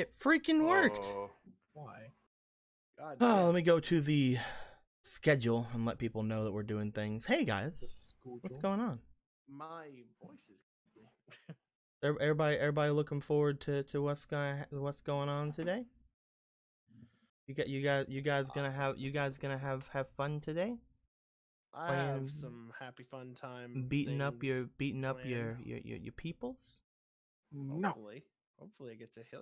It freaking worked. Why? God Oh, damn. let me go to the schedule and let people know that we're doing things. Hey guys, what's going on? My voice is. Everybody looking forward to what's going on today? You guys gonna have fun today? I have some happy fun time. Beating up your planned. peoples? No. Hopefully I get to hit.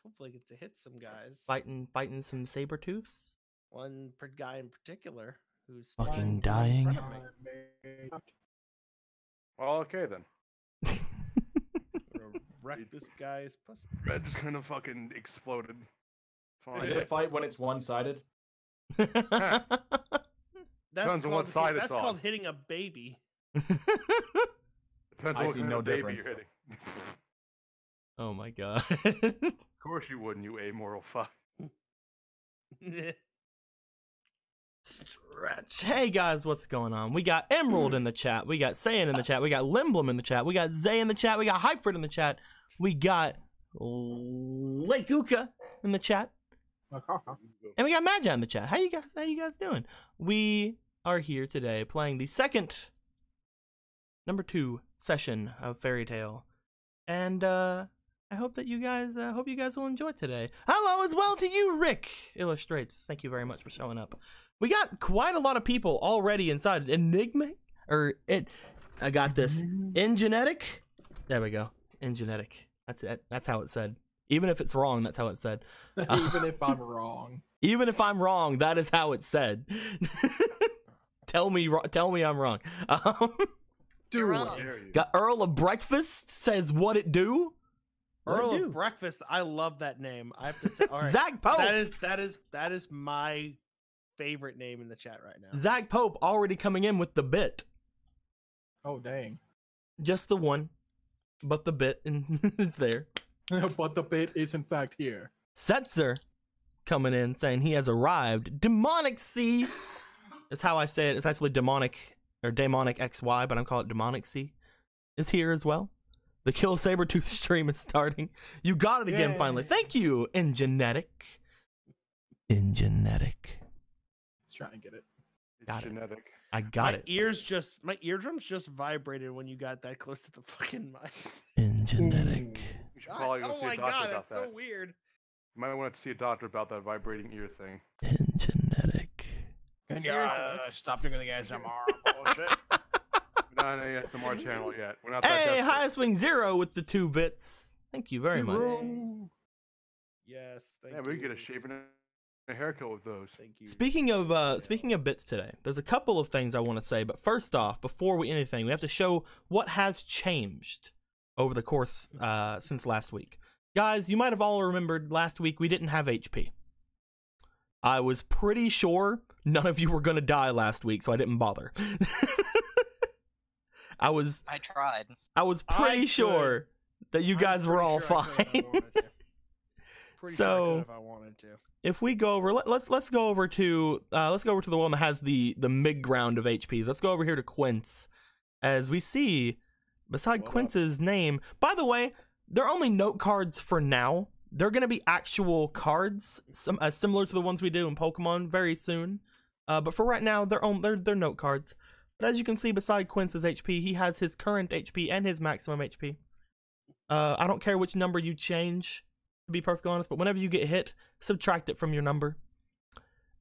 Hopefully I get to hit some guys. Fighting some saber tooths? One guy in particular who's Fucking standing dying. in front of me. Well, okay then. I'm gonna wreck this guy's pussy. Red just kind of fucking exploded. Fine. Is it a fight when it's one-sided? That's Depends on what side it's that's on. called hitting a baby. Depends I on what see kind no of baby difference. you're hitting. Oh my god. Of course you wouldn't, you amoral fuck. Stretch. Hey guys, what's going on? We got Emerald in the chat. We got Saiyan in the chat. We got Limblum in the chat. We got Zay in the chat. We got Hypeford in the chat. We got Lakeuka in the chat. And we got Magi in the chat. How you guys doing? We are here today playing the second number 2 session of Fairy Tale. And I hope that you guys will enjoy today. Hello as well to you, Rick Illustrates. Thank you very much for showing up. We got quite a lot of people already inside. Enigma or it I got this. Ingenetic. There we go. Ingenetic. That's it. That's how it said. Even if it's wrong, that's how it said. Even if I'm wrong. Even if I'm wrong, that is how it said. Tell me I'm wrong. Got Earl of Breakfast says what it do. Earl of Breakfast. I love that name. I have to say, all right. Zach Pope. That is my favorite name in the chat right now. Zach Pope already coming in with the bit. Oh dang. Just the one, but the bit is there. But the bit is in fact here. Setzer coming in saying he has arrived. Demonic C is how I say it. It's actually demonic or demonic XY, but I'm calling it demonic C. Is here as well. The Kill Sabertooth stream is starting. You got it again finally. Thank you, Ingenetic. Ingenetic. Let's try and get it. Got It's genetic. I got it. My eardrums just vibrated when you got that close to the fucking mic. Ingenetic. You should probably go Oh see a my doctor god, about that's that. so weird. You might want to see a doctor about that vibrating ear thing. Ingenetic. Seriously, Stop doing the ASMR bullshit. We're not on the ASMR channel yet. We're not that Hey, desperate. Highest Wing Zero with the 2 bits. Thank you very much. Yes, thank Yeah, you. we could get a shave and a haircut with those. Thank you. Speaking of bits today, there's a couple of things I want to say, but first off, before we anything, we have to show what has changed over the course since last week. Guys, you might have all remembered last week we didn't have HP. I was pretty sure none of you were going to die last week, so I didn't bother. I tried. I was pretty sure that you guys were all fine. So if I wanted to. if we go over, let's go over to the one that has the mid ground of HP. Let's go over here to Quince, as we see beside Quince's name. By the way, they're only note cards for now. They're gonna be actual cards, similar to the ones we do in Pokemon very soon. But for right now, they're note cards. But as you can see, beside Quince's HP, he has his current HP and his maximum HP. I don't care which number you change, to be perfectly honest, but whenever you get hit, subtract it from your number.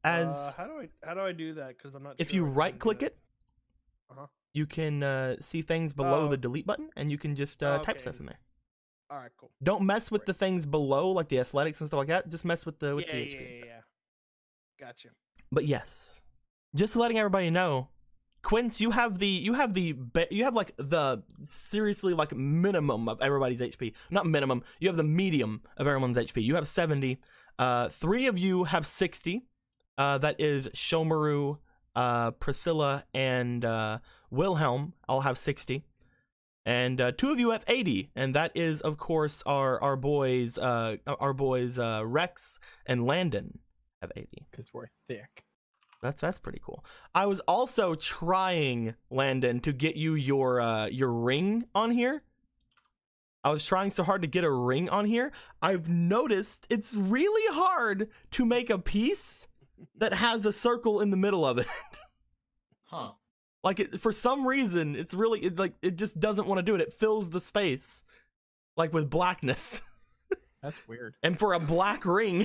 As how do I do that? Because I'm not. if sure you I can right do click that. it, you can see things below the delete button, and you can just type okay. stuff in there. All right, cool. Don't mess with the things below, like the athletics and stuff like that. Just mess with the yeah, HP yeah, and stuff. yeah. Gotcha. But yes, just letting everybody know, Quince, you have like the seriously like minimum of everybody's HP. Not minimum. You have the medium of everyone's HP. You have 70. 3 of you have 60. That is Shomaru, Priscilla, and Wilhelm. All have 60. And 2 of you have 80, and that is, of course, our boys Rex and Landon have 80. Because we're thick. That's pretty cool. I was also trying, Landon, to get you your ring on here. I was trying so hard to get a ring on here. I've noticed it's really hard to make a piece that has a circle in the middle of it. Huh. Like, for some reason, it's really, it just doesn't want to do it. It fills the space, like, with blackness. That's weird. And for a black ring,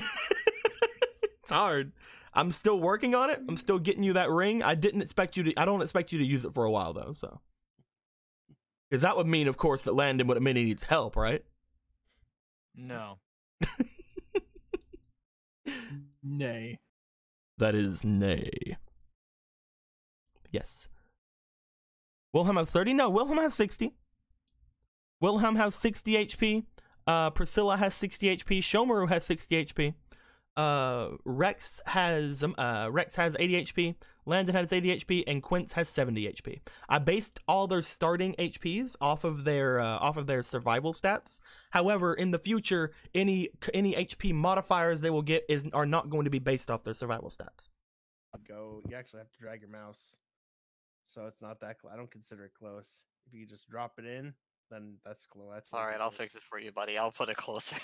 it's hard. I'm still working on it. I'm still getting you that ring. I don't expect you to use it for a while, though, so. Because that would mean, of course, that Landon would admit he needs help, right? No. Nay. That is nay. Yes. Wilhelm has 30? No, Wilhelm has 60. Wilhelm has 60 HP. Priscilla has 60 HP. Shomaru has 60 HP. Rex has 80 HP. Landon has 80 HP, and Quince has 70 HP. I based all their starting HPs off of their survival stats. However, in the future, any HP modifiers they will get are not going to be based off their survival stats. You actually have to drag your mouse, so it's not that. I don't consider it close. If you just drop it in, then that's close. That's All right, I'll fix it for you, buddy. I'll put it closer.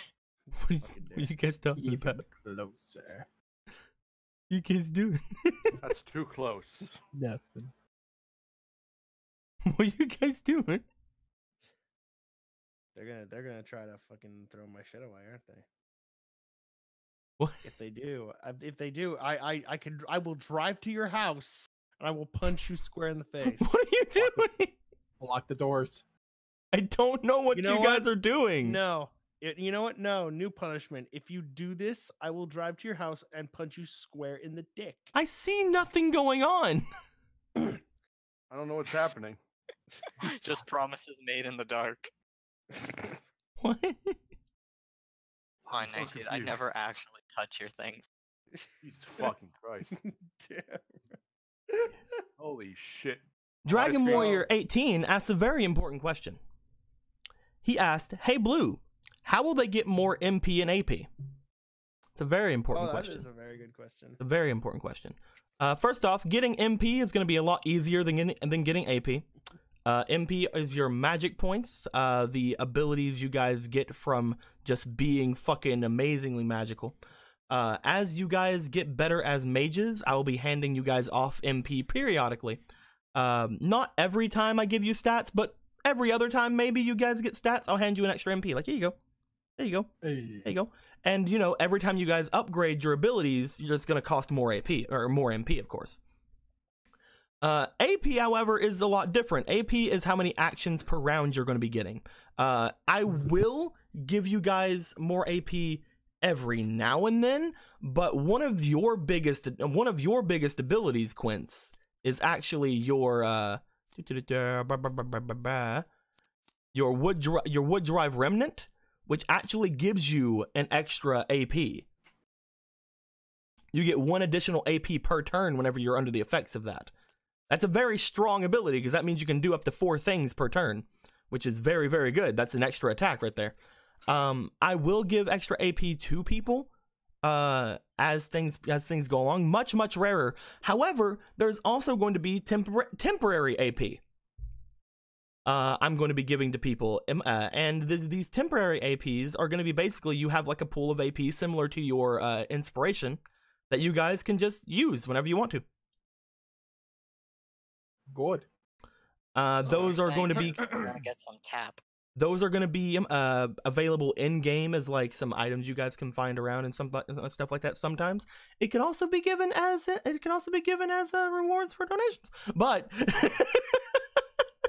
What are you guys talking Even about? closer. You guys doing? That's too close. Nothing. What are you guys doing? They're gonna try to fucking throw my shit away, aren't they? What? If they do, I will drive to your house and I will punch you square in the face. What are you doing? Lock the doors. I don't know what You you, know guys what? are doing. No. You know what? No, new punishment. If you do this, I will drive to your house and punch you square in the dick. I see nothing going on. I don't know what's happening. Just promises made in the dark. What? Fine, so I confused. never actually touch your things. Jesus fucking Christ. Damn. Holy shit. Dragon Ice cream. Warrior 18 asked a very important question. He asked, "Hey Blue, how will they get more MP and AP?" It's a very important question. That is a very good question. A very important question. First off, getting MP is going to be a lot easier than getting AP. MP is your magic points, the abilities you guys get from just being fucking amazingly magical. As you guys get better as mages, I will be handing you guys off MP periodically. Not every time I give you stats, but every other time maybe you guys get stats, I'll hand you an extra MP. Like, here you go. There you go. Hey. There you go. And, you know, every time you guys upgrade your abilities, you're just going to cost more AP, or more MP, of course. AP, however, is a lot different. AP is how many actions per round you're going to be getting. I will give you guys more AP every now and then, but one of your biggest abilities, Quince, is actually your wood drive remnant, which actually gives you an extra AP. You get 1 additional AP per turn whenever you're under the effects of that. That's a very strong ability because that means you can do up to 4 things per turn, which is very, very good. That's an extra attack right there. I will give extra AP to people as things go along. Much, much rarer. However, there's also going to be temporary AP. I'm going to be giving to people, and these temporary APs are going to be basically you have like a pool of AP similar to your inspiration that you guys can just use whenever you want to. Good. Those are going to be You're gonna get some tap. those are going to be available in game as like some items you guys can find around and some stuff like that. Sometimes it can also be given as rewards for donations, but.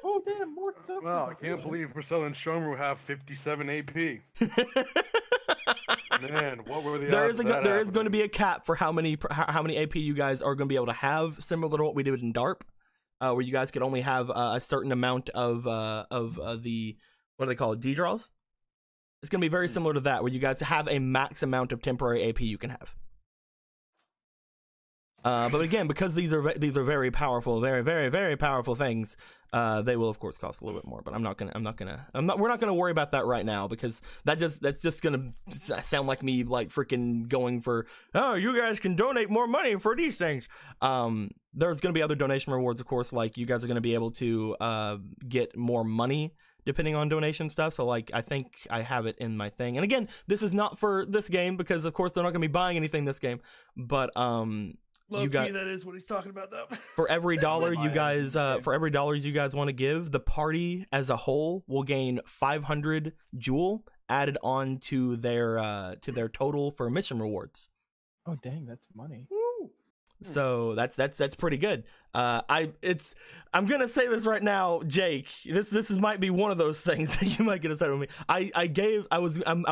Oh damn! More stuff. Wow, I can't believe Priscilla and Shomer have 57 AP. Man, what were the odds of that There is happening? going to be a cap for how many AP you guys are going to be able to have, similar to what we did in DARP, where you guys could only have a certain amount of the, what do they call it, D-draws? It's going to be very similar to that, where you guys have a max amount of temporary AP you can have. But again, because these are very powerful, very, very, very powerful things, they will of course cost a little bit more. But we're not gonna worry about that right now, because that's just gonna sound like me like freaking going for, oh, you guys can donate more money for these things. There's gonna be other donation rewards, of course, like you guys are gonna be able to get more money depending on donation stuff. So like I think I have it in my thing. And again, this is not for this game because of course they're not going to be buying anything this game. But Low you key, got that is what he's talking about, though. for every dollar you buy guys anything. for every dollar you guys want to give, the party as a whole will gain 500 jewel added on to their total for mission rewards. Oh dang, that's money. So that's pretty good. I'm gonna say this right now, Jake. This might be one of those things that you might get upset with me. I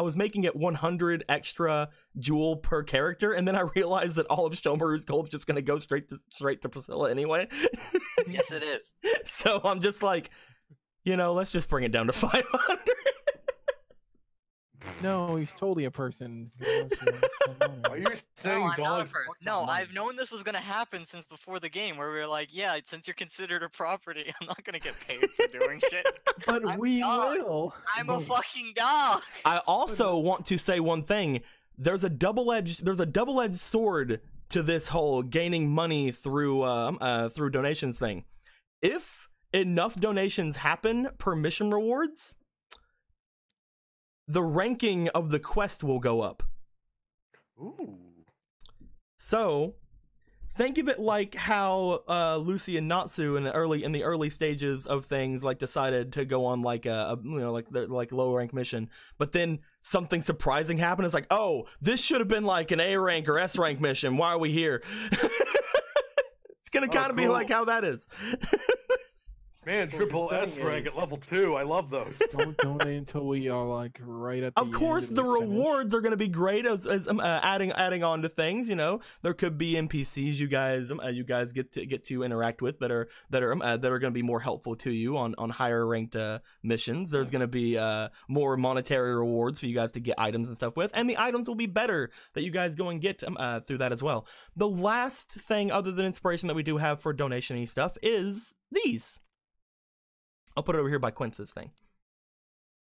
was making it 100 extra jewel per character, and then I realized that all of Shomaru's gold is just gonna go straight to Priscilla anyway. Yes, it is. So I'm just like, let's just bring it down to 500. No, he's totally a person. Are you No, saying I'm not a dogs? person. No, I've known this was gonna happen since before the game, where we were like, yeah, since you're considered a property, I'm not gonna get paid for doing shit. But I'm we dog. will. I'm a fucking dog. I also want to say one thing. There's a double-edged sword to this whole gaining money through donations thing. If enough donations happen per mission rewards, the ranking of the quest will go up. Ooh. So think of it like how Lucy and Natsu in the early stages of things like decided to go on like a like low rank mission, but then something surprising happened. It's like, oh, this should have been like an A rank or S rank mission. Why are we here? It's gonna kind of be cool. like how that is. Man, So triple what you're S saying rank is- at level 2. I love those. Don't donate until we are like right at the Of course, end the and we finish. rewards are going to be great as adding on to things. There could be NPCs you guys get to interact with that are going to be more helpful to you on higher ranked missions. There's going to be more monetary rewards for you guys to get items and stuff with, and the items will be better that you guys go and get through that as well. The last thing other than inspiration that we do have for donation-y stuff is these. I'll put it over here by Quince's thing.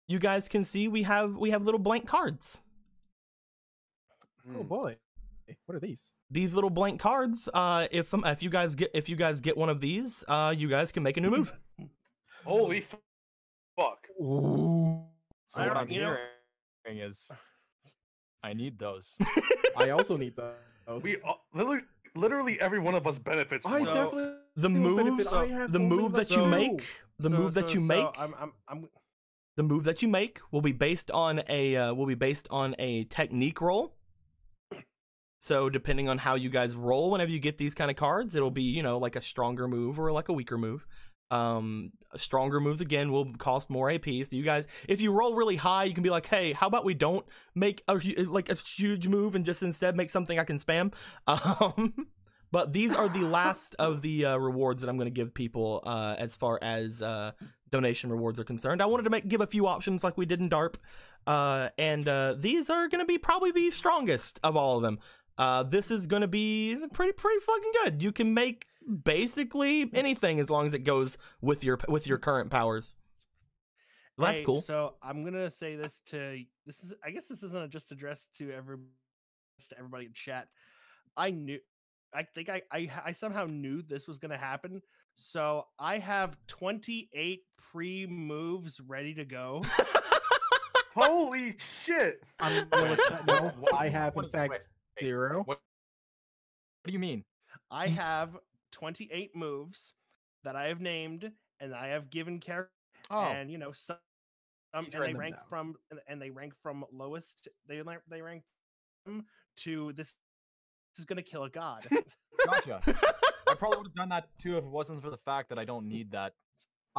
You guys can see we have little blank cards. Oh boy, what are these? These little blank cards. If you guys get one of these, you guys can make a new move. Holy fuck. Ooh. So I what don't- I'm you know- hearing is, I need those. I also need those. We literally every one of us benefits I from So- those. definitely The will move, benefit. I have the only move that you two. make, the move that you make, I'm the move that you make will be based on a technique roll. So depending on how you guys roll, whenever you get these kind of cards, it'll be like a stronger move or like a weaker move. Stronger moves again will cost more AP. So you guys, if you roll really high, you can be like, hey, how about we don't make a huge move and just instead make something I can spam. But these are the last of the rewards that I'm going to give people as far as donation rewards are concerned. I wanted to give a few options like we did in DARP, and these are going to be probably the strongest of all of them. This is going to be pretty fucking good. You can make basically anything as long as it goes with your current powers. Well, that's cool. So I'm gonna say this I guess this isn't just addressed to everybody in chat. I think I somehow knew this was gonna happen. So I have 28 pre-moves ready to go. Holy shit. I'm going to no, I have in Wait, fact wait. 0. What do you mean? I have 28 moves that I have named and I have given character, Oh, and some He's and writing they them rank down. from lowest. They rank from to this is gonna kill a god. gotcha. I probably would have done that too if it wasn't for the fact that I don't need that.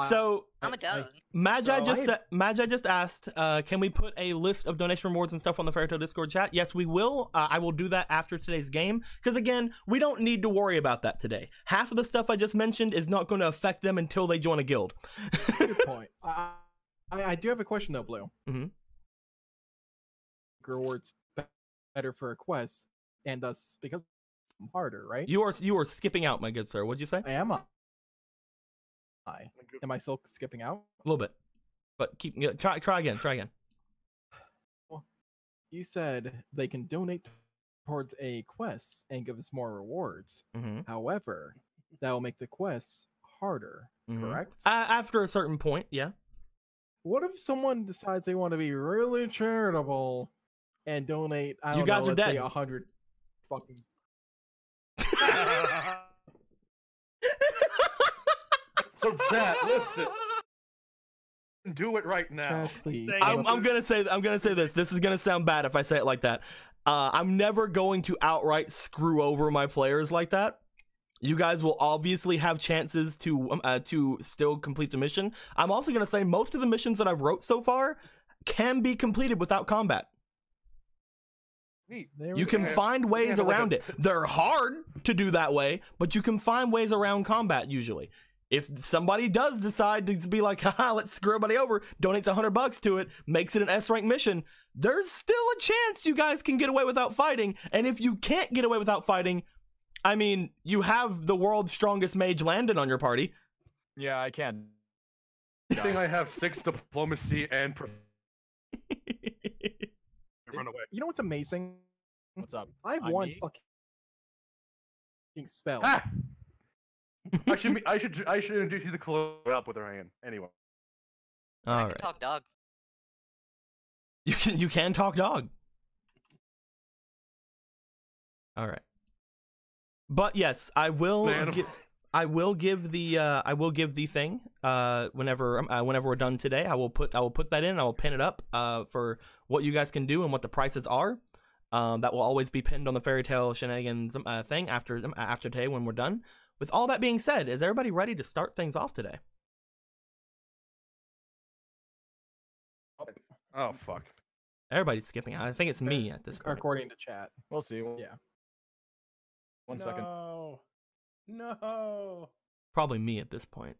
So I'm a dog. Magi So- Magi just asked, can we put a list of donation rewards and stuff on the Fairytale Discord chat? Yes, we will. I will do that after today's game because again, we don't need to worry about that today. Half of the stuff I just mentioned is not going to affect them until they join a guild. Good point. I do have a question though, Blue. Mhm. Rewards better for a quest, and thus because I'm harder, right? You are skipping out, my good sir. What'd you say? I am. Am I still skipping out? A little bit, but try again. Try again. You said they can donate towards a quest and give us more rewards. Mm-hmm. However, that will make the quests harder. Mhm. Correct? After a certain point, yeah. What if someone decides they want to be really charitable and donate? I don't You guys know, are let's say dead. 100 fucking. So chat, listen. Do it right now. Chat, please. Say I'm, it. I'm gonna say this. This is gonna sound bad if I say it like that. I'm never going to outright screw over my players like that. You guys will obviously have chances to still complete the mission. I'm also gonna say most of the missions that I've wrote so far can be completed without combat. Neat. There You we can go. find ways Yeah, like around a- it. They're hard to do that way, but you can find ways around combat usually. If somebody does decide to be like, haha, let's screw everybody over, donates $100 to it, makes it an S rank mission, there's still a chance you guys can get away without fighting. And if you can't get away without fighting, I mean, you have the world's strongest mage Landon on your party. Yeah, I can. I think I have 6 diplomacy and run away. You know what's amazing? What's up? I have I'm one me? fucking spell. Ah! I should introduce you to Chloe up with her hand. Anyway. I All can right. talk dog. You can talk dog. All right. But yes, I will Man. give the thing whenever we're done today. I will put that in. I will pin it up for what you guys can do and what the prices are. That will always be pinned on the Fairy Tale Shenanigans thing after today when we're done. With all that being said, is everybody ready to start things off today? Oh fuck. Everybody's skipping. I think it's me at this point. According to chat. We'll see. Yeah. One second. No. Probably me at this point.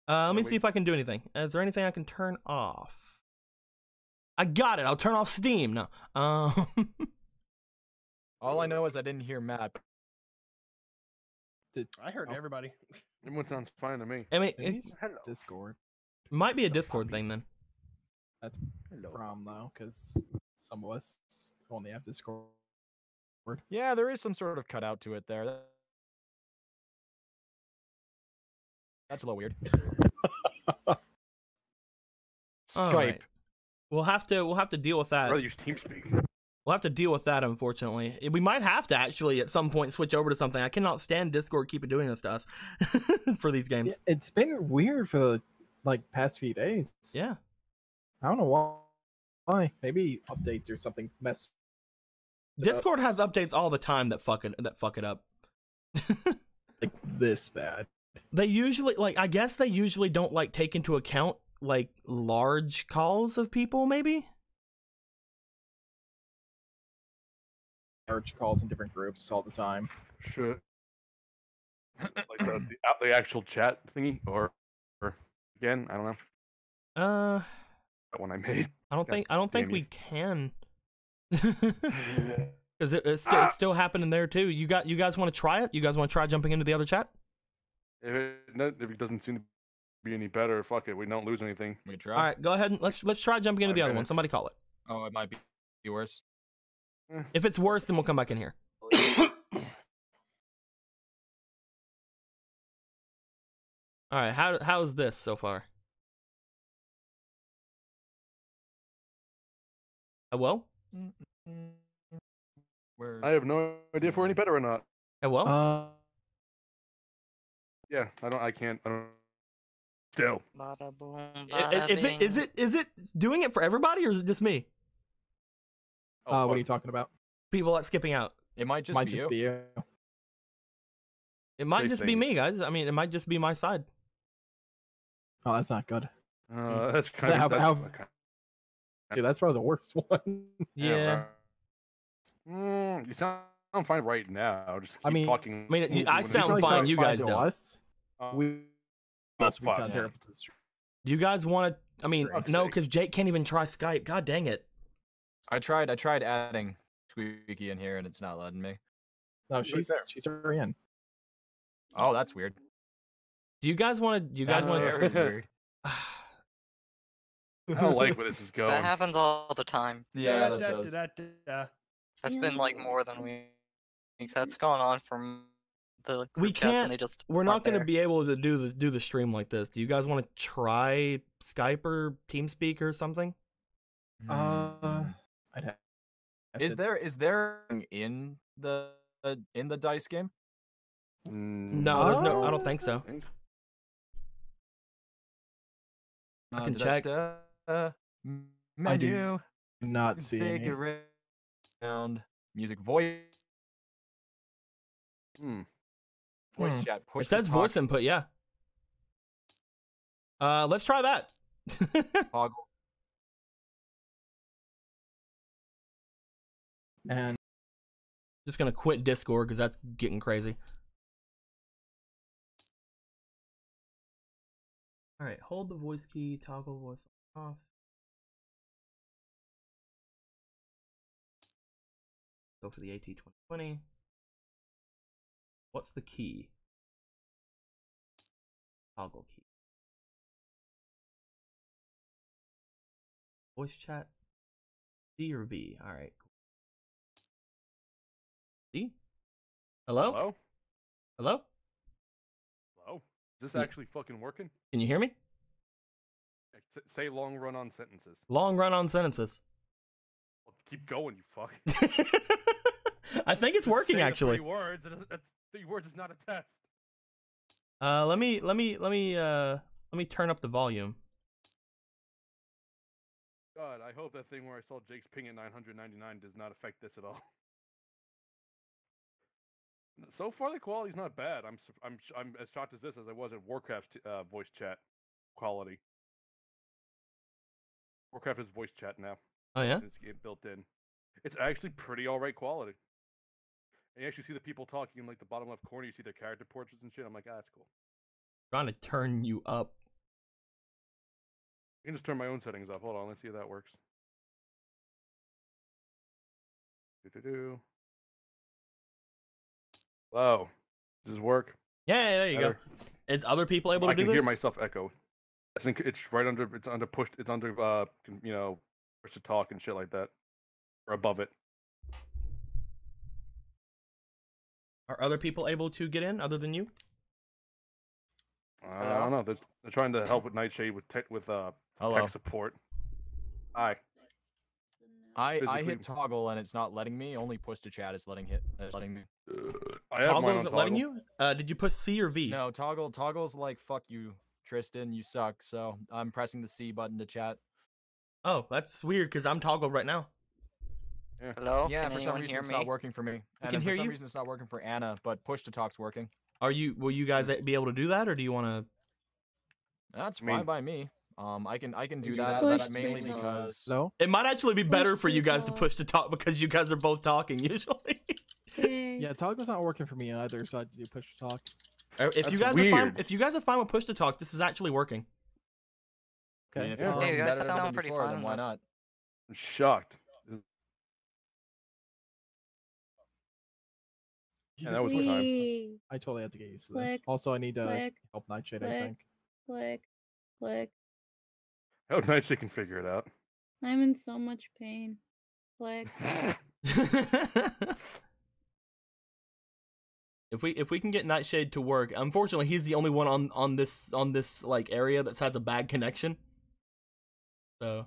Let me see if I can do anything. Is there anything I can turn off? I got it. I'll turn off Steam. No. All I know is I didn't hear Matt. I heard everybody. Everyone sounds fine to me. I mean, Maybe it it's Discord. might be a Discord thing then. That's the problem though, because some of us only have Discord. Yeah, there is some sort of cutout to it there. That's a little weird. All Skype. right. We'll have to deal with I'd rather that. use TeamSpeak. We'll have to deal with that, unfortunately. We might have to actually at some point switch over to something. I cannot stand Discord keep doing this to us for these games. Yeah, it's been weird for the past few days. Yeah. I don't know why. Maybe updates or something mess. Discord has updates all the time that fuck it up. Like this bad. They usually I guess they usually don't take into account large calls of people maybe. Large calls in different groups all the time. Shit. Like the actual chat thingy, or again, I don't know. That one I made. I don't think damn we you. can. Because it's still happening there too. You guys want to try it? You guys want to try jumping into the other chat? If it doesn't seem to be any better, fuck it. We don't lose anything. We can try. All right, go ahead and let's try jumping into 5 the other one. minutes. Somebody call it. Oh, it might be worse. If it's worse, then we'll come back in here. All right, how's this so far? Hello? Where? I have no idea if we're any better or not. Hello? Yeah, I can't. Still. Bada boom, If it, is it doing it for everybody or is it just me? Oh, What are you fuck. talking about? People that skipping out. It might just Might be just you. be you. It might Say just be things. me, guys. I mean, it might just be my side. Oh, that's not good. That's kind How- of. how- Dude, that's probably the worst one. Yeah. You sound fine right now. Just keep I mean- talking. I mean, when I it- sound Probably fine, sounds you guys to don't. us. Uh, We fuck. sound Yeah. terrible to the stream. Do you guys want to? I mean, For fuck's no, sake. because Jake can't even try Skype. God dang it. I tried adding Squeaky in here and it's not letting me. No, Right she's there. already in. Oh, that's weird. Do you guys want to? Do you guys That's want very weird. I don't like where this is going. That happens all the time. Yeah, that does. That's been like more than weeks. That's going on for the We group chats can't. and they just We're aren't not going to there. be able to do the stream like this. Do you guys want to try Skype or TeamSpeak or something? I'd have Is to- there in the dice game? No, there's no. I don't think so. I can check. Menu. not see any. Configure sound, music, voice. Voice chat. Push It says to voice talk, input. Yeah. Let's try that. toggle. And Just gonna quit Discord because that's getting crazy. All right, hold the voice key, toggle voice off. Go for the AT2020. What's the key? Toggle key. Voice chat. C or V? All right. C? Hello? Hello? Hello? Hello? Is this Yeah. actually fucking working? Can you hear me? Say long run on sentences. Long run on sentences. Well, keep going, you fuck. I think it's working Say the actually. 3 words. That's 3 words is not a test. Let me turn up the volume. God, I hope that thing where I saw Jake's ping at 999 does not affect this at all. So far, the quality's not bad. I'm as shocked as this as I was at Warcraft voice chat quality. Warcraft is voice chat now. Oh yeah? It's built in. It's actually pretty alright quality. And you actually see the people talking in like the bottom left corner. You see their character portraits and shit. I'm like, ah, that's cool. Trying to turn you up. I can just turn my own settings up. Hold on, let's see if that works. Do. Hello. Does this work? Yeah, there you Better? go. Is other people able to I do can this? hear myself echo. I think it's right under. It's under push. It's under. Push to talk and shit like that, or above it. Are other people able to get in other than you? I don't know. They're trying to help with Nightshade with tech support. Hi. I Physically- hit toggle and it's not letting me. Only push to chat is letting me. I have Toggle mine on isn't letting toggle. you? Did you push C or V? No, toggle's like fuck you, Tristan. You suck. So I'm pressing the C button to chat. Oh, that's weird because I'm toggled right now. Hello? Yeah, Can for some anyone reason hear it's me? not working for me. And can for hear some you. reason it's not working for Anna, but push to talk's working. Will you guys be able to do that, or do you want to? That's I mean- fine by me. I can do do that, that. but Push mainly to talk. because no. It might actually be better Push for to you guys to talk. push to talk because you guys are both talking usually. Okay. Yeah, toggle's not working for me either, so I had to do push to talk. If you That's guys are fine, weird. if you guys are fine with push to talk, this is actually working. I mean, Okay. if Yeah. it's Hey, working you guys better sound than pretty before, fine then on why this. not? I'm shocked. Yeah, that was timed. Wee. I totally have to get used to this. Click, Also, I need to click, help Nightshade, I click. think. Click. Click. How Nightshade can figure it out. I'm in so much pain. Click. If we can get Nightshade to work, unfortunately he's the only one on this like area that has a bad connection. So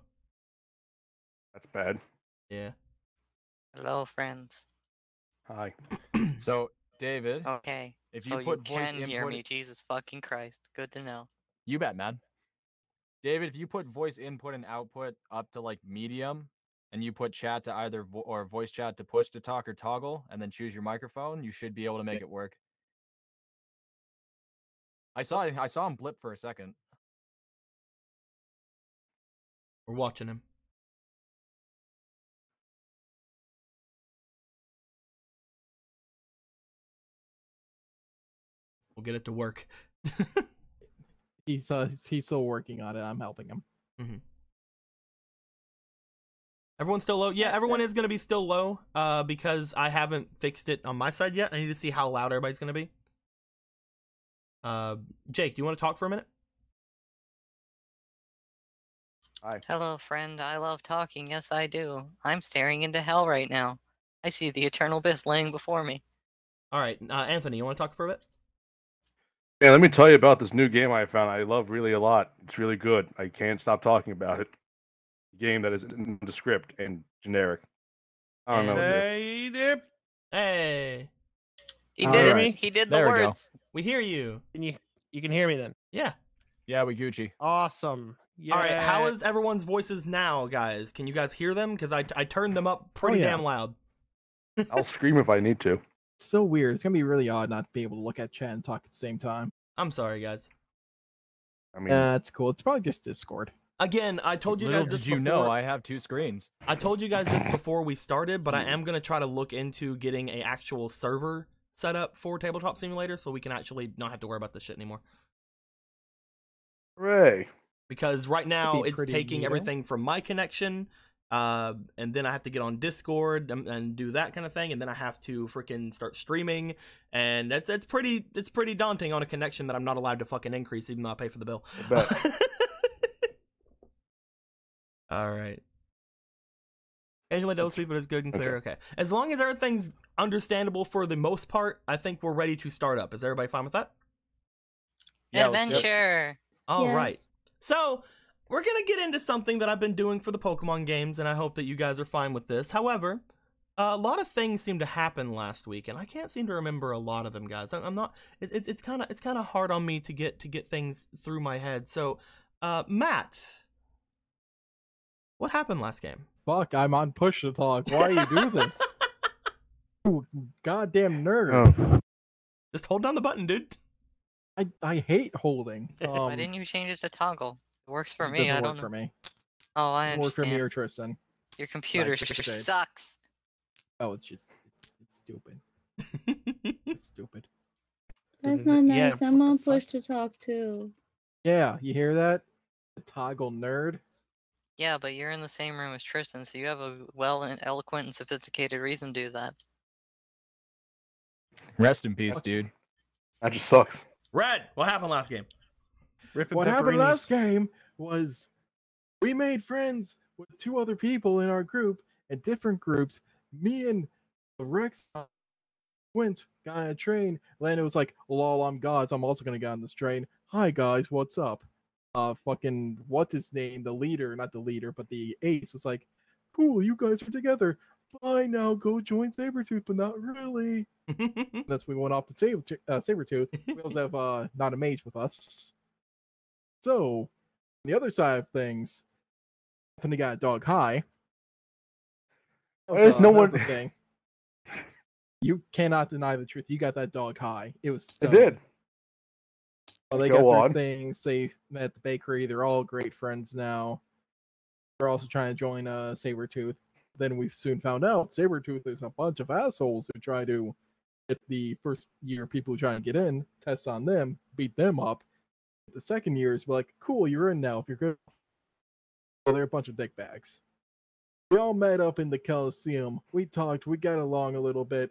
That's bad. yeah. Hello, friends. Hi. So, David, Okay. if so you put voice can hear input, me, Jesus fucking Christ. Good to know. you bet, man. David, if you put voice input and output up to like medium, and you put chat to either or voice chat to push to talk or toggle, and then choose your microphone, you should be able to make it work. I saw him blip for a second. We're watching him. We'll get it to work. He's still working on it. I'm helping him. Everyone's still low? Yeah, That's everyone it. is going to be still low because I haven't fixed it on my side yet. I need to see how loud everybody's going to be. Jake, do you want to talk for a minute? Hi. Hello, friend. I love talking. Yes, I do. I'm staring into hell right now. I see the eternal abyss laying before me. All right, Anthony, you want to talk for a bit? Yeah, let me tell you about this new game I found. I love really a lot. It's really good. I can't stop talking about it. A game that is nondescript and generic. I don't know. Hey, Dip. Hey, He All did right. it. He did the There we go. words. we hear you. Can you can hear me then? Yeah. Yeah, we Gucci. Awesome. Yeah. All right, how is everyone's voices now, guys? Can you guys hear them? Because I turned them up pretty yeah. damn loud. I'll scream if I need to. It's so weird. It's gonna be really odd not to be able to look at chat and talk at the same time. I'm sorry, guys. I mean, Yeah, it's cool. It's probably just Discord. Again, I told you Little guys this did you before. know I have 2 screens. I told you guys this before we started, but I am gonna try to look into getting a actual server set up for Tabletop Simulator, so we can actually not have to worry about this shit anymore. hooray. Because right now be it's pretty taking neato. everything from my connection, and then I have to get on Discord and do that kind of thing, and then I have to freaking start streaming, and it's pretty daunting on a connection that I'm not allowed to fucking increase, even though I pay for the bill. I bet. All right. Angela don't sleep, but it's good and clear. Okay. As long as everything's understandable for the most part, I think we're ready to start up. Is everybody fine with that? Yeah, let's go. Adventure. All Yes. right. So we're gonna get into something that I've been doing for the Pokemon games, and I hope that you guys are fine with this. However, a lot of things seem to happen last week, and I can't seem to remember a lot of them, guys. I'm not. It's kind of hard on me to get things through my head. So, Matt, what happened last game? Fuck, I'm on push to talk. Why you do this? You goddamn nerd. Oh. Just hold down the button, dude. I hate holding. Why didn't you change it to toggle? It works for it me. doesn't I work don't for know. me. Oh, I It works for me understand. or Tristan. Your computer Like, shade. sucks. Oh, it's stupid. It's stupid. That's not Yeah, nice. I'm what on the fuck? push to talk too. Yeah, you hear that? The toggle nerd. Yeah, but you're in the same room as Tristan, so you have a well and eloquent and sophisticated reason to do that. Rest in peace, dude. That just sucks. Red, what happened last game? Ripping What happened pepperinis. last game was we made friends with 2 other people in our group and different groups. Me and Rex went, got on a train. Landon was like, lol, I'm gods. I'm also gonna get on this train. Hi guys, what's up? Fucking what's his name? The leader, not the leader, but the ace was like, cool, you guys are together. Bye now, go join Sabretooth, but not really. That's when we went off to Sabretooth. We also have not a mage with us. So, on the other side of things, Anthony got a dog high. There's no one. The thing. You cannot deny the truth. You got that dog high. It was I stunning. did. Well, they Go got on. their things. They met at the bakery. They're all great friends now. They're also trying to join Sabretooth. Then we soon found out Sabretooth is a bunch of assholes who try to get the first year people who try to get in, test on them, beat them up. The second year is like, cool, you're in now if you're good. Well, they're a bunch of dickbags. We all met up in the Coliseum. We talked. We got along a little bit.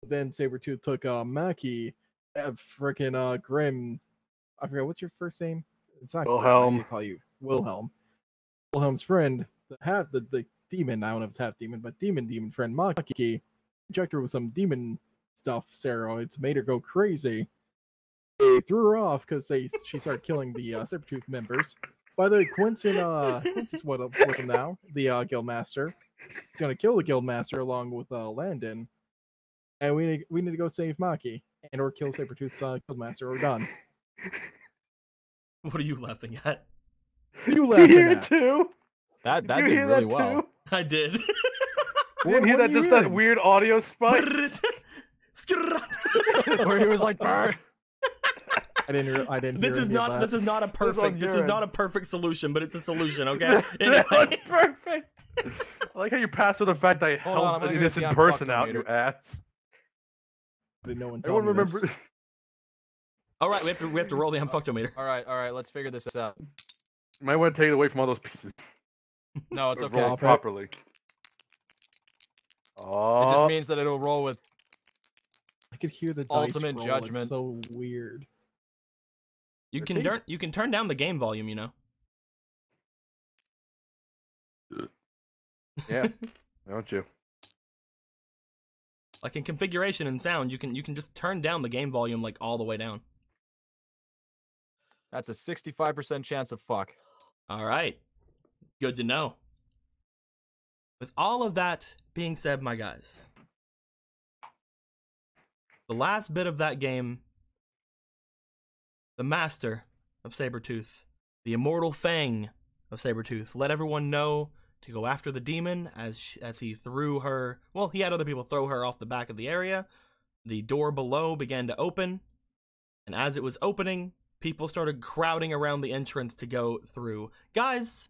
Then Sabretooth took Mackie, freaking Grim. I forget what's your first name. It's not Grim, Wilhelm. I call you Wilhelm. Wilhelm's friend, the demon. I don't know if it's half demon, but demon friend Mackie. Injected her with some demon stuff, steroids, made her go crazy. They threw her off because she started killing the Sabretooth members. By the way, Quince is with him now, the Guildmaster. He's gonna kill the Guildmaster along with Landon, and we need to go save Maki and or kill Sabretooth's Guildmaster. We're done. What are you laughing at? What are you You laughing hear it at? too? That You did hear really that well. too? I did. You didn't hear What are that? you Just that hearing? weird audio spike. Where he was like, "Burr." I didn't. This hear is any of not. that. This is not a on perfect. This is urine. not a perfect solution, but it's a solution. Okay. That Anyway. was perfect. I like how you passed with the fact that I Hold on, I'm held gonna an go innocent get the person out, you unfucktometer. ass. Did no one tell Everyone me this? remember? All right, we have to roll the unfucktometer. All right, let's figure this out. You might want to take it away from all those pieces. No, it's Or okay. roll Drop it. properly. It Oh, just means that it'll roll with. I could hear the dice Ultimate roll. judgment. It's so weird. You can turn down the game volume. You know. yeah. Don't you? Like in configuration and sound, you can just turn down the game volume like all the way down. That's a 65% chance of fuck. All right. Good to know. With all of that being said, my guys, the last bit of that game, the master of Sabretooth, the immortal Fang of Sabretooth, let everyone know to go after the demon as he threw her. Well, he had other people throw her off the back of the area. The door below began to open, and as it was opening, people started crowding around the entrance to go through. Guys,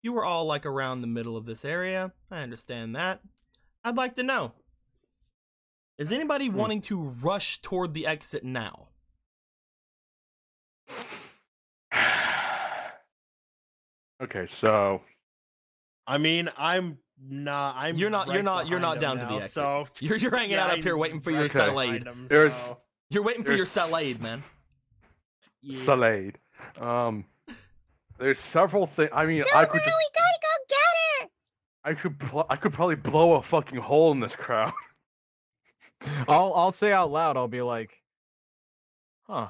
you were all like around the middle of this area. I understand that. I'd like to know, is anybody wanting to rush toward the exit now? Okay, so I mean, I'm not. I'm. You're not right down behind to him the now, exit. So You're hanging yeah, out up here waiting for your Okay. Salade. There's- You're waiting for your there's- Salade, man. Salade. There's several things. I mean, I could just, gotta go get her. I could probably blow a fucking hole in this crowd. I'll say out loud. I'll be like, huh.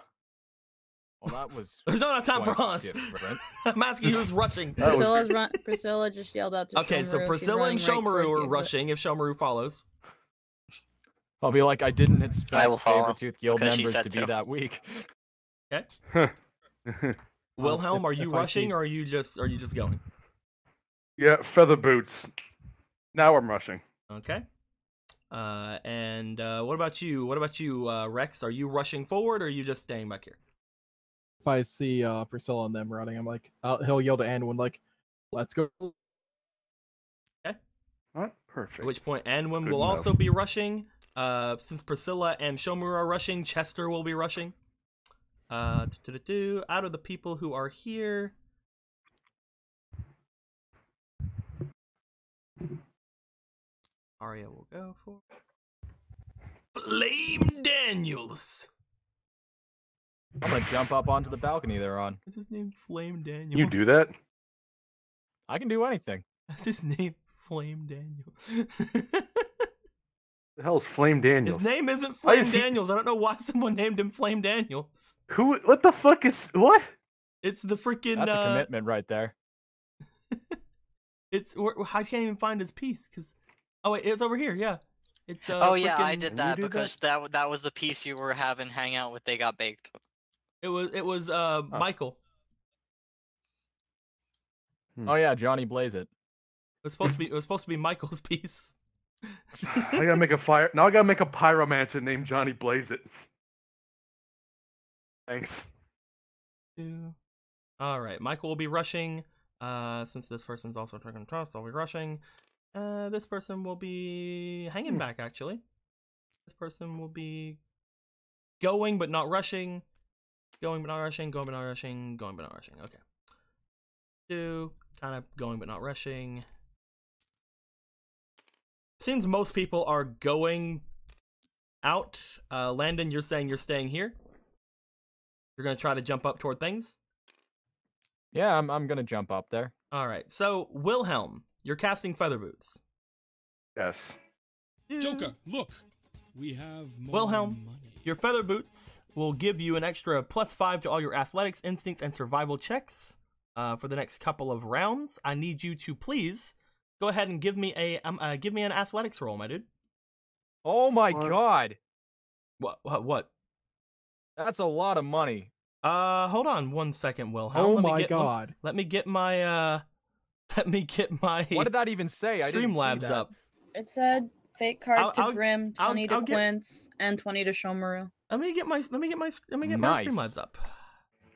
Well, that was. There's not enough time for quite us. different. I'm asking who's rushing. That was- Priscilla just yelled out to Okay, so Shomaru. She's Priscilla and running right Shomaru toward are the exit. rushing if Shomaru follows. I'll be like, I didn't expect I will follow, Sabretooth Guild because she members said to be so. that weak. Okay. Wilhelm, if- are you if I rushing see- or are you just going? Yeah, feather boots. Now I'm rushing. Okay. And what about you? What about you, Rex? Are you rushing forward or are you just staying back here? If I see Priscilla and them running, I'm like, he'll yell to Anwin like, "Let's go!" Not perfect. At which point Anwin Good will enough. also be rushing. Since Priscilla and Shomaru are rushing, Chester will be rushing. Out of the people who are here, Arya will go for Flame Daniels. I'm gonna jump up onto the balcony they're on. What's his name? Flame Daniels. You do that? I can do anything. That's his name. Flame Daniels. The hell is Flame Daniels? His name isn't Why Flame is he- Daniels. I don't know why someone named him Flame Daniels. Who? What the fuck is what? It's the freaking. That's a commitment right there. It's I can't even find his piece because. Oh wait, it's over here. Yeah. It's. Oh yeah, I freaking- did you that do that? because that was the piece you were having hang out with. They got baked. It was Michael. Oh yeah, Johnny Blaze it. It was supposed to be Michael's piece. I gotta make a fire. Now I gotta make a pyromancer named Johnny Blaze It. Thanks. All right, Michael will be rushing. Since this person's also taking toss, I'll be rushing. This person will be hanging back. Actually, this person will be going but not rushing. Going but not rushing. Going but not rushing. Going but not rushing. Okay. Kind of going but not rushing. Seems most people are going out. Landon, you're saying you're staying here? You're gonna try to jump up toward things? Yeah, I'm gonna jump up there. Alright, so Wilhelm, you're casting Feather Boots. Yes. Joker, look, we have more Wilhelm, money. your Feather Boots will give you an extra +5 to all your athletics, instincts, and survival checks for the next couple of rounds. I need you to please go ahead and give me an athletics roll, my dude. Oh my What? god, What? that's a lot of money. Hold on 1 second, Wilhelm. Oh Let me my get- god! Let me get my Let me get my What did that even say? I didn't see Streamlabs that. up. It said fake card I'll- to I'll- Grim, 20 I'll to get- Quince, and 20 to Shomaru. Let me get my Nice. Streamlabs up.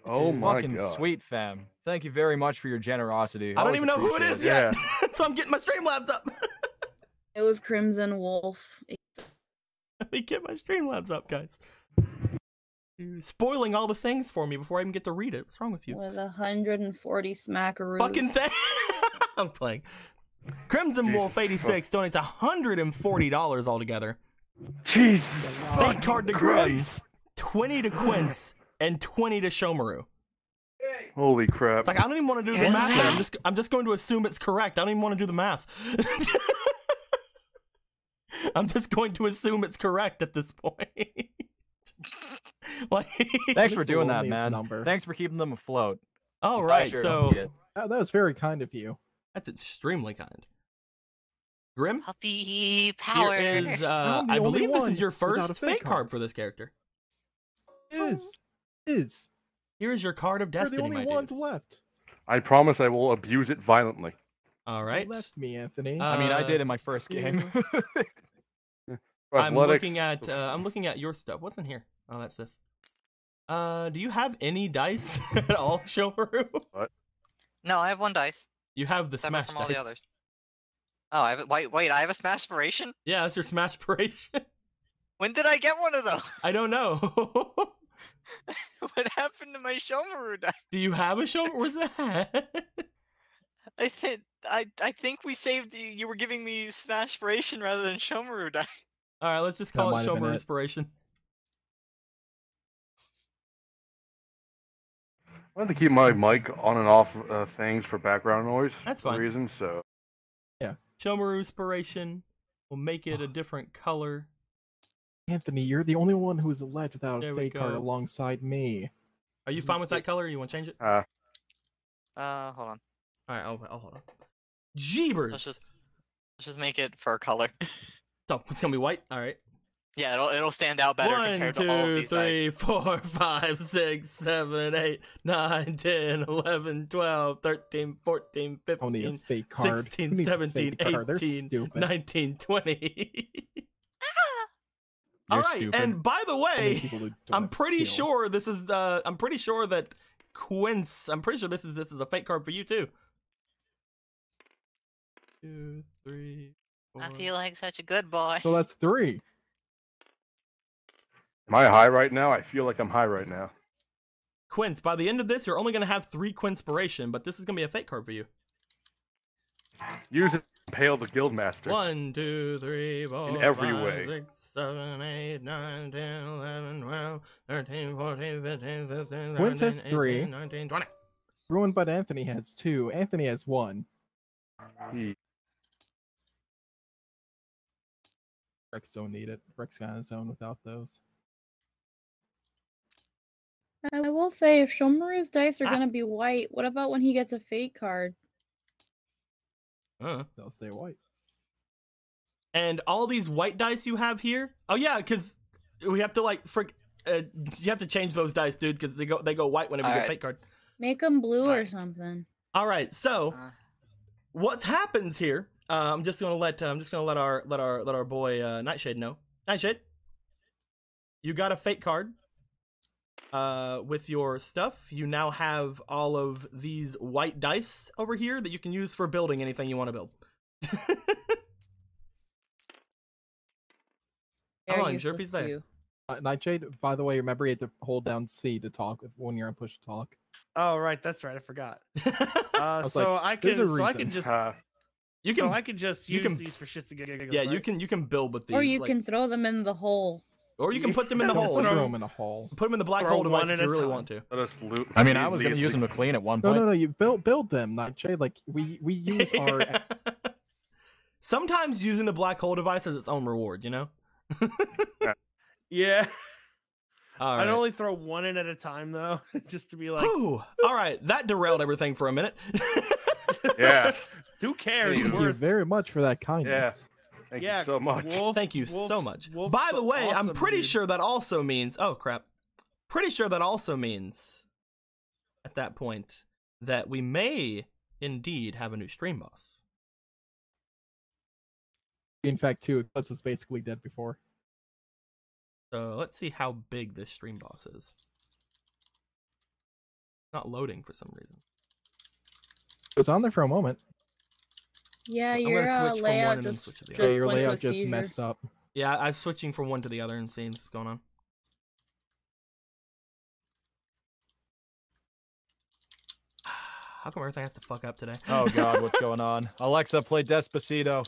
Oh my Fucking god. sweet, fam. Thank you very much for your generosity. I don't Always even know who it appreciate is Yeah. yet, so I'm getting my Streamlabs up. It was Crimson Wolf. Let me get my Streamlabs up, guys. You're spoiling all the things for me before I even get to read it. What's wrong with you? With 140 smackaroos. Fucking thing. I'm playing. Crimson Jesus Wolf 86 donates $140 altogether. Jesus. Fake fucking card to Grim, Christ. 20 to Quince, and 20 to Shomaru. Holy crap. It's like I don't even want to do the math. There. I'm just going to assume it's correct. I don't even want to do the math. I'm just going to assume it's correct at this point. Like, Thanks for Just the doing that, loneliest man. number. Thanks for keeping them afloat. all I right, sure so need it. Oh, that was very kind of you. that's extremely kind. Grim, Puppy power. here is, I'm the I only believe this one is your without a first fate fate card card. for this character. Is. Here is your card of We're the destiny, only my ones dude. left. I promise I will abuse it violently. All You right. left me, Anthony. I mean, I did Uh, in my first game. I'm Athletics, looking at your stuff. What's in here? Oh, that's this. Do you have any dice at all, Shomaru? No, I have one dice. You have the Separate smash from all dice. the others. Oh, I have wait, I have a smash-spiration? Yeah, that's your smashpiration. When did I get one of those? I don't know. What happened to my Shomaru die? Do you have a Shomaru? Where's that? I think we saved you. You were giving me smash-spiration rather than Shomaru die. All right, let's just That call it might have been Shomaru it. inspiration. I want to keep my mic on and off things for background noise. That's for fine. reasons, so Shomaru inspiration. We'll make it a different color. Anthony, you're the only one who's left without There a we fate card go. alongside me. Are you fine with that color? Or you want to change it? Hold on. All right, I'll hold on. Jeebers. Let's just make it fur color. So it's gonna be white. All right. Yeah, it'll stand out better 1, compared to all of 2, these 3, dice. 4, 5, 6, 7, 8, 9, 10, 11, 12, 13, 14, Only a 15, fate card. 16, Who needs a 17, fate card? They're 18, stupid. 19, 20. All You're right, stupid. and by the Only way, people who don't I'm have pretty skill. sure this is the. I'm pretty sure that Quince. I'm pretty sure this is a fake card for you too. 2, 3, 4. I feel like such a good boy. So that's 3. am I high right now? I feel like I'm high right now. Quince. By the end of this, you're only gonna have 3 Quinspiration, but this is gonna be a fake card for you. Use it to impale the guildmaster. 1, 2, 3, 4, In every 5, way. 6, 7, 8, 9, 10, 11, 12, 13, 14, 15, 16, Quince has 17, 3. 18, 19, 20. Ruined, but Anthony has 2. Anthony has 1. He- Rex don't need it. Rex got his own without those. I will say, if Shomaru's dice are Ah. gonna be white, what about when he gets a fate card? They'll say white. And all these white dice you have here. Oh yeah, because we have to like you have to change those dice, dude, because they go white whenever you get a Alright. fake card. Make them blue or Alright. something. All right, so Uh, what happens here? I'm just gonna let our boy Nightshade know. Nightshade, you got a fake card. With your stuff, you now have all of these white dice over here that you can use for building anything you want to build. They're on, sure if useless he's there. to you. Nightshade, by the way, remember you have to hold down C to talk when you're on push to talk. Oh, right, that's right. I forgot. was So like, I there's a can, so I reason. can just, You so can, I can just you use can- these for shits and giggles. yeah, right? you can build with these, Or you like- can throw them in the hole. or you can put them in the Just hole. Just throw- throw them in a hole. Put them in the black throw hole device one if at you a really time. want to. Let us loot. I mean, I was going to lead use the- them to clean at one No, point. no, no. You build them, Nightshade. Like we use our. Sometimes using the black hole device has its own reward, you know. Yeah. All right. I'd only throw one in at a time though, just to be like, Whew. All right, that derailed everything for a minute. Yeah. who cares? Thank Thank you Worth- very much for that kindness. Thank yeah, you so much. Wolf, Thank you so Wolf's- much. Wolf's By the way, I'm awesome, pretty dude. sure that also means. Oh crap! Pretty sure that also means, at that point, that we may indeed have a new stream boss. In fact, 2 Eclipse is basically dead before. So let's see how big this stream boss is. Not loading for some reason. It was on there for a moment. Yeah, I'm your gonna switch from one layout and then just, switch to the just other. Yeah, your went to a layout just seizure. messed up. Yeah, I'm switching from one to the other and seeing what's going on. How come everything has to fuck up today? Oh God, what's going on? Alexa, play Despacito.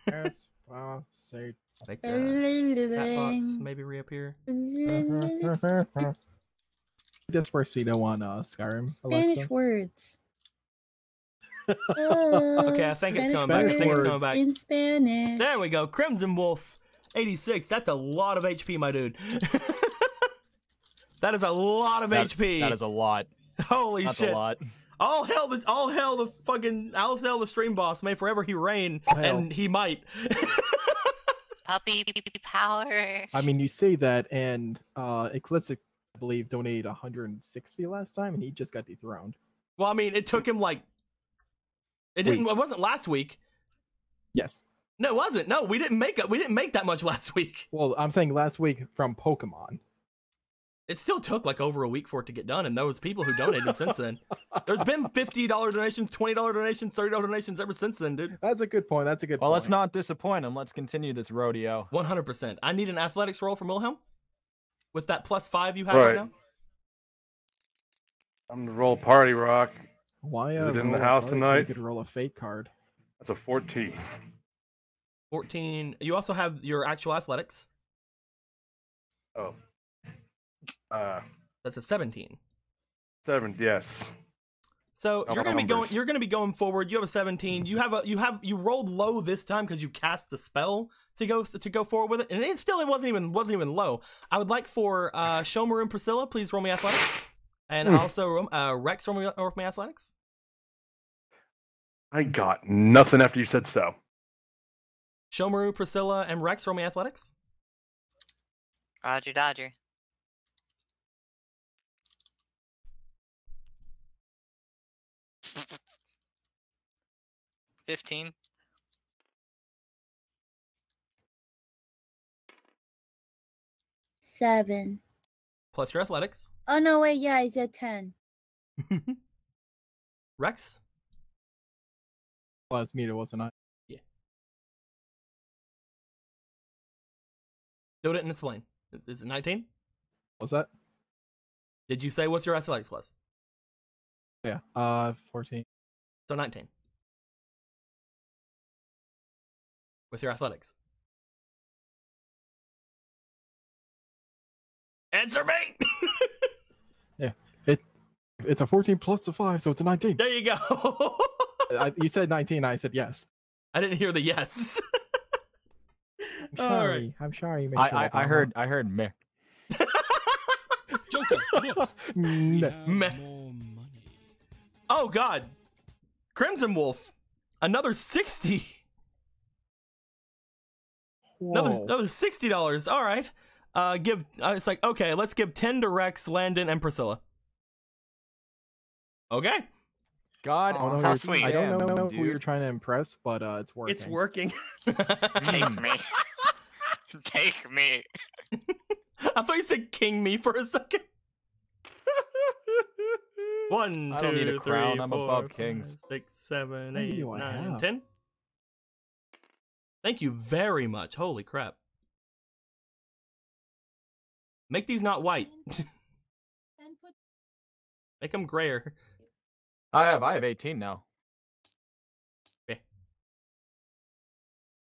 Yes. Wow. Say. Make that box maybe reappear. Despacito on Skyrim. Spanish Alexa. words. Okay, I think it's coming back. I think it's coming back. In Spanish. There we go. Crimson Wolf, 86. That's a lot of HP, my dude. That is a lot of HP. That is a lot. Holy That's shit. a lot. All hell the stream boss. May forever he reign, All hell. and he might. Puppy power. I mean, you say that, and Eclipse, I believe, donated 160 last time, and he just got dethroned. Well, I mean, it took him like. It wasn't last week. Yes. No, it wasn't. No, we didn't make that much last week. Well, I'm saying last week from Pokemon. It still took like over a week for it to get done, and those people who donated since then. There's been $50 donations, $20 donations, $30 donations ever since then, dude. That's a good point. That's a good Well, point. let's not disappoint him. Let's continue this rodeo. 100%. I need an athletics roll from Wilhelm with that +5 you have right now. I'm the roll party rock. Why Is it in roll the a house card so tonight? you could roll a fate card. That's a 14. 14. You also have your actual athletics. Oh. That's a 17. 7, yes. So Oh, you're gonna be going. numbers. You're gonna be going forward. You have a 17. You rolled low this time because you cast the spell to go forward with it, and it wasn't even low. I would like for Shomaru and Priscilla, please roll me athletics, and also Rex roll me athletics. I got nothing after you said so. Shomaru, Priscilla, and Rex roll me athletics. Roger Dodger. $15. 7. Plus your athletics. Oh no, wait, yeah, I said 10. Rex. Plus me, wasn't I? Do it in its lane. Is it 19? What's that? Did you say what's your athletics plus? Yeah. 14. So 19. With your athletics. Answer me! Yeah. It's a 14 plus the 5, so it's a 19. There you go. You said 19, I said yes. I didn't hear the yes. I'm All sorry. right. I'm sorry. I heard meh. Joker, look, we Meh. have Meh. more money. Oh god. Crimson Wolf. Another 60. Another $60. All right. It's like, okay, let's give 10 to Rex, Landon, and Priscilla. Okay. God, Oh, no, how you're- sweet. I don't know Damn, who you're dude. trying to impress, but it's working. It's working. Take me. Take me. I thought you said king me for a second. 1, I don't need a 2, crown, 3, I'm 4, above 5, kings. 6, 7, How many 8, do I 9, have? 10. Thank you very much. Holy crap. Make these not white. Make them grayer. I have 18 now.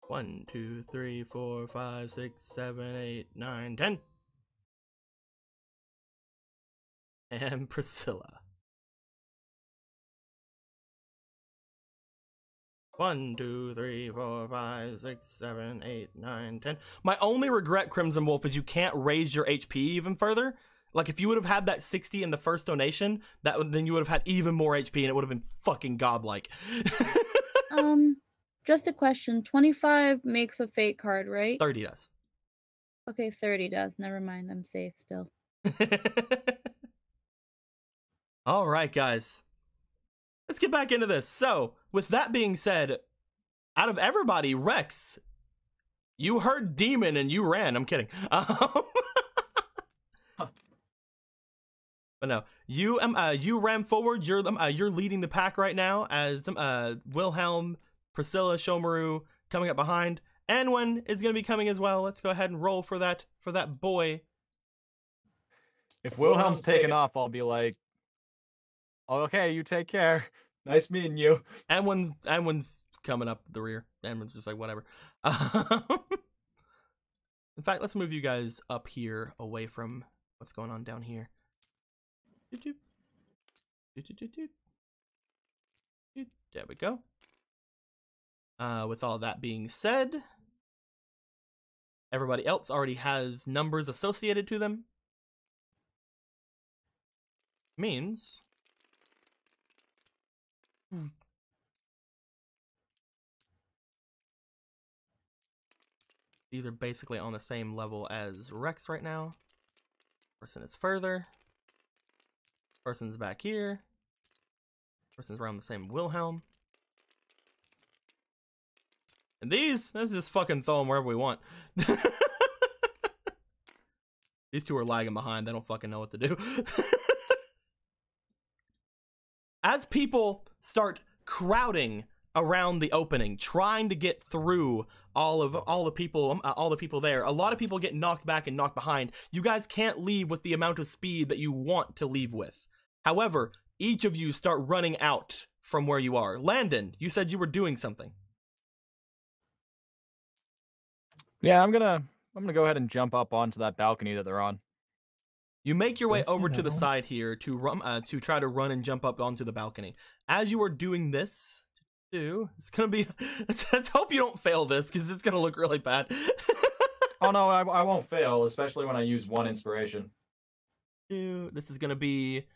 1, 2, 3, 4, 5, 6, 7, 8, 9, 10. And Priscilla. 1, 2, 3, 4, 5, 6, 7, 8, 9, 10. My only regret, Crimson Wolf, is you can't raise your HP even further. Like, if you would have had that 60 in the first donation, then you would have had even more HP, and it would have been fucking godlike. Just a question. 25 makes a fate card, right? 30 does. Okay, 30 does. Never mind. I'm safe still. All right, guys. Let's get back into this. So, with that being said, out of everybody, Rex, you heard demon and you ran. I'm kidding. But no, you ran forward. You're leading the pack right now as Wilhelm, Priscilla, Shomaru coming up behind. Anwen is going to be coming as well. Let's go ahead and roll for that boy. If Wilhelm's taken off, I'll be like, oh, okay, you take care. Nice meeting you. Anwen's coming up the rear. Anwen's just like, whatever. In fact, let's move you guys up here away from what's going on down here. There we go. With all that being said, everybody else already has numbers associated to them. Means these are basically on the same level as Rex right now. Person is further. Person's back here. Person's around the same Wilhelm. And let's just fucking throw them wherever we want. These two are lagging behind. They don't fucking know what to do. As people start crowding around the opening, trying to get through all the people there, a lot of people get knocked back and knocked behind. You guys can't leave with the amount of speed that you want to leave with. However, each of you start running out from where you are. Landon, you said you were doing something. Yeah, I'm gonna go ahead and jump up onto that balcony that they're on. You make your way over to the side here to try to run and jump up onto the balcony. As you are doing this, it's gonna be. Let's hope you don't fail this because it's gonna look really bad. Oh no, I won't fail, especially when I use 1 inspiration. This is gonna be.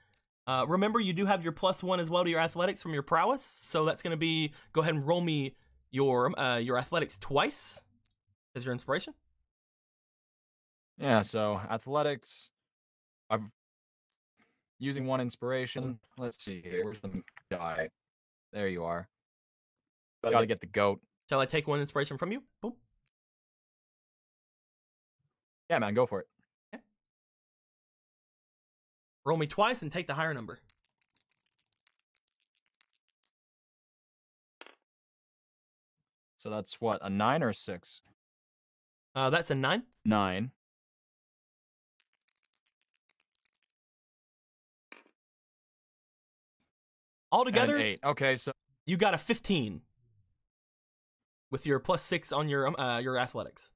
Remember, you do have your +1 as well to your athletics from your prowess, so that's gonna be. Go ahead and roll me your athletics twice as your inspiration. Yeah, so athletics. I'm using 1 inspiration. Let's see here. Where's the die? There you are. Gotta get the goat. Shall I take 1 inspiration from you? Boom. Yeah, man, go for it. Okay. Roll me twice and take the higher number. So that's what, a 9 or a 6? That's a 9. 9. Altogether, and 8. Okay, so you got a 15 with your +6 on your athletics.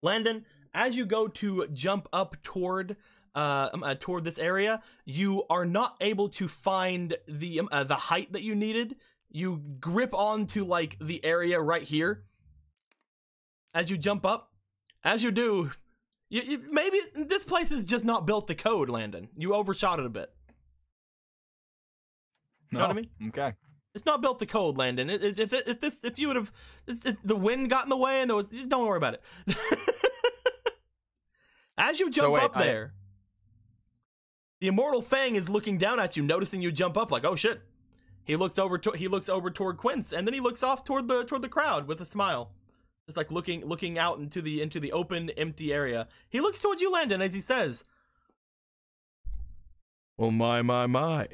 Landon, as you go to jump up toward this area, you are not able to find the height that you needed. You grip onto like the area right here. As you jump up, as you do, maybe this place is just not built to code, Landon. You overshot it a bit. You know what I mean? Okay. It's not built to code, Landon. If you would have, the wind got in the way and there was, don't worry about it. As you jump up there, the Immortal Fang is looking down at you, noticing you jump up, like, oh shit. He looks over toward Quince, and then he looks off toward the crowd with a smile. It's like looking out into the open, empty area. He looks towards you, Landon, as he says, "Oh my.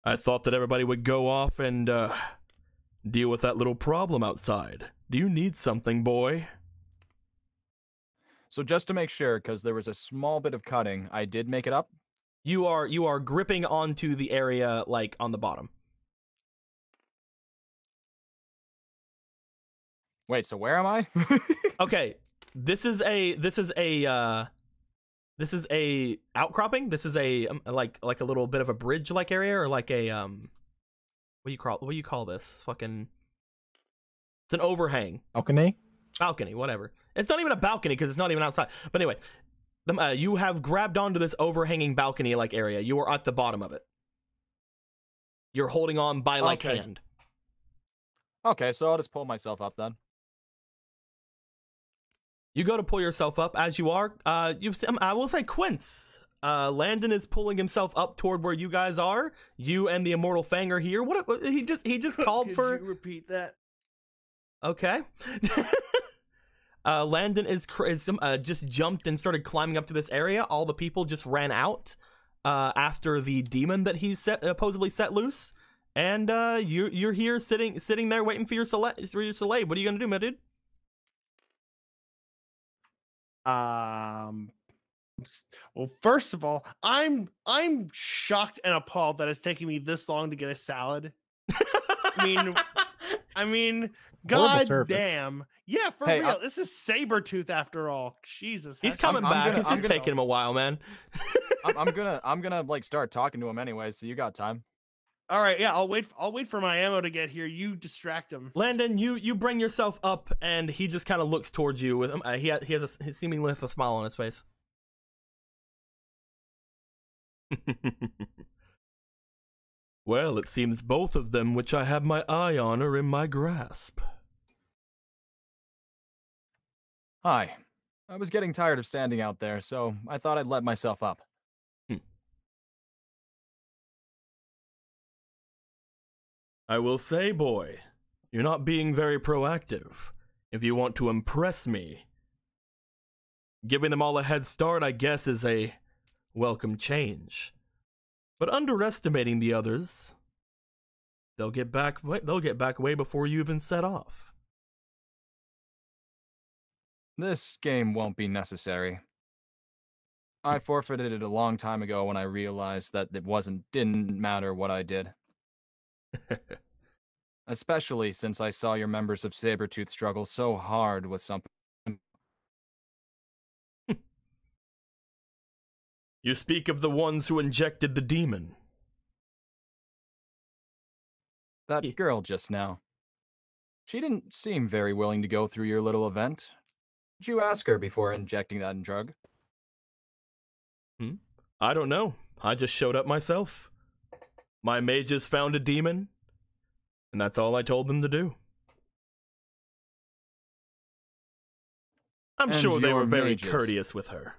I thought that everybody would go off and deal with that little problem outside. Do you need something, boy?" So just to make sure, because there was a small bit of cutting, I did make it up. You are gripping onto the area like on the bottom. Wait, so where am I? Okay, this is a outcropping. This is a like a little bit of a bridge like area, or like a what do you call this? Fucking, it's an overhang. Balcony, whatever. It's not even a balcony because it's not even outside. But anyway, you have grabbed onto this overhanging balcony like area. You are at the bottom of it. You're holding on by like hand. Okay, so I'll just pull myself up then. You go to pull yourself up. As you are, I will say Quince. Landon is pulling himself up toward where you guys are. You and the Immortal Fang are here. What he just called for? Could you repeat that? Okay. Landon is just jumped and started climbing up to this area. All the people just ran out after the demon that he supposedly set loose. And you're here sitting there waiting for your Soleil. What are you gonna do, my dude? Well, first of all, I'm shocked and appalled that it's taking me this long to get a salad. I mean, I mean, Horrible god service. damn. Yeah, for Hey, real. This is Sabretooth after all. Jesus. He's that's coming I'm back. gonna- It's I'm just gonna- taking him a while, man. I'm gonna like start talking to him anyway, so you got time. All right, yeah, I'll wait for my ammo to get here. You distract him. Landon, you bring yourself up, and he just kind of looks towards you with him. He has a seemingly a smile on his face. Well, it seems both of them which I have my eye on are in my grasp. Hi. I was getting tired of standing out there, so I thought I'd let myself up. I will say, boy, you're not being very proactive. If you want to impress me, giving them all a head start, I guess, is a welcome change. But underestimating the others, they'll get back way before you even set off. This game won't be necessary. I forfeited it a long time ago when I realized that it didn't matter what I did. Especially since I saw your members of Sabretooth struggle so hard with something. You speak of the ones who injected the demon. That girl just now. She didn't seem very willing to go through your little event. Did you ask her before injecting that drug? I don't know. I just showed up myself. My mages found a demon, and that's all I told them to do. I'm And sure they your were very mages. courteous with her.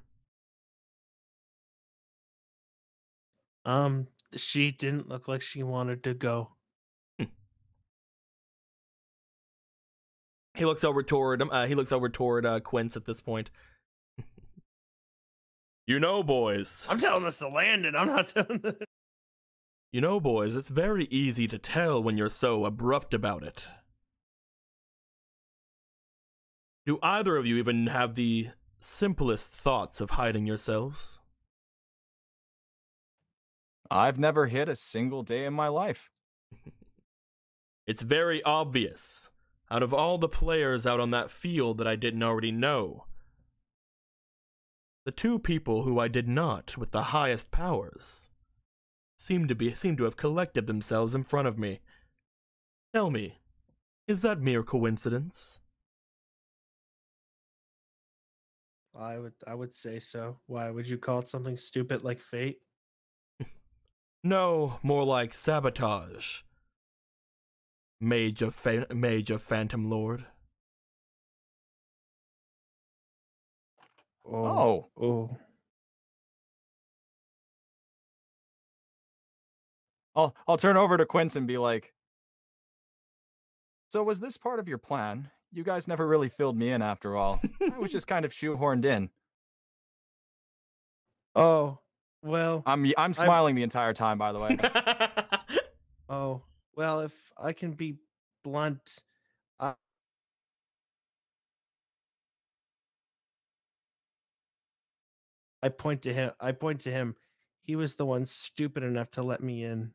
She didn't look like she wanted to go. He looks over toward Quince at this point. You know, boys. I'm telling this to Landon. I'm not telling this. You know, boys, it's very easy to tell when you're so abrupt about it. Do either of you even have the simplest thoughts of hiding yourselves? I've never hid a single day in my life. It's very obvious. Out of all the players out on that field that I didn't already know, the two people who I did not, with the highest powers, seem to have collected themselves in front of me. Tell me, is that mere coincidence? I would say so. Why would you call it something stupid like fate? No, more like sabotage. Mage of Phantom Lord. Oh. I'll turn over to Quince and be like, so was this part of your plan? You guys never really filled me in after all. I was just kind of shoehorned in. Oh, well. I'm smiling the entire time, by the way. Oh, well, if I can be blunt, I point to him. He was the one stupid enough to let me in.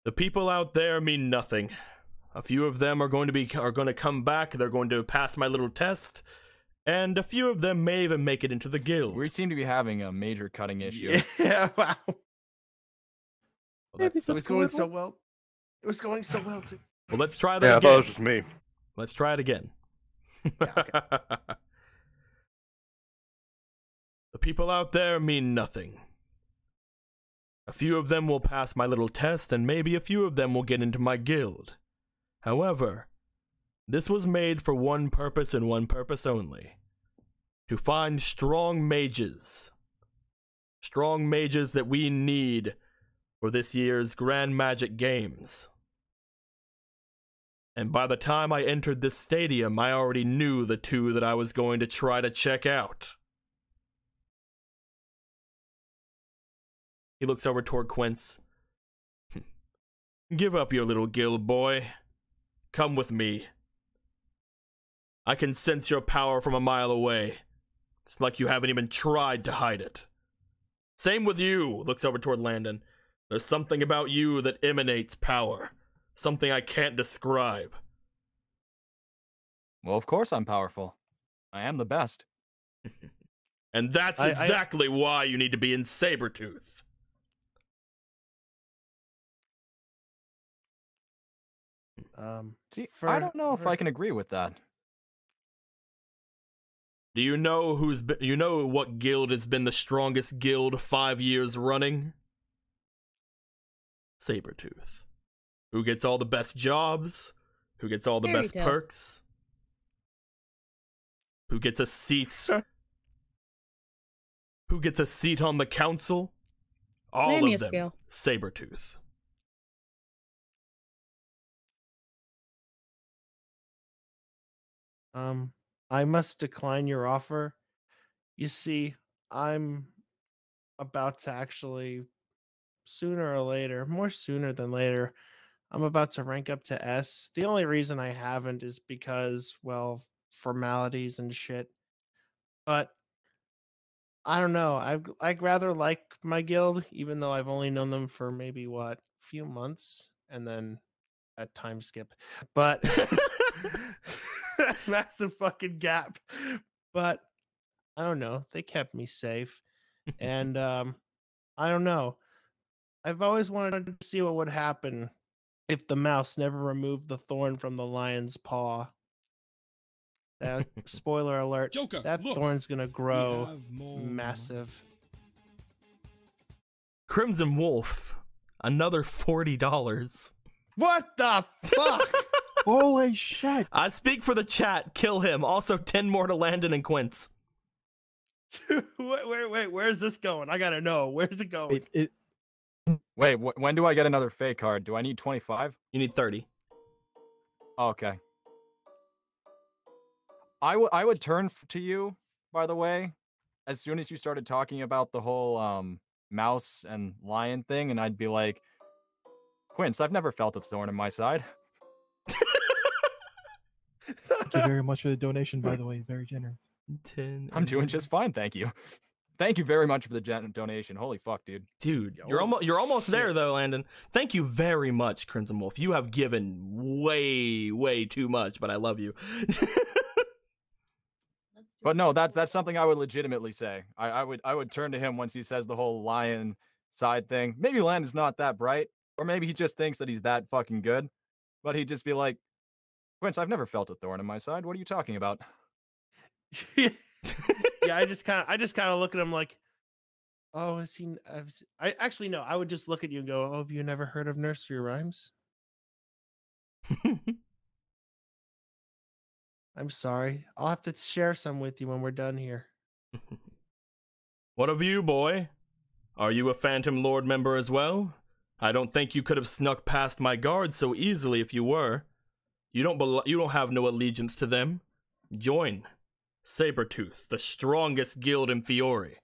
The people out there mean nothing. A few of them are going to come back. They're going to pass my little test, and a few of them may even make it into the guild. We seem to be having a major cutting issue. Yeah, wow. Well, It was going so well. It was going so well too. well, let's try that Yeah, I again. thought it was just me. Let's try it again. The people out there mean nothing. A few of them will pass my little test, and maybe a few of them will get into my guild. However, this was made for one purpose and one purpose only. To find strong mages. Strong mages that we need for this year's Grand Magic Games. And by the time I entered this stadium, I already knew the two that I was going to try to check out. He looks over toward Quince. Give up your little guild, boy. Come with me. I can sense your power from a mile away. It's like you haven't even tried to hide it. Same with you, looks over toward Landon. There's something about you that emanates power. Something I can't describe. Well, of course I'm powerful. I am the best. And that's exactly why you need to be in Sabretooth. See, I don't know if I can agree with that. Do you know you know what guild has been the strongest guild 5 years running? Sabretooth. Who gets all the best jobs? Who gets all the best perks? Who gets a seat? Who gets a seat on the council? All of them. Sabretooth. I must decline your offer. You see, I'm about to actually, sooner or later, more sooner than later, I'm about to rank up to S. The only reason I haven't is because, well, formalities and shit. But I don't know. I'd rather like my guild, even though I've only known them for maybe what, a few months, and then a time skip. But massive fucking gap. But I don't know. They kept me safe, and I don't know. I've always wanted to see what would happen if the mouse never removed the thorn from the lion's paw. Spoiler alert, Joker, that look, thorn's gonna grow more massive. Crimson Wolf, another $40. What the fuck? Holy shit. I speak for the chat. Kill him. Also 10 more to Landon and Quince. Wait, where's this going? I gotta know. Where's it going? Wait, when do I get another fake card? Do I need 25? You need 30. Okay. I would turn to you, by the way, as soon as you started talking about the whole mouse and lion thing, and I'd be like, Quince, I've never felt a thorn in my side. Thank you very much for the donation, by the way. Very generous. 10. I'm doing just fine, thank you. Thank you very much for the donation. Holy fuck, dude. Dude, you're almost there though, Landon. Thank you very much, Crimson Wolf. You have given way too much, but I love you. But no, that's something I would legitimately say. I would turn to him once he says the whole lion side thing. Maybe Landon's not that bright, or maybe he just thinks that he's that fucking good. But he'd just be like, Quince, I've never felt a thorn in my side. What are you talking about? Yeah, I just kind of look at him like, oh, is he? I actually no. I would just look at you and go, oh, have you never heard of nursery rhymes? I'm sorry. I'll have to share some with you when we're done here. What of you, boy? Are you a Phantom Lord member as well? I don't think you could have snuck past my guards so easily if you were. You don't have no allegiance to them. Join Sabretooth, the strongest guild in Fiore.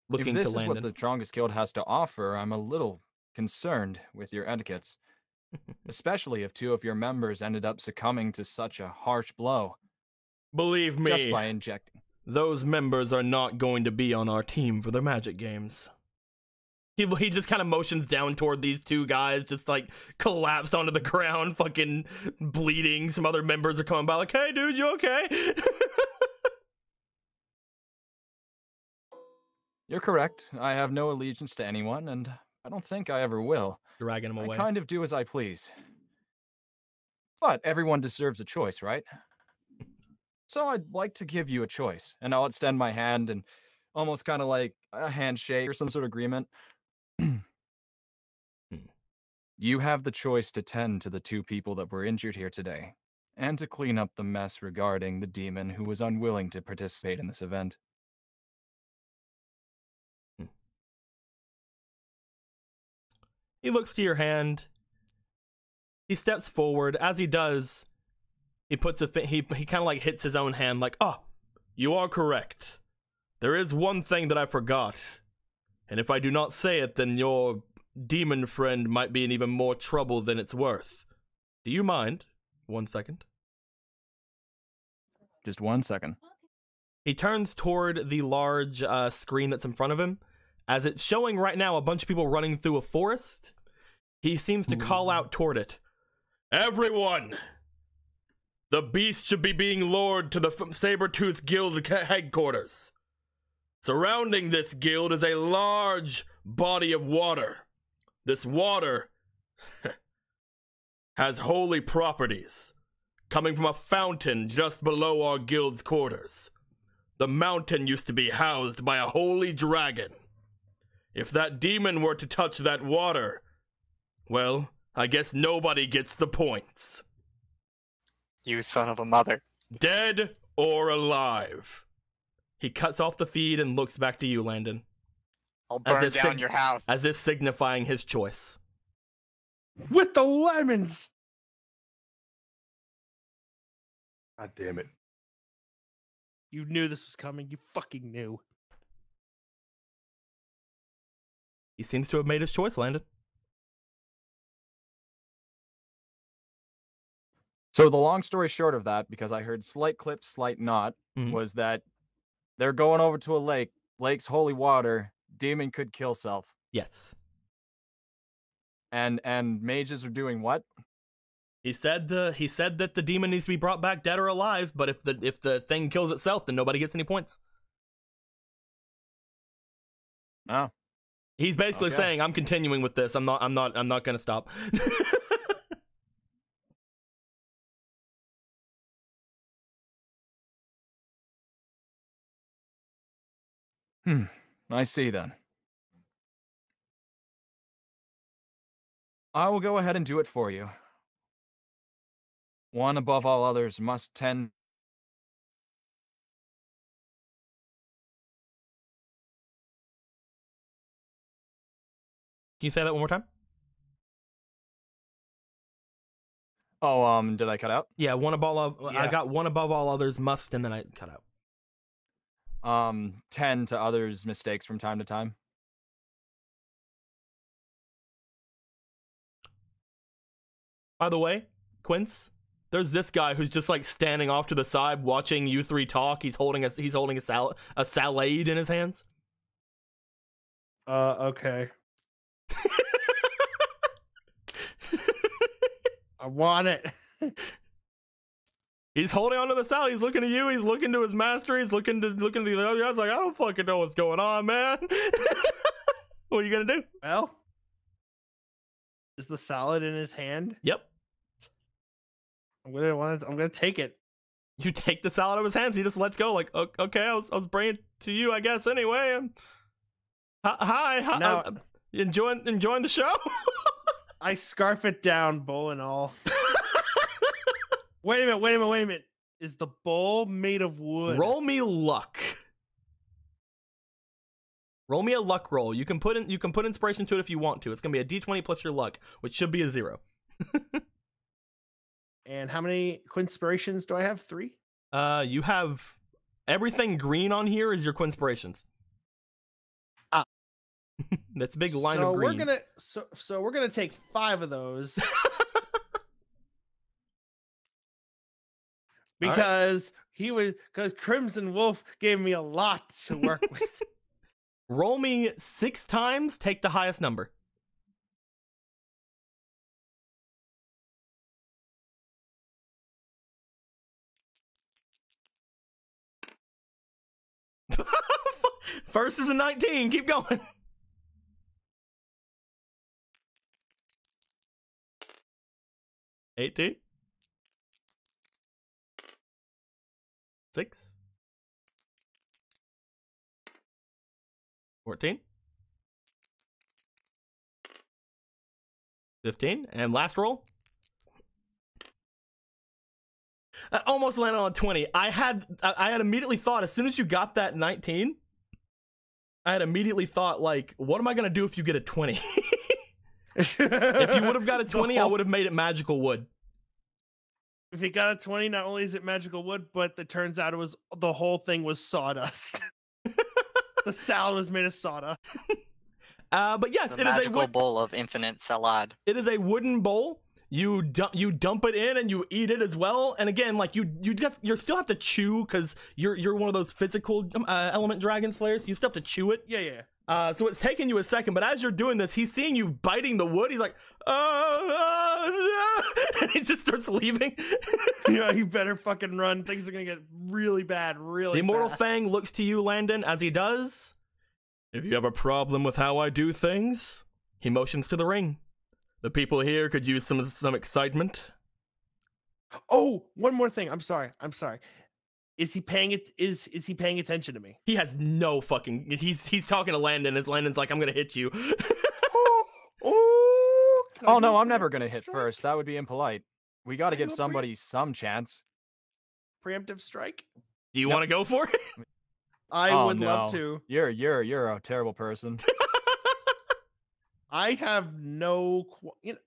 Looking if this to is Landon. what the strongest guild has to offer, I'm a little concerned with your etiquettes. Especially if 2 of your members ended up succumbing to such a harsh blow. Believe me, just by injecting. Those members are not going to be on our team for the Magic games. He just kind of motions down toward these 2 guys, just like collapsed onto the ground, fucking bleeding. Some other members are coming by like, hey dude, you okay? You're correct. I have no allegiance to anyone, and I don't think I ever will. Dragging him away. I kind of do as I please. But everyone deserves a choice, right? So I'd like to give you a choice, and I'll extend my hand and almost kind of like a handshake or some sort of agreement. You have the choice to tend to the 2 people that were injured here today, and to clean up the mess regarding the demon who was unwilling to participate in this event. He looks to your hand. He steps forward. As he does, he puts he kind of like hits his own hand like, "Oh, you are correct. There is one thing that I forgot. And if I do not say it, then your demon friend might be in even more trouble than it's worth. Do you mind? 1 second." Just 1 second. He turns toward the large screen that's in front of him. As it's showing right now a bunch of people running through a forest, he seems to call out toward it. Everyone! The beast should be being lured to the Sabertooth Guild headquarters. Surrounding this guild is a large body of water. This water has holy properties, coming from a fountain just below our guild's quarters. The mountain used to be housed by a holy dragon. If that demon were to touch that water, well, I guess nobody gets the points. You son of a mother. Dead or alive. He cuts off the feed and looks back to you, Landon. I'll burn down your house. As if signifying his choice. With the lemons! God damn it. You knew this was coming. You fucking knew. He seems to have made his choice, Landon. So the long story short of that, because I heard slight clip, slight not, was that they're going over to a lake. Lake's holy water. Demon could kill self. Yes. And mages are doing what? He said that the demon needs to be brought back dead or alive, but if the thing kills itself, then nobody gets any points. Oh. He's basically saying, I'm continuing with this. I'm not gonna stop. I see then. I will go ahead and do it for you. One above all others must tend. Can you say that one more time? Oh, did I cut out? Yeah, I got one above all others must, and then I cut out. Tend to others' mistakes from time to time. By the way, Quince, there's this guy who's just like standing off to the side watching you three talk. He's holding a salad in his hands. Okay. I want it. He's holding onto the salad. He's looking at you. He's looking to his master. He's looking to the other guys. Like, I don't fucking know what's going on, man. What are you gonna do? Well, is the salad in his hand? Yep. I'm gonna take it. You take the salad out of his hands. He just lets go. Like, okay, I was bringing it to you, I guess. Anyway, hi. Now, enjoying the show. I scarf it down, bowl and all. Wait a minute. Is the bowl made of wood? Roll me luck. Roll me a luck roll. You can put inspiration to it if you want to. It's gonna be a d20 plus your luck, which should be a 0. And how many Quinspirations do I have? 3? You have everything green on here is your Quinspirations. Ah. That's a big line of green. We're gonna take 5 of those. Because Crimson Wolf gave me a lot to work with. Roll me 6 times, take the highest number. First is a 19, keep going. $18. 6. 14. 15. And last roll. I almost landed on 20. I had immediately thought, as soon as you got that 19, I had immediately thought, like, what am I going to do if you get a 20? If you would have got a 20, I would have made it magical wood. If he got a 20, not only is it magical wood, but it turns out the whole thing was sawdust. The salad was made of sawdust. But yes, it is a magical bowl of infinite salad. It is a wooden bowl. you dump it in and you eat it as well. And again, like you still have to chew because you're one of those physical element dragon slayers. You still have to chew it. Yeah. So it's taking you a second, but as you're doing this, he's seeing you biting the wood. He's like, and he just starts leaving. Yeah, you better fucking run. Things are gonna get really bad, really. The Immortal bad. Fang looks to you, Landon, as he does. If you have a problem with how I do things, he motions to the ring. The people here could use some excitement. Oh, one more thing. I'm sorry. Is he paying it? Is he paying attention to me? He has no fucking. He's talking to Landon as Landon's like, I'm gonna hit you. Oh no, I'm never gonna hit first. That would be impolite. We got to give somebody some chance. Preemptive strike. Do you want to go for it? I would love to. You're a terrible person. I have no.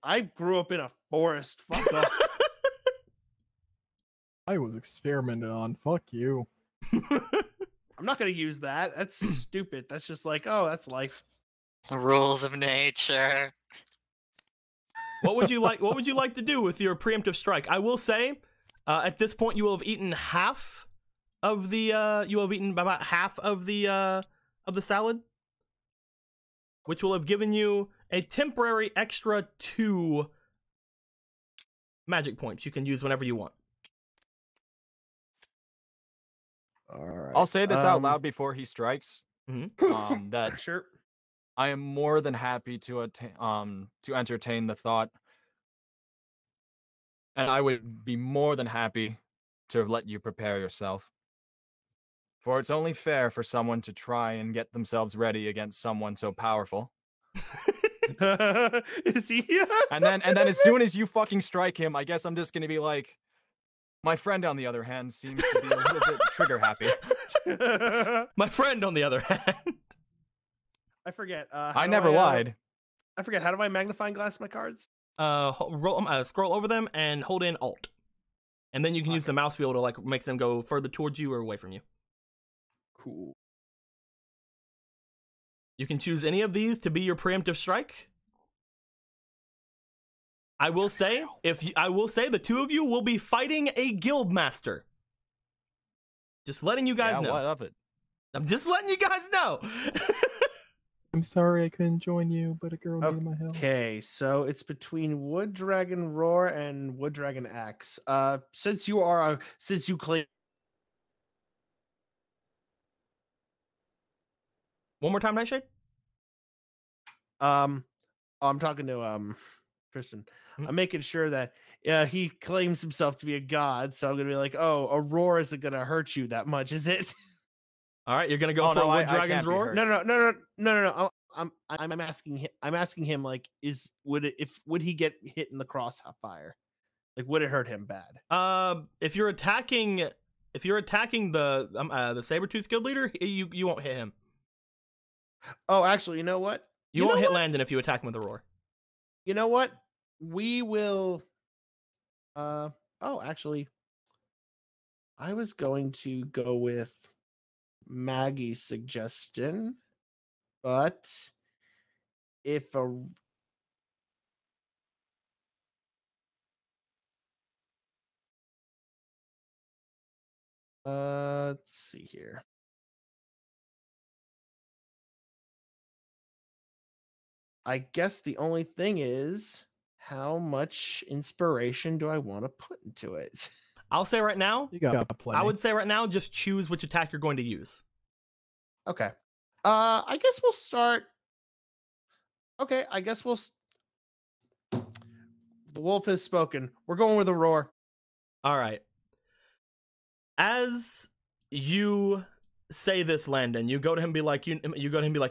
I grew up in a forest. Fuck off. I was experimented on. Fuck you. I'm not gonna use that. That's stupid. That's just like, oh, that's life. The rules of nature. What would you like? What would you like to do with your preemptive strike? I will say, at this point, you will have eaten half of the. You will have eaten about half of the salad, which will have given you a temporary extra 2 magic points you can use whenever you want. All right. I'll say this out loud before he strikes. That sure. I am more than happy to entertain the thought, and I would be more than happy to let you prepare yourself. For it's only fair for someone to try and get themselves ready against someone so powerful. Is he? And then as soon as you fucking strike him, I guess I'm just gonna be like, my friend, on the other hand, seems to be a little bit trigger happy. My friend, on the other hand. I forget. I never lied. I forget. How do I magnifying glass my cards? Scroll over them and hold in Alt, and then you can use the mouse wheel to like make them go further towards you or away from you. Cool. You can choose any of these to be your preemptive strike. I will say, the two of you will be fighting a guild master. Just letting you guys know. What of it? I'm just letting you guys know. I'm sorry I couldn't join you, but a girl needed my help. Okay, so it's between Wood Dragon Roar and Wood Dragon Axe. Since you claim. One more time, Nightshade. I'm talking to Tristan. I'm making sure that he claims himself to be a god, so I'm gonna be like, oh, a roar isn't gonna hurt you that much, is it? All right, you're gonna go for Wood Dragon's Roar. No. I'm asking him like, would he get hit in the crossfire? Like, would it hurt him bad? If you're attacking the Sabertooth guild leader, you won't hit him. Oh, actually, you know what? You won't hit Landon if you attack him with a roar. You know what? We will. Actually, I was going to go with Maggie's suggestion, but if let's see here. I guess the only thing is, how much inspiration do I want to put into it? I'll say right now, You got plenty. I would say right now, just choose which attack you're going to use. Okay. I guess we'll start. Okay, I guess we'll. The wolf has spoken. We're going with a roar. All right. As you say this, Landon, you go to him and be like,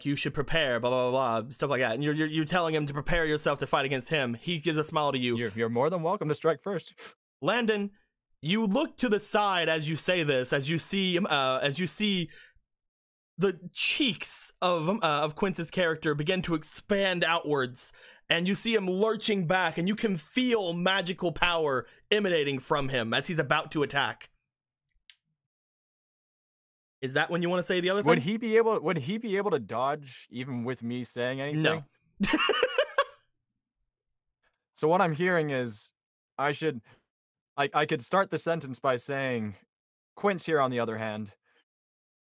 you should prepare, blah blah blah, blah, stuff like that, and you're telling him to prepare yourself to fight against him. He gives a smile to you. You're more than welcome to strike first. Landon, you look to the side as you say this, as you see the cheeks of Quince's character begin to expand outwards, and you see him lurching back, and you can feel magical power emanating from him as he's about to attack. Is that when you want to say the other thing? Would he be able to dodge even with me saying anything? No. So what I'm hearing is I should, I could start the sentence by saying, Quince here on the other hand,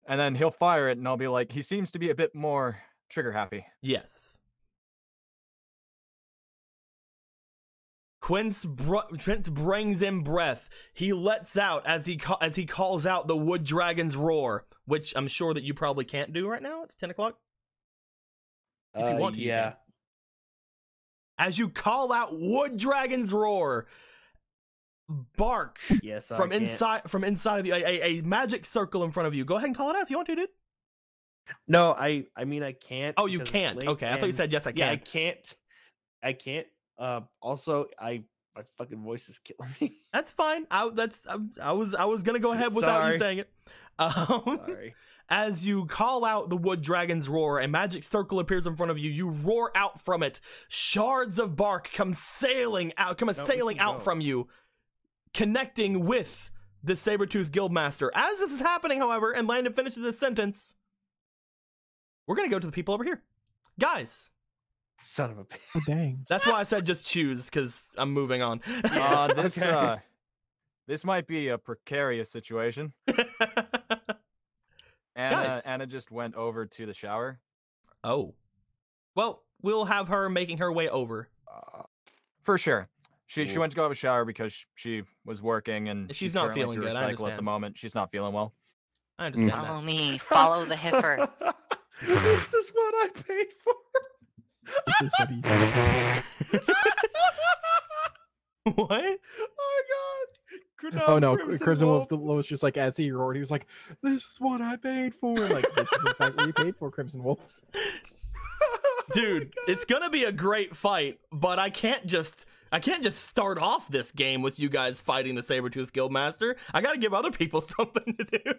and then he'll fire it, and I'll be like, he seems to be a bit more trigger happy. Yes. Quince brings in breath. He lets out as he calls out the wood dragon's roar, which I'm sure that you probably can't do right now. It's 10 o'clock. If you want to, you yeah. can. As you call out wood dragon's roar, bark Yes, from inside of you, a magic circle in front of you. Go ahead and call it out if you want to, dude. No, I mean I can't. Oh, you because it's can't. late, Okay, I thought you and- said yes, I Yeah, can. I can't. Also, my fucking voice is killing me. That's fine. I was gonna go ahead without you Sorry. saying it. Sorry. As you call out the wood dragon's roar, a magic circle appears in front of you. You roar out from it. Shards of bark come sailing out we can out go. from you, connecting with the Sabertooth Guildmaster. As this is happening, however, and Landon finishes his sentence, we're gonna go to the people over here. Guys, Son of a bitch. Oh, dang. that's why I said just choose, because I'm moving on. This might be a precarious situation. Guys. Anna just went over to the shower. Oh. Well, we'll have her making her way over. For sure. She went to go have a shower because she was working and She's not currently feeling through a good, I cycle at the understand. moment. She's not feeling well. I understand Follow me. Follow the heifer. This is what I paid for. This is what he that. What? Oh god. Oh no, Crimson Wolf was just like, as he roared, he was like, this is what I paid for. Like, this is in fact what you paid for, Crimson Wolf. Dude, it's gonna be a great fight, but I can't just start off this game with you guys fighting the Sabertooth Guildmaster. I gotta give other people something to do.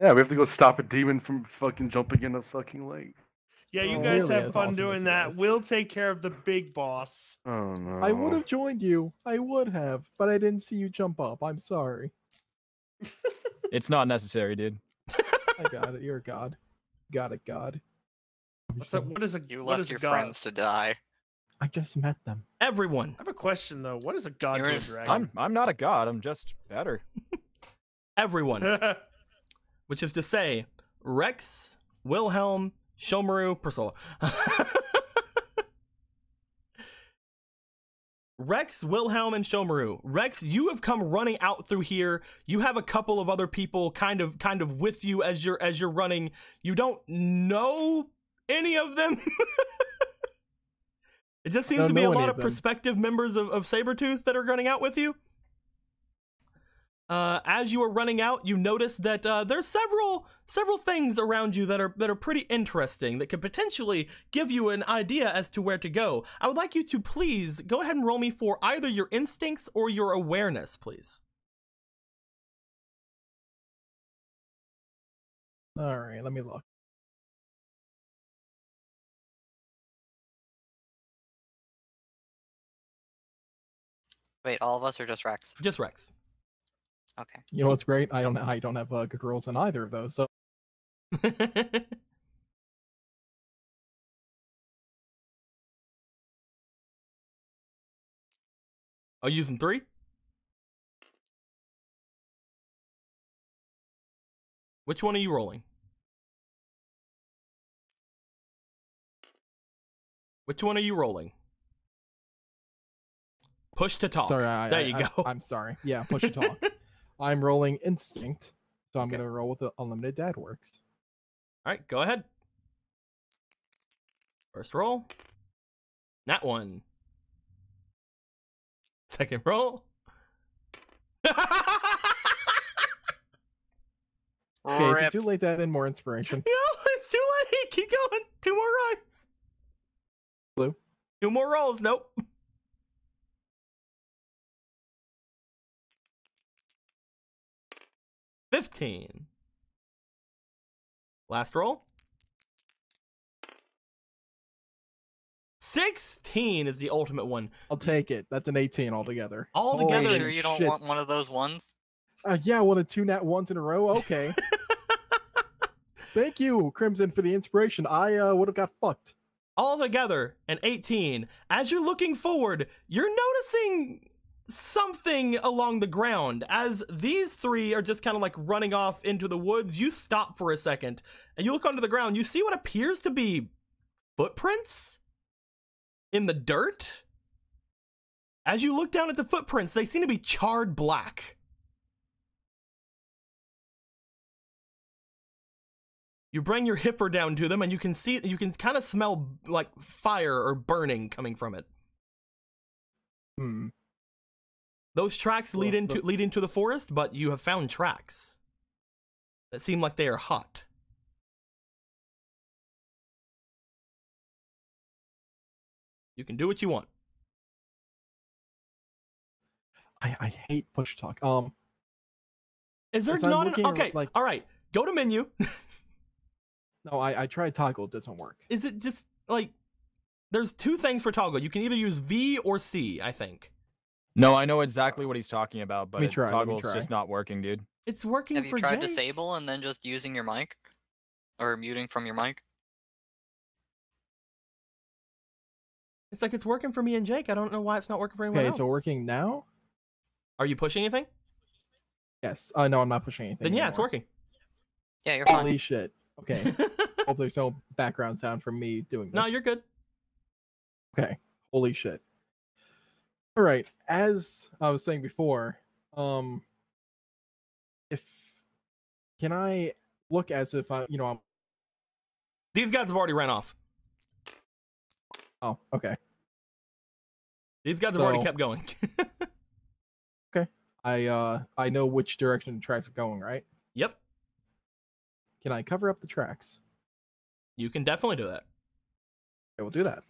Yeah, we have to go stop a demon from fucking jumping in a fucking lake. Yeah, you Oh, guys really? have That's fun awesome, doing that's that. nice. We'll take care of the big boss. Oh no. I would have joined you. I would have, but I didn't see you jump up. I'm sorry. It's not necessary, dude. I got it. You're a god. Got it, God. What's up? What is a You what left is a your god? friends to die. I just met them. Everyone. I have a question though. What is a god You're to a in- dragon? I'm not a god. I'm just better. Everyone. Which is to say, Rex, Wilhelm, Shomaru, Priscilla. Rex, Wilhelm, and Shomaru. Rex, you have come running out through here. You have a couple of other people kind of with you as you're running. You don't know any of them. It just seems Don't to be know a any lot of of them. prospective members of Sabertooth that are running out with you. As you are running out, you notice that there's several things around you that are pretty interesting that could potentially give you an idea as to where to go. I would like you to please go ahead and roll me for either your instincts or your awareness, please. All right, let me look. Wait, all of us or just Rex? Just Rex. Okay. You know what's great? I don't have good rolls in either of those. So Oh, using 3? Which one are you rolling? Which one are you rolling? Push to talk. sorry, There you go. I'm sorry. Yeah, push to talk. I'm rolling instinct, so I'm Okay. gonna roll with the unlimited dad works. All right, go ahead. First roll. Nat 1. Second roll. Okay, is it Rip. too late to add in more inspiration? No, it's too late. Keep going. 2 more runs. Blue. 2 more rolls. Nope. $15. Last roll. 16 is the ultimate one. I'll take it. That's an 18 altogether. All Are you together- sure you don't shit. want one of those ones? Yeah, one of 2 nat 1s in a row. Okay. Thank you, Crimson, for the inspiration. I would have got fucked. All together an 18. As you're looking forward, you're noticing something along the ground. As these three are just kind of like running off into the woods, you stop for a second and you look onto the ground. You see what appears to be footprints in the dirt. As you look down at the footprints, they seem to be charred black. You bring your hipper down to them and you can kind of smell like fire or burning coming from it. Those tracks lead into the forest, but you have found tracks that seem like they are hot. You can do what you want. I hate push talk. Is there not an okay? Like, all right, go to menu. No, I tried toggle. It doesn't work. Is it just like there's two things for toggle? You can either use V or C, I think. No, I know exactly what he's talking about, but toggle's try. just not working, dude. It's working for Jake. Have you tried disable and then just using your mic? Or muting from your mic? It's like it's working for me and Jake. I don't know why it's not working for anyone else. Okay, so working now? Are you pushing anything? Yes. No, I'm not pushing anything. Then yeah, anymore. it's working. Yeah, you're fine. Holy shit. Okay. Hope there's no background sound from me doing this. No, you're good. Okay. Holy shit. All right. As I was saying before, can I look as if I'm These guys have already ran off. Oh, okay. These guys have already kept going. Okay. I know which direction the tracks are going, right? Yep. Can I cover up the tracks? You can definitely do that. I will do that.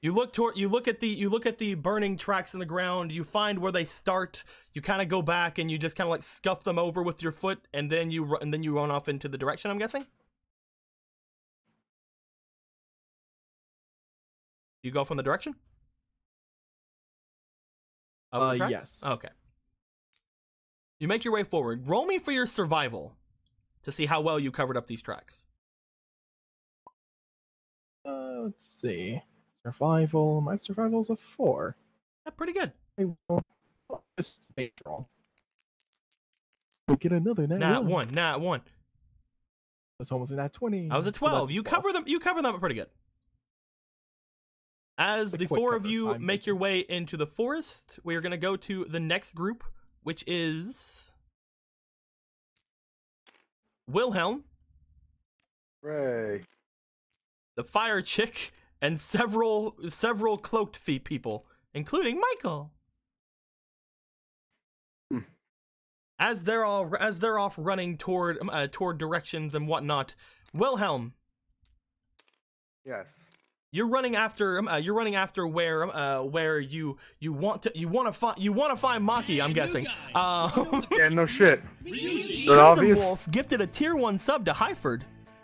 You look at the burning tracks in the ground. You find where they start. You kind of go back and you just kind of like scuff them over with your foot, and then you run off into the direction. I'm guessing. You go from the direction. Of the tracks? Yes. Okay. You make your way forward. Roll me for your survival to see how well you covered up these tracks. Let's see. Survival. My survival's a 4. That's pretty good. I will just make roll. We get another nat one. Nat 1. That's almost a nat 20. I was a 12. You cover them up pretty good. As the four of you make your way into the forest, we are going to go to the next group, which is Wilhelm, Ray, the fire chick, and several cloaked feet people, including Michael. As they're off running toward directions and whatnot, Wilhelm. Yes. You're running after where you want to find Maki, I'm guessing. Yeah, no shit. Wolf gifted a tier 1 sub to Hyford.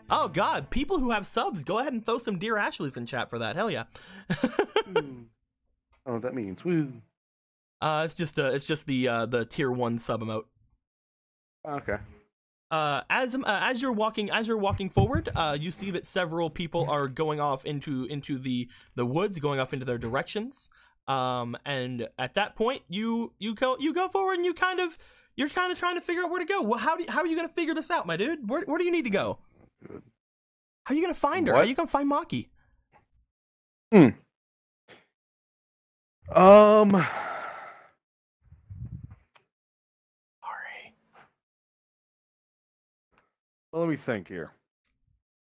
Oh god, people who have subs, go ahead and throw some Dear Ashleys in chat for that. Hell yeah. Oh, that means woo. It's just the tier 1 sub emote. Okay. As you're walking forward, you see that several people are going off into the woods, going off into their directions. And at that point, you go forward and you're kind of trying to figure out where to go. Well, how are you gonna figure this out, my dude? Where do you need to go? How are you gonna find her? How are you gonna find Maki? Well, let me think here.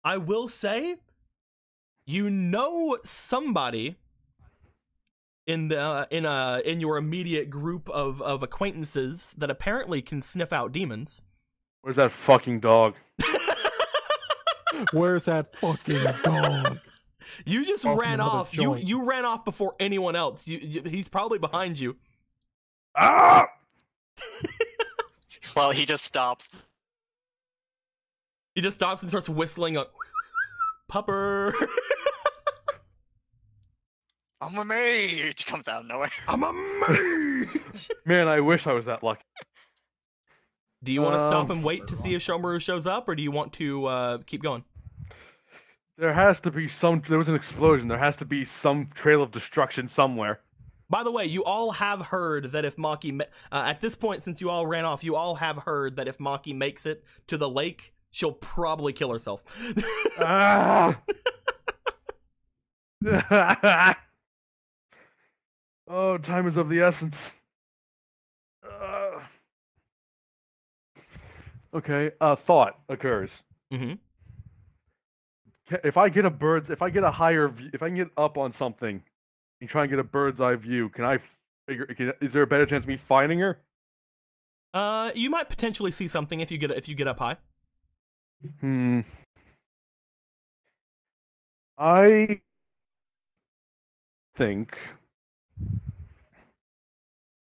I will say, you know somebody in your immediate group of acquaintances that apparently can sniff out demons. Where's that fucking dog? Where's that fucking dog? You just ran off. You ran off before anyone else. He's probably behind you. Ah! Well, he just stops. He just stops and starts whistling a pupper. I'm a mage! Comes out of nowhere. I'm a mage! Man, I wish I was that lucky. Do you want to stop and wait to see if Shomaru shows up, or do you want to keep going? There has to be there was an explosion. There has to be some trail of destruction somewhere. By the way, you all have heard that if Maki at this point, since you all ran off, you all have heard that if Maki makes it to the lake, she'll probably kill herself. Ah! Oh, time is of the essence. Okay, thought occurs. Mm-hmm. If I get a higher view, if I can get up on something and try and get a bird's eye view, can I figure? Is there a better chance of me finding her? You might potentially see something if you get up high. I think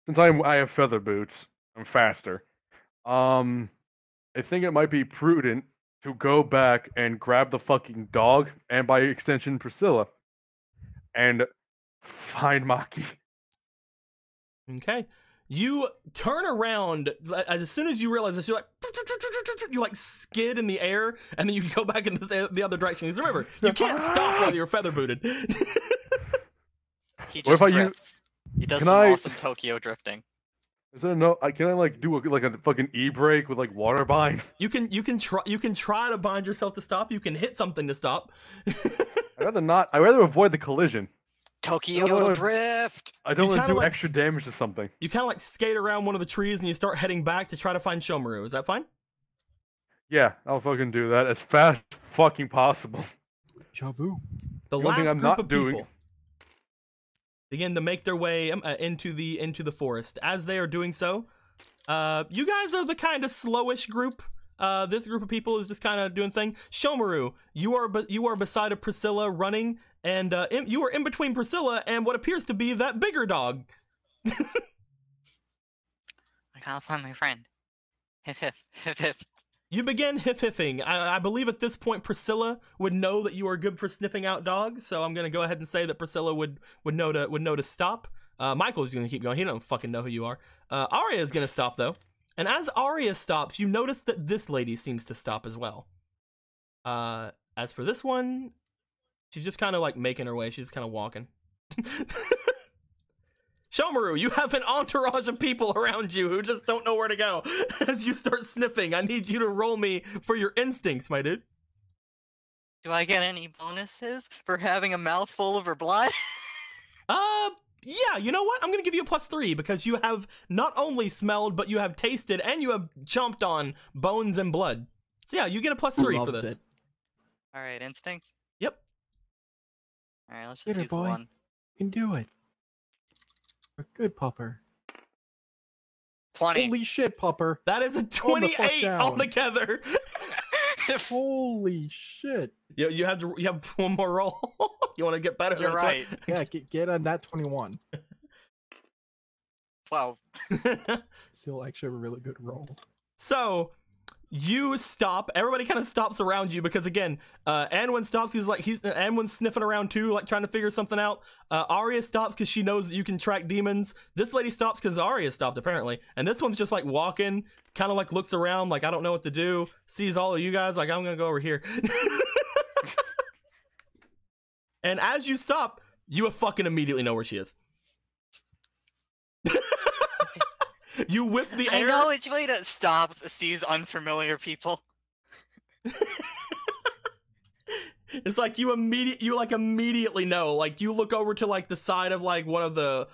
since I have feather boots, I'm faster. I think it might be prudent to go back and grab the fucking dog, and by extension Priscilla, and find Maki. Okay. You turn around as soon as you realize this. You like skid in the air, and then you go back in the other direction. Because remember, you can't stop while you're feather booted. He just drifts. He does some awesome Tokyo drifting. Is there no? Can I like do a fucking e-brake with like water bind? You can try to bind yourself to stop. You can hit something to stop. I'd rather not. I'd rather avoid the collision. Tokyo drift. I don't want to do extra damage to something. You kind of like skate around one of the trees and you start heading back to try to find Shomaru. Is that fine? Yeah, I'll fucking do that as fast as fucking possible. Javu. The last group of people begin to make their way into the forest. As they are doing so, you guys are the kind of slowish group. This group of people is just kind of doing thing. Shomaru, you are beside a Priscilla running, and you are in between Priscilla and what appears to be that bigger dog. I gotta find my friend. Hip hip hip hip. You begin hif-hiffing. I believe at this point Priscilla would know that you are good for sniffing out dogs, so I'm gonna go ahead and say that Priscilla would know to stop. Michael's gonna keep going. He don't fucking know who you are. Arya is gonna stop though, and as Arya stops, you notice that this lady seems to stop as well. As for this one, she's just kind of like making her way. She's kind of walking. Shomaru, you have an entourage of people around you who just don't know where to go. As you start sniffing, I need you to roll me for your instincts, my dude. Do I get any bonuses for having a mouthful of her blood? Yeah, you know what? I'm gonna give you a +3 because you have not only smelled, but you have tasted and you have chomped on bones and blood. So yeah, you get a +3 for this. Alright, instinct? Yep. Alright, let's just use one. You can do it. A good pupper. 20. Holy shit, pupper. That is a 28 altogether. Holy shit. You have one more roll. You want to get better? You're right. Yeah, get on that 21. 12. Still actually a really good roll. So you stop. Everybody kind of stops around you because again, Anwin stops. Anwin's sniffing around too, like trying to figure something out. Arya stops because she knows that you can track demons. This lady stops because Arya stopped apparently, and this one's just like walking, kind of like looks around, like I don't know what to do. Sees all of you guys, like I'm gonna go over here. And as you stop, you fucking immediately know where she is. You whip the air. I know which way to stop. Sees unfamiliar people. It's like you immediately know. Like you look over to like the side of like one of the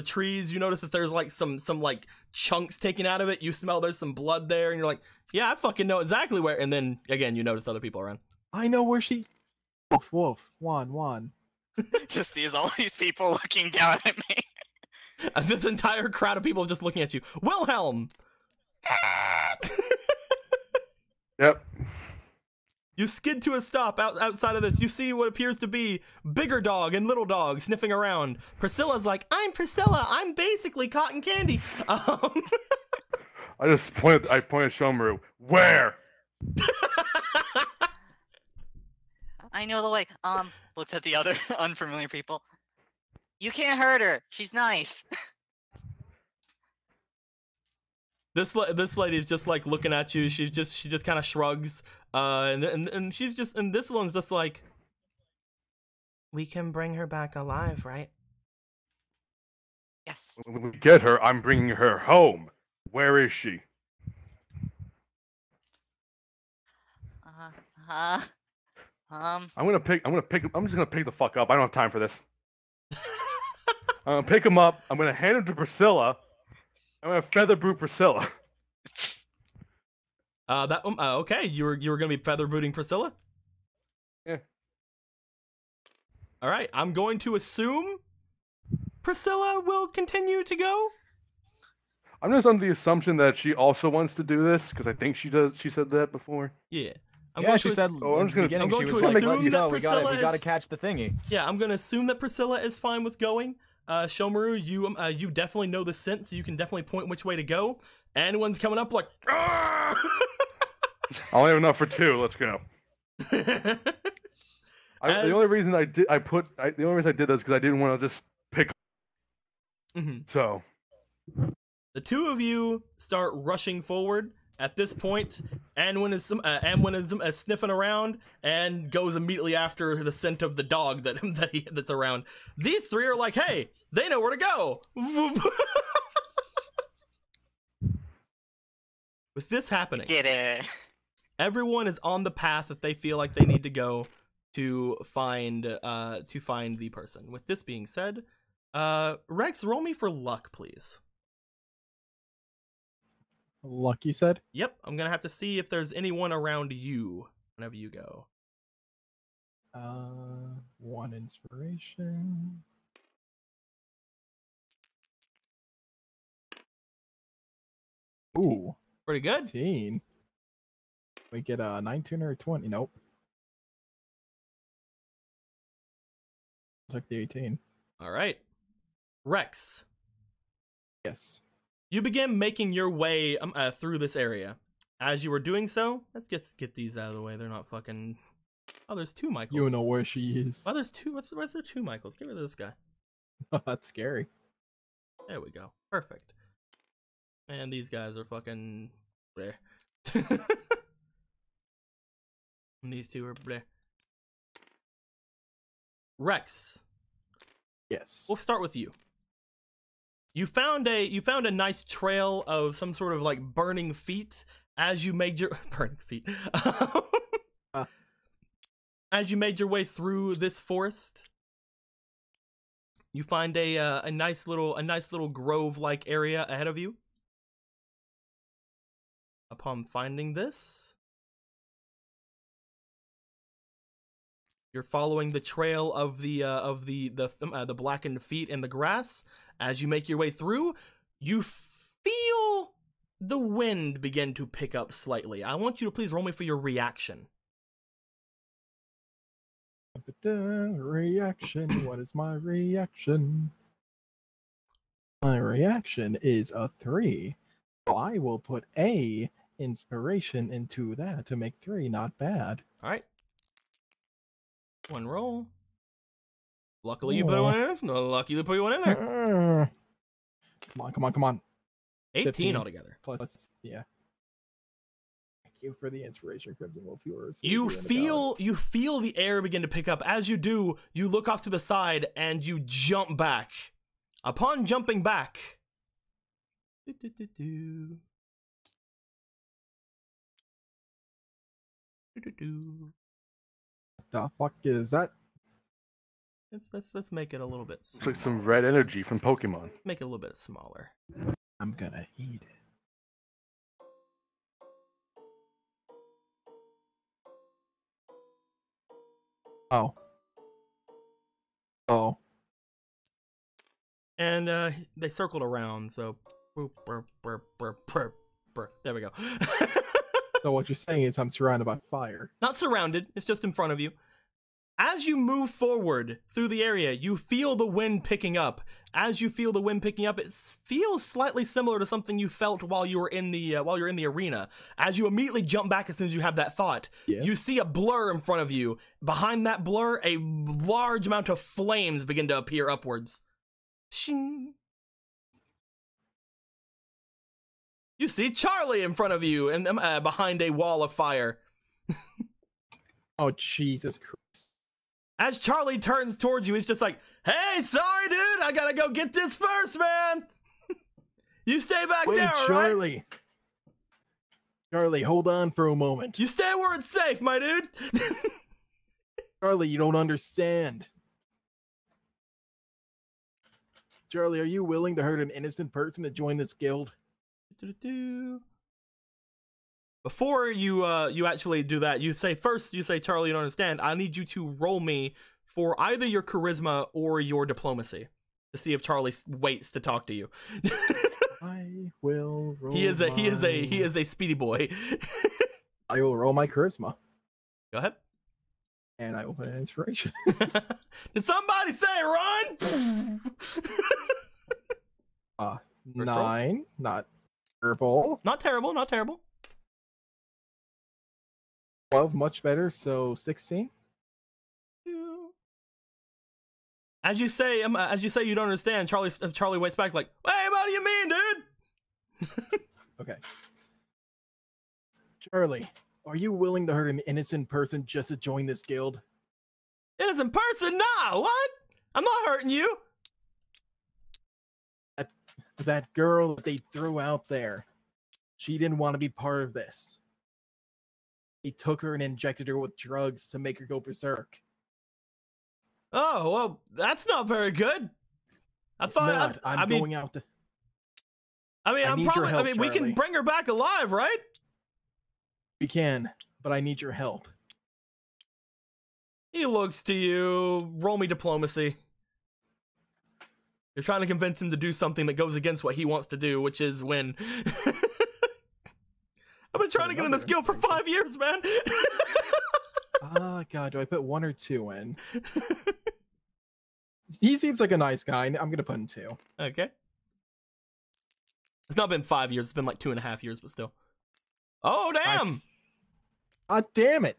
trees. You notice that there's like some like chunks taken out of it. You smell there's some blood there, and you're like, yeah, I fucking know exactly where. And then again, you notice other people around. I know where she. Wolf. Juan. Just sees all these people looking down at me. This entire crowd of people just looking at you. Wilhelm! Yep. You skid to a stop outside of this. You see what appears to be bigger dog and little dog sniffing around. Priscilla's like, I'm Priscilla. I'm basically cotton candy. I pointed Shomaru. Where? I know the way. Looked at the other unfamiliar people. You can't hurt her. She's nice. This lady's just like looking at you. She just kind of shrugs. And she's just, and this one's just like, we can bring her back alive, right? Yes. When we get her, I'm bringing her home. Where is she? Uh, uh, um, I'm just gonna pick the fuck up. I don't have time for this. I'm gonna pick him up. I'm gonna hand him to Priscilla. I'm gonna feather boot Priscilla. Okay, you were gonna be feather booting Priscilla? Yeah. Alright, I'm going to assume Priscilla will continue to go. I'm just under the assumption that she also wants to do this because I think she does. She said that before. Yeah. Yeah, she said Oh, I'm in just the gonna- beginning I'm going she to was like, assume "Let's that go. Priscilla We gotta is- catch the thingy." Yeah, I'm gonna assume that Priscilla is fine with going. Shomaru, you definitely know the scent, so you can definitely point which way to go. Anyone's coming up like, "Arr!" I only have enough for 2. Let's go. The only reason I did that is because I didn't want to just pick. Mhm. So The two of you start rushing forward. At this point, Anwin is sniffing around and goes immediately after the scent of the dog that's around. These three are like, hey, they know where to go. With this happening, get it. everyone is on the path that they feel like they need to go to find the person. With this being said, Rex, roll me for luck, please. Luck, you said? Yep, I'm gonna have to see if there's anyone around you whenever you go. 1 inspiration. Ooh, Pretty good. 18. We get a 19 or a 20. Nope. Took the 18. All right, Rex, Yes. you begin making your way through this area. As you were doing so, let's get these out of the way. They're not fucking. Oh, there's 2 Michaels. You know where she is. Oh, there's 2. What's there 2 Michaels? Get rid of this guy. That's scary. There we go. Perfect. And these guys are fucking bleh. And these 2 are bleh. Rex, Yes. we'll start with you. You found a nice trail of some sort of like burning feet as you made your burning feet. As you made your way through this forest. You find a nice little grove-like area ahead of you. Upon finding this, you're following the trail of the blackened feet in the grass. As you make your way through, you feel the wind begin to pick up slightly. I want you to please roll me for your reaction. Reaction. What is my reaction? My reaction is a 3. So I will put a inspiration into that to make 3 not bad. All right. 1 roll. Luckily, you put one in. No, lucky to put one in there. Come on. 18 15. altogether. Plus, yeah. Thank you for the inspiration, Crimson Wolf. You feel the air begin to pick up. As you do, you look off to the side and you jump back. Upon jumping back, the fuck is that? Let's make it a little bit. It's like some red energy from Pokemon. Make it a little bit smaller. I'm gonna eat it. Oh. And they circled around, so there we go. So what you're saying is I'm surrounded by fire. Not surrounded, it's just in front of you. As you move forward through the area, you feel the wind picking up. As you feel the wind picking up, it feels slightly similar to something you felt while you were in the arena. As you immediately jump back as soon as you have that thought, Yes. you see a blur in front of you. Behind that blur, a large amount of flames begin to appear upwards. Shing. You see Charlie in front of you and behind a wall of fire. Oh, Jesus Christ. As Charlie turns towards you, he's just like, "Hey, sorry, dude. I gotta go get this first, man. You stay back Wait, there, all right? Charlie. Charlie, hold on for a moment. You stay where it's safe, my dude." Charlie, you don't understand. Charlie, are you willing to hurt an innocent person to join this guild? Before you actually do that, you say, "Charlie, you don't understand. I need you to roll me for either your charisma or your diplomacy to see if Charlie waits to talk to you." I will roll. He is a speedy boy. I will roll my charisma. Go ahead. And I will put an inspiration. Did somebody say run? 9, not terrible. Not terrible, not terrible. 12, much better, so 16. As you say you don't understand, Charlie waits back like, "Hey, what do you mean, dude?" Okay. Charlie, are you willing to hurt an innocent person just to join this guild? Innocent person? Nah, what? I'm not hurting you. That girl that they threw out there, she didn't want to be part of this. He took her and injected her with drugs to make her go berserk. Oh, well, that's not very good. I'm going out to... we can bring her back alive, right? We can, but I need your help. He looks to you. Roll me diplomacy. You're trying to convince him to do something that goes against what he wants to do, which is win. I've been trying to get in this guild for 5 years, man. God, do I put 1 or 2 in? He seems like a nice guy. I'm gonna put in 2. Okay. It's not been 5 years. It's been like 2.5 years, but still. Oh, damn! God damn it!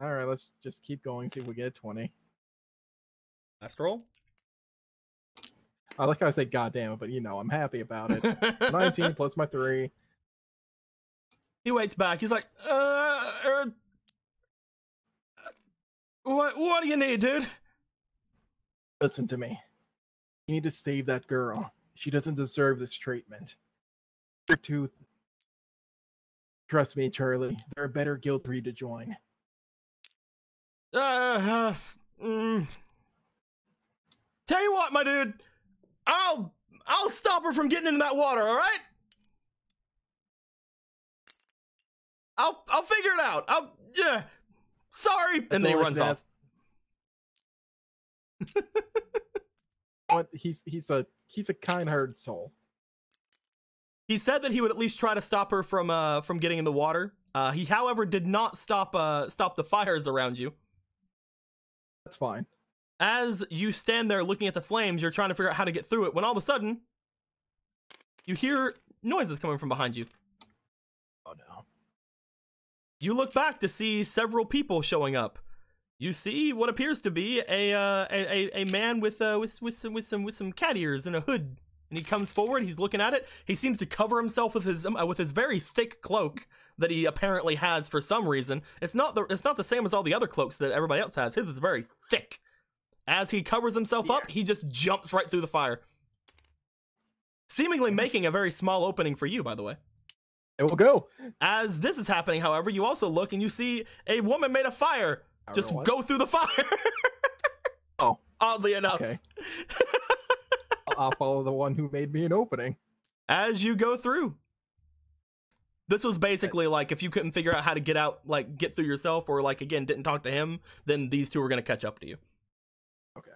All right, let's just keep going. See if we get a 20. Last roll. I like how I say "God damn it," but I'm happy about it. 19 plus my 3. He waits back. He's like, what do you need, dude? Listen to me. You need to save that girl. She doesn't deserve this treatment. Trust me, Charlie. There are better guild for you to join. Tell you what, my dude. I'll stop her from getting into that water, all right? I'll figure it out. Yeah. Sorry. And then he runs off. What? He's a kind-hearted soul. He said that he would at least try to stop her from getting in the water. He, however, did not stop the fires around you. That's fine. As you stand there looking at the flames, you're trying to figure out how to get through it, when all of a sudden, you hear noises coming from behind you. Oh no. You look back to see several people showing up. You see what appears to be a man with some cat ears and a hood. And he comes forward, he's looking at it. He seems to cover himself with his very thick cloak that he apparently has for some reason. It's not the same as all the other cloaks that everybody else has. His is very thick. As he covers himself up, he just jumps right through the fire. Seemingly making a very small opening for you, by the way. It will go. As this is happening, however, you also look and you see a woman made of fire just go through the fire. Oh. Oddly enough. Okay. I'll follow the one who made me an opening. As you go through. This was basically like if you couldn't figure out how to get through yourself, or again, didn't talk to him, then these two are going to catch up to you. Okay.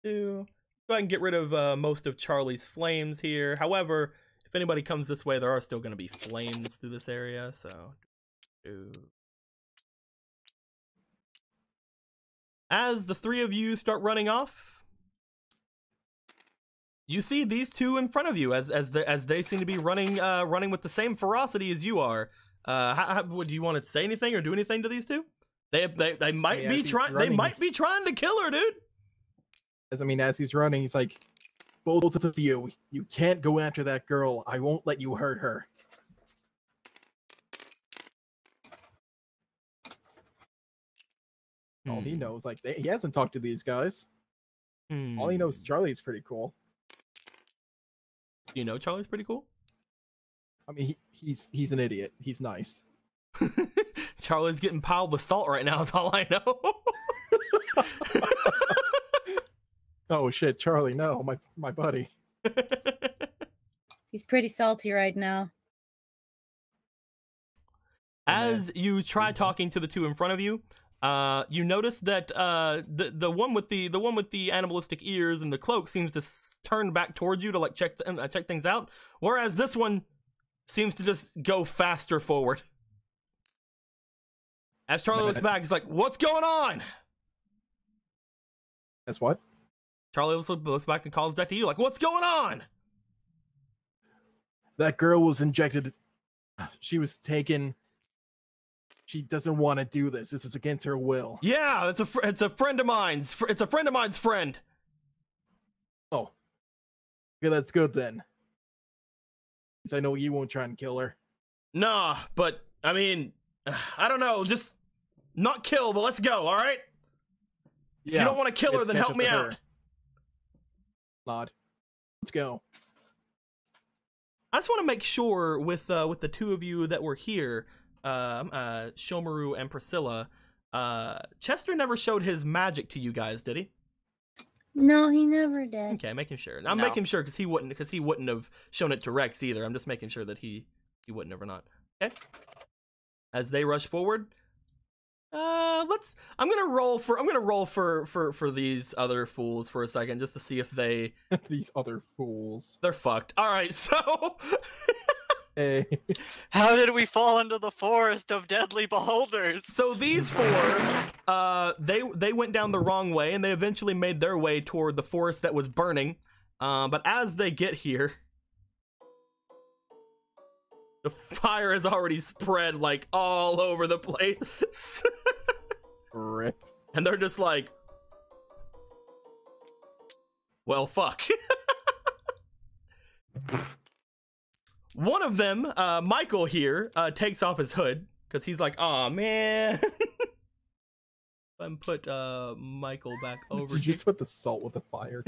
Go ahead and get rid of most of Charlie's flames here. However, if anybody comes this way, there are still going to be flames through this area, so... As the three of you start running off, you see these two in front of you as they seem to be running with the same ferocity as you are. Would you want to say anything or do anything to these two? They might be trying. They might be trying to kill her, dude. As he's running, he's like, both of you can't go after that girl. I won't let you hurt her. All he knows, like, he hasn't talked to these guys. All he knows is Charlie's pretty cool. You know Charlie's pretty cool? I mean, he's an idiot. He's nice. Charlie's getting piled with salt right now is all I know. Oh shit, Charlie, no, my buddy. He's pretty salty right now. As you try talking to the two in front of you, you notice that the one with the animalistic ears and the cloak seems to turn back towards you to like check things out, whereas this one seems to just go faster forward. As Charlie looks back, he's like, "What's going on?" That's what? Charlie looks back and calls back to you, like, "What's going on?" That girl was injected. She was taken. She doesn't want to do this. This is against her will. Yeah, it's a friend of mine's. It's a friend of mine's friend. Oh, okay, that's good then. Because I know you won't try and kill her. Nah, but I mean, I don't know. Just not kill, but let's go. All right. If you don't want to kill her, then help me out. Nod. Let's go. I just want to make sure with the two of you that were here, Shomaru and Priscilla, Chester never showed his magic to you guys, did he? No, he never did. Okay, making sure. I'm making sure because he wouldn't have shown it to Rex either. I'm just making sure that he wouldn't have or not. Okay. As they rush forward, I'm gonna roll for these other fools for a second just to see if they these other fools. They're fucked. All right, so. Hey. How did we fall into the forest of deadly beholders? So these four, they went down the wrong way, and they eventually made their way toward the forest that was burning. But as they get here, the fire has already spread like all over the place. Rip. And they're just like, well, fuck. One of them, Michael here, takes off his hood because he's like, "Aw, man." And put Michael back over. Did you just put the salt with the fire?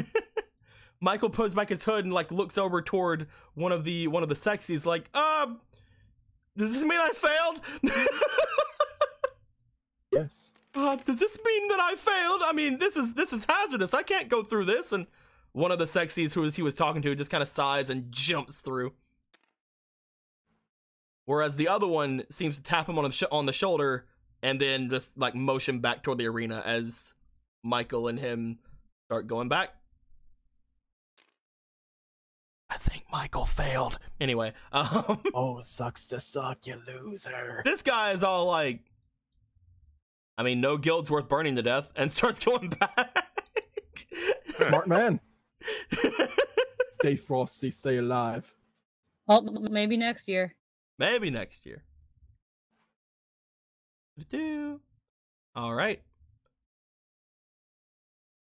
Michael puts back his hood and like looks over toward one of the sexies, like, does this mean I failed?" Yes. Does this mean that I failed? I mean, this is hazardous. I can't go through this. And one of the sexies he was talking to just kind of sighs and jumps through. Whereas the other one seems to tap him on the shoulder and then just like motion back toward the arena as Michael and him start going back. I think Michael failed. Anyway, oh, sucks to suck, you loser. This guy is all like, I mean, no guild's worth burning to death, and starts going back. Smart man. Stay frosty, stay alive. Well, maybe next year. Maybe next year. All right.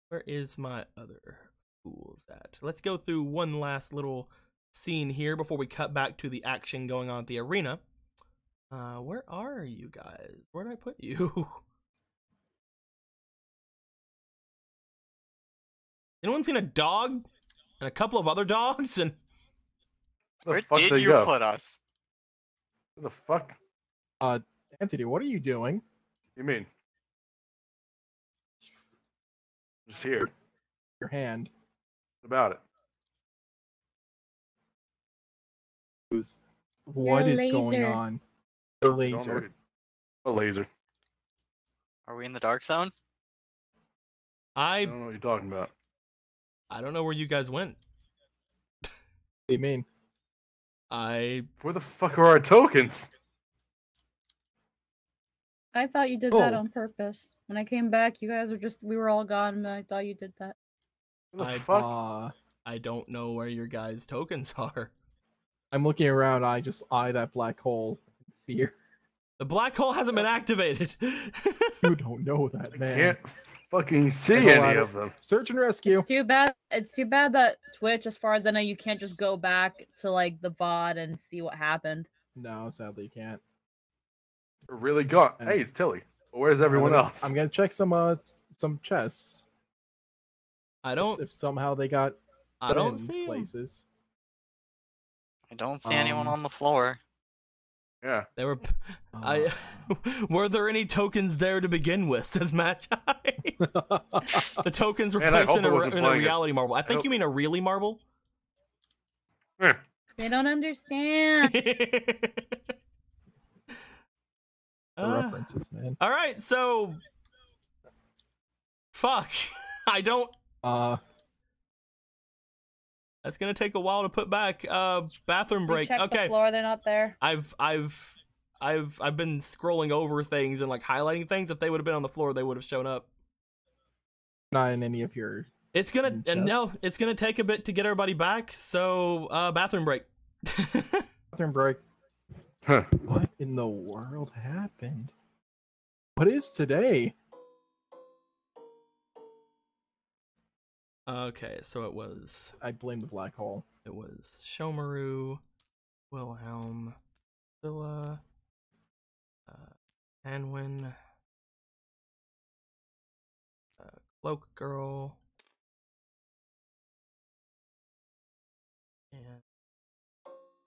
Where is my other fools at? Let's go through one last little scene here before we cut back to the action going on at the arena. Where are you guys? Where did I put you? Anyone seen a dog and a couple of other dogs? And where did you put us? What the fuck? Anthony, what are you doing? What do you mean? Just here. Your hand. What about it? What is going on? The laser. A laser. Are we in the dark zone? I don't know what you're talking about. I don't know where you guys went. What do you mean? Where the fuck are our tokens? I thought you did that on purpose. When I came back, you guys we were all gone, and I thought you did that. What the fuck? I don't know where your guys' tokens are. I'm looking around, I just eye that black hole in fear. The black hole hasn't been activated. You don't know that, man. Can't fucking see any of them. Search and rescue. It's too bad that Twitch, as far as I know, you can't just go back to like the VOD and see what happened. No, sadly you can't. We're really gone. Hey, it's Tilly. Where's everyone else? I'm gonna check some chests. I don't. If somehow they got I put don't in see 'em. places. I don't see anyone Um, on the floor. Yeah. They were. I. Were there any tokens there to begin with? Says Magi. The tokens were Man, I placed hope in I a wasn't playing it. reality marble. I think you mean a really marble. Eh. They don't understand. The references, man. All right, so fuck. I don't. That's gonna take a while to put back. Bathroom break. Check Okay. the floor. They're not there. I've been scrolling over things and like highlighting things. If they would have been on the floor, they would have shown up. Not in any of your. It's gonna no. chests? It's gonna take a bit to get everybody back. So bathroom break. Bathroom break. Huh. What in the world happened? What is today? Okay, so it was I blame the black hole. Shomaru, Wilhelm, Zilla, Anwin, Cloak Girl, and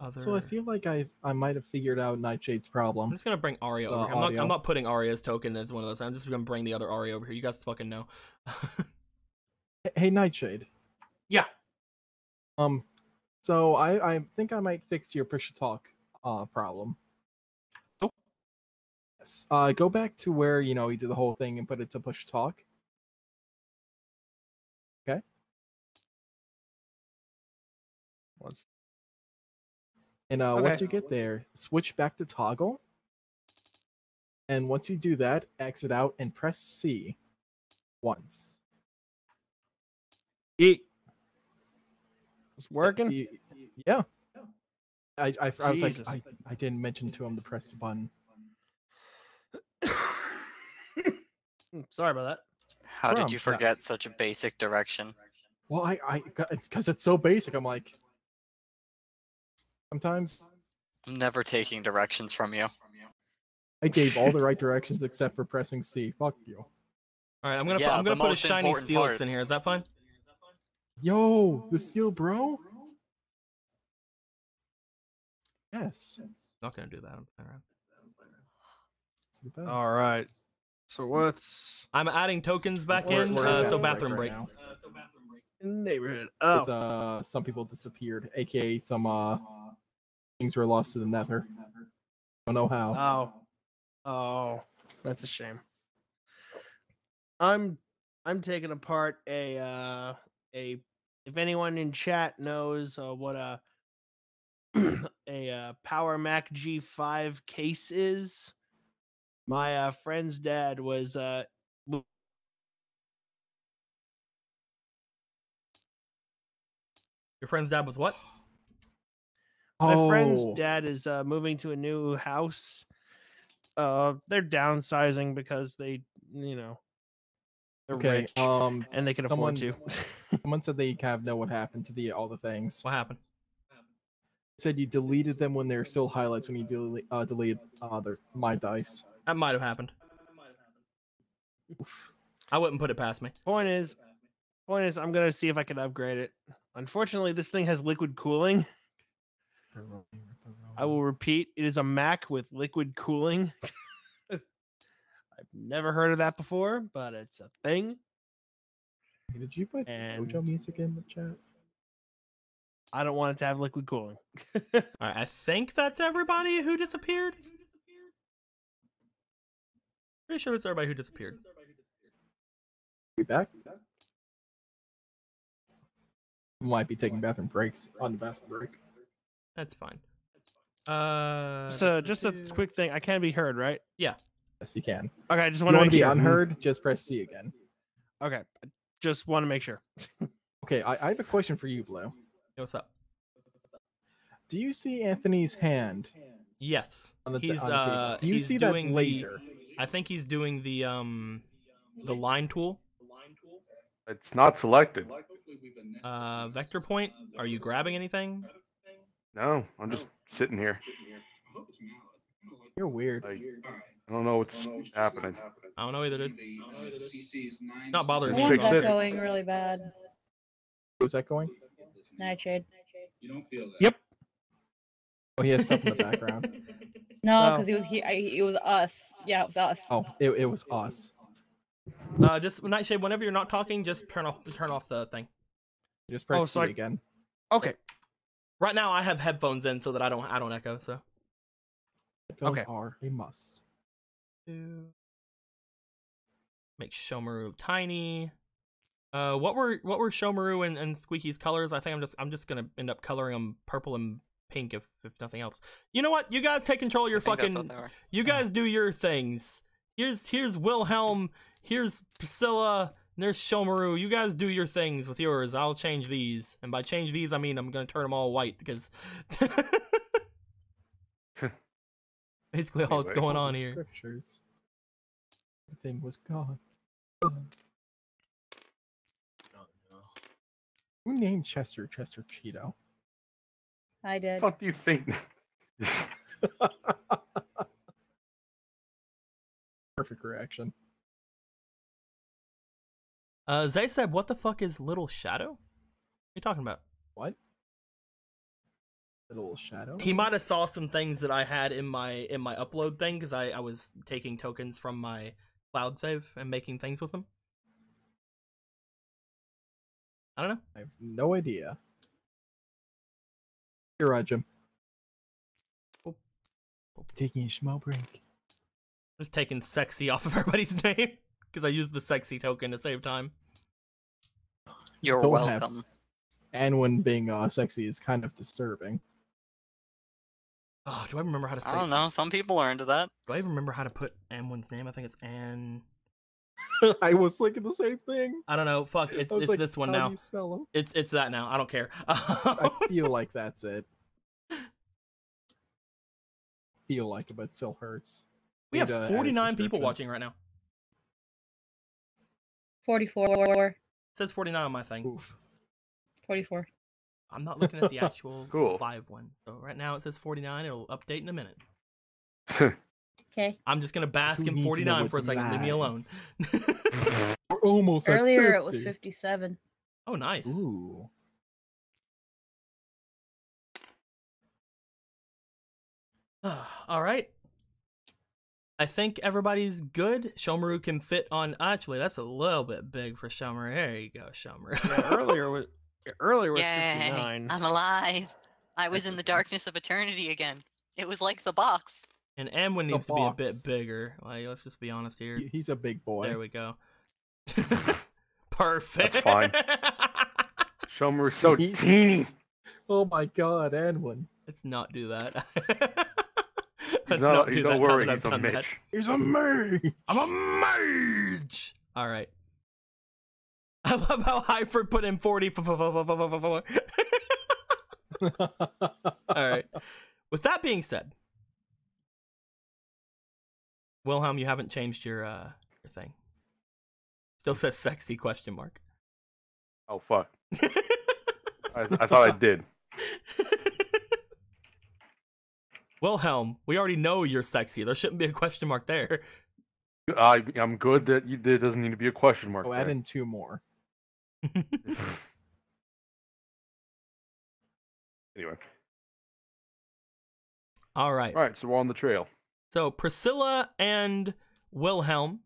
other. So I feel like I might have figured out Nightshade's I'm problem. just gonna bring Arya over here. I'm not putting Arya's token as one of those. I'm just gonna bring the other Arya over here. You guys fucking know. Hey, Nightshade. Yeah. So I think I might fix your push to talk problem. Oh. Yes. Go back to where you do the whole thing and put it to push to talk. Okay. And once you get there, switch back to toggle. And once you do that, exit out and press C once. It's working. Yeah. I was like, Jesus. I didn't mention to him to press the button. Sorry about that. How did you From- forget such a basic direction? Well, it's because it's so basic. I'm like, sometimes I'm never taking directions from you. I gave all the right directions except for pressing C. Fuck you. All right, I'm gonna Yeah, put a the most shiny important Steelix part. in here. Is that fine? Yo, the steel bro. Yes. Not gonna do that. I'm playing around. It's the best. All right. So what's I'm adding tokens back We're- in. we're So in bathroom break. now. in the neighborhood? 'Cause, Oh, some people disappeared, aka some things were lost to the nether. Don't know how. oh, that's a shame. I'm taking apart a if anyone in chat knows what a Power Mac G5 case is. My friend's dad was Your friend's dad was what? my friend's Oh. dad is moving to a new house. They're downsizing because they, they're Okay. rich and they can afford to. Someone said they kind of know what happened to all the things. What happened? Said you deleted them when they're still highlights when you delete my dice. That might have happened. I wouldn't put it past me. Point is, I'm gonna see if I can upgrade it. Unfortunately, this thing has liquid cooling. I will repeat: it is a Mac with liquid cooling. I've never heard of that before, but it's a thing. Did you put And- JoJo music in the chat? I don't want it to have liquid cooling. All right, I think that's everybody who disappeared. Pretty sure it's everybody who disappeared. We back? We might be taking bathroom breaks on the bathroom break. That's fine. So, just a quick thing. I can be heard, right? Yes, you can. Okay, I just If want you to want make to be sure. unheard, just press C again. Okay, just want to make sure. Okay, I have a question for you, Blue. Hey, what's up? Do you see Anthony's hand? Yes, On the- he's on the table. Do you he's see that doing laser? I think he's doing the line tool. It's not selected. Vector point. Are you grabbing anything? No, I'm just sitting here. You're weird. Like, I don't know what's happening. I don't know either, dude. Not bothering The me. one's Fix it. echoing really bad. Was that going? Nightshade. Yep. Oh, he has stuff in the background. No, Oh. because it was us. Yeah, it was us. Oh, it was us. Just Nightshade. Whenever you're not talking, just turn off the thing. Just press Oh, so C I- again. Okay. Right now, I have headphones in so that I don't echo. So Headphones Okay. are a must. make Shomaru tiny. What were Shomaru and Squeaky's colors? I think I'm just gonna end up coloring them purple and pink if nothing else. You know what? You guys take control of your I think that's fucking. what they were. You guys do your things. Here's Wilhelm. Here's Priscilla. And there's Shomaru. You guys do your things with yours. I'll change these, and by change these, I mean I'm gonna turn them all white because basically all that's Anyway. going All on the here. Scriptures. Everything was gone. Who named Chester Cheeto? I did. What do you think? Perfect reaction. Zay said, "What the fuck is Little Shadow? What are you talking about?" What? Little shadow? He might have saw some things that I had in my upload thing because I was taking tokens from my cloud save and making things with them. I don't know. I have no idea. You're Jim. Oh. Taking a small break. Just taking sexy off of everybody's name because I used the sexy token to save time. You're Don't welcome. have And when being sexy is kind of disturbing. Oh, do I remember how to say? I don't know. Some people are into that. Do I even remember how to put Amwin's name? I think it's Ann. I was thinking the same thing. I don't know. Fuck. It's I was like, this one how now. do you spell him? It's that now. I don't care. I feel like that's it. Feel like it, but it still hurts. We have Need to add a 49 people subscription. watching right now. 44. It says 49 on my thing. Oof. 44. I'm not looking at the actual Cool. live one. So right now it says 49. It'll update in a minute. Okay. I'm just gonna bask Who in needs to know 49 for a what second. Leave me lag? alone. We're almost at Earlier it was 50. 57. Oh, nice. Ooh. All right. I think everybody's good. Shomaru can fit on. Actually, that's a little bit big for Shomaru. There you go, Shomaru. Yeah, earlier was Yay! 59. I'm alive. I was in the darkness of eternity again. It was like the box. And Amwin needs to be a bit box. bigger. Like, let's just be honest here. He's a big boy. There we go. Perfect. That's fine. Shomaru's so He's- teeny. Oh my god, Anwin. Let's not do that. He's Let's not, not do he's that. not now worried. that He's I've a done that. Mitch. He's a mage! I'm a mage. All right. I love how Hyford put in 40. All right. With that being said, Wilhelm, you haven't changed your thing. Still says sexy question mark. Oh fuck! I thought I did. Wilhelm, we already know you're sexy. There shouldn't be a question mark there. I'm good that you did. Doesn't need to be a question mark. Oh, add there. in 2 more. Anyway, All right. all right. So we're on the trail. So Priscilla and Wilhelm,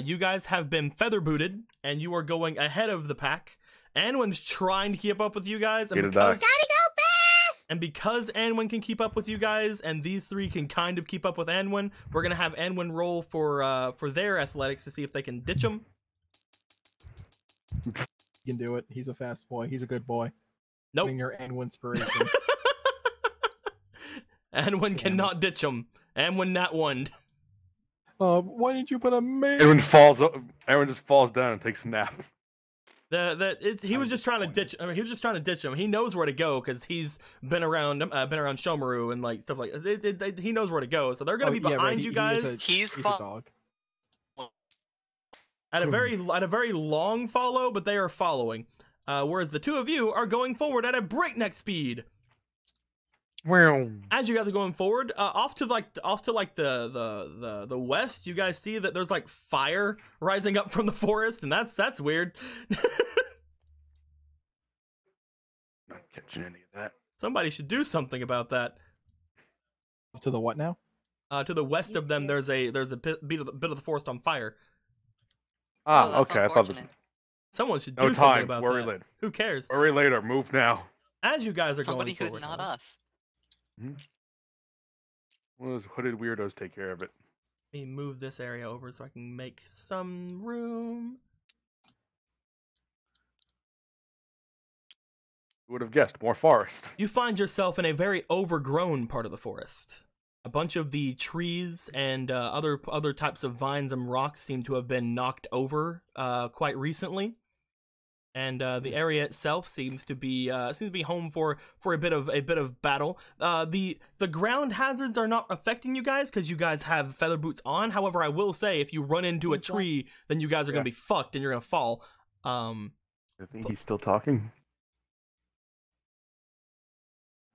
you guys have been feather booted, and you are going ahead of the pack. Anwin's trying to keep up with you guys, and Get it back. because Anwin can keep up with you guys, and these three can kind of keep up with Anwin, we're gonna have Anwin roll for their athletics to see if they can ditch him. You can do it. He's a fast boy. He's a good boy. Nope. Getting your Anwin inspiration. Anwin cannot ditch him. Anwin not one. Why didn't you put a mage? Aaron falls. Aaron just falls down and takes a nap. He was just trying to ditch. I mean, he was just trying to ditch him. He knows where to go because he's been around Shomaru and like stuff like. He knows where to go, so they're gonna be yeah, right, behind he- you he guys is He's He's a fo- dog. at a very long follow, but they are following. Whereas the two of you are going forward at a breakneck speed. As you guys are going forward, off to the west, you guys see that there's like fire rising up from the forest, and that's weird. Not catching any of that. Somebody should do something about that. To the what now? To the west of them, there's a bit of the forest on fire. Oh, that's Okay. I thought that. unfortunate. Someone should No do something time. about Worry that. later. Who cares? Worry later. Move now. As you guys are Somebody going who's forward, not however, us. One of those hooded weirdos take care of it. let me move this area over so I can make some room. Who would have guessed? More forest. You find yourself in a very overgrown part of the forest. A bunch of the trees and other types of vines and rocks seem to have been knocked over quite recently, and the area itself seems to be home for a bit of battle. The ground hazards are not affecting you guys because you guys have feather boots on. However, I will say if you run into a tree, then you guys are gonna be fucked and you're gonna fall. I think he's still talking.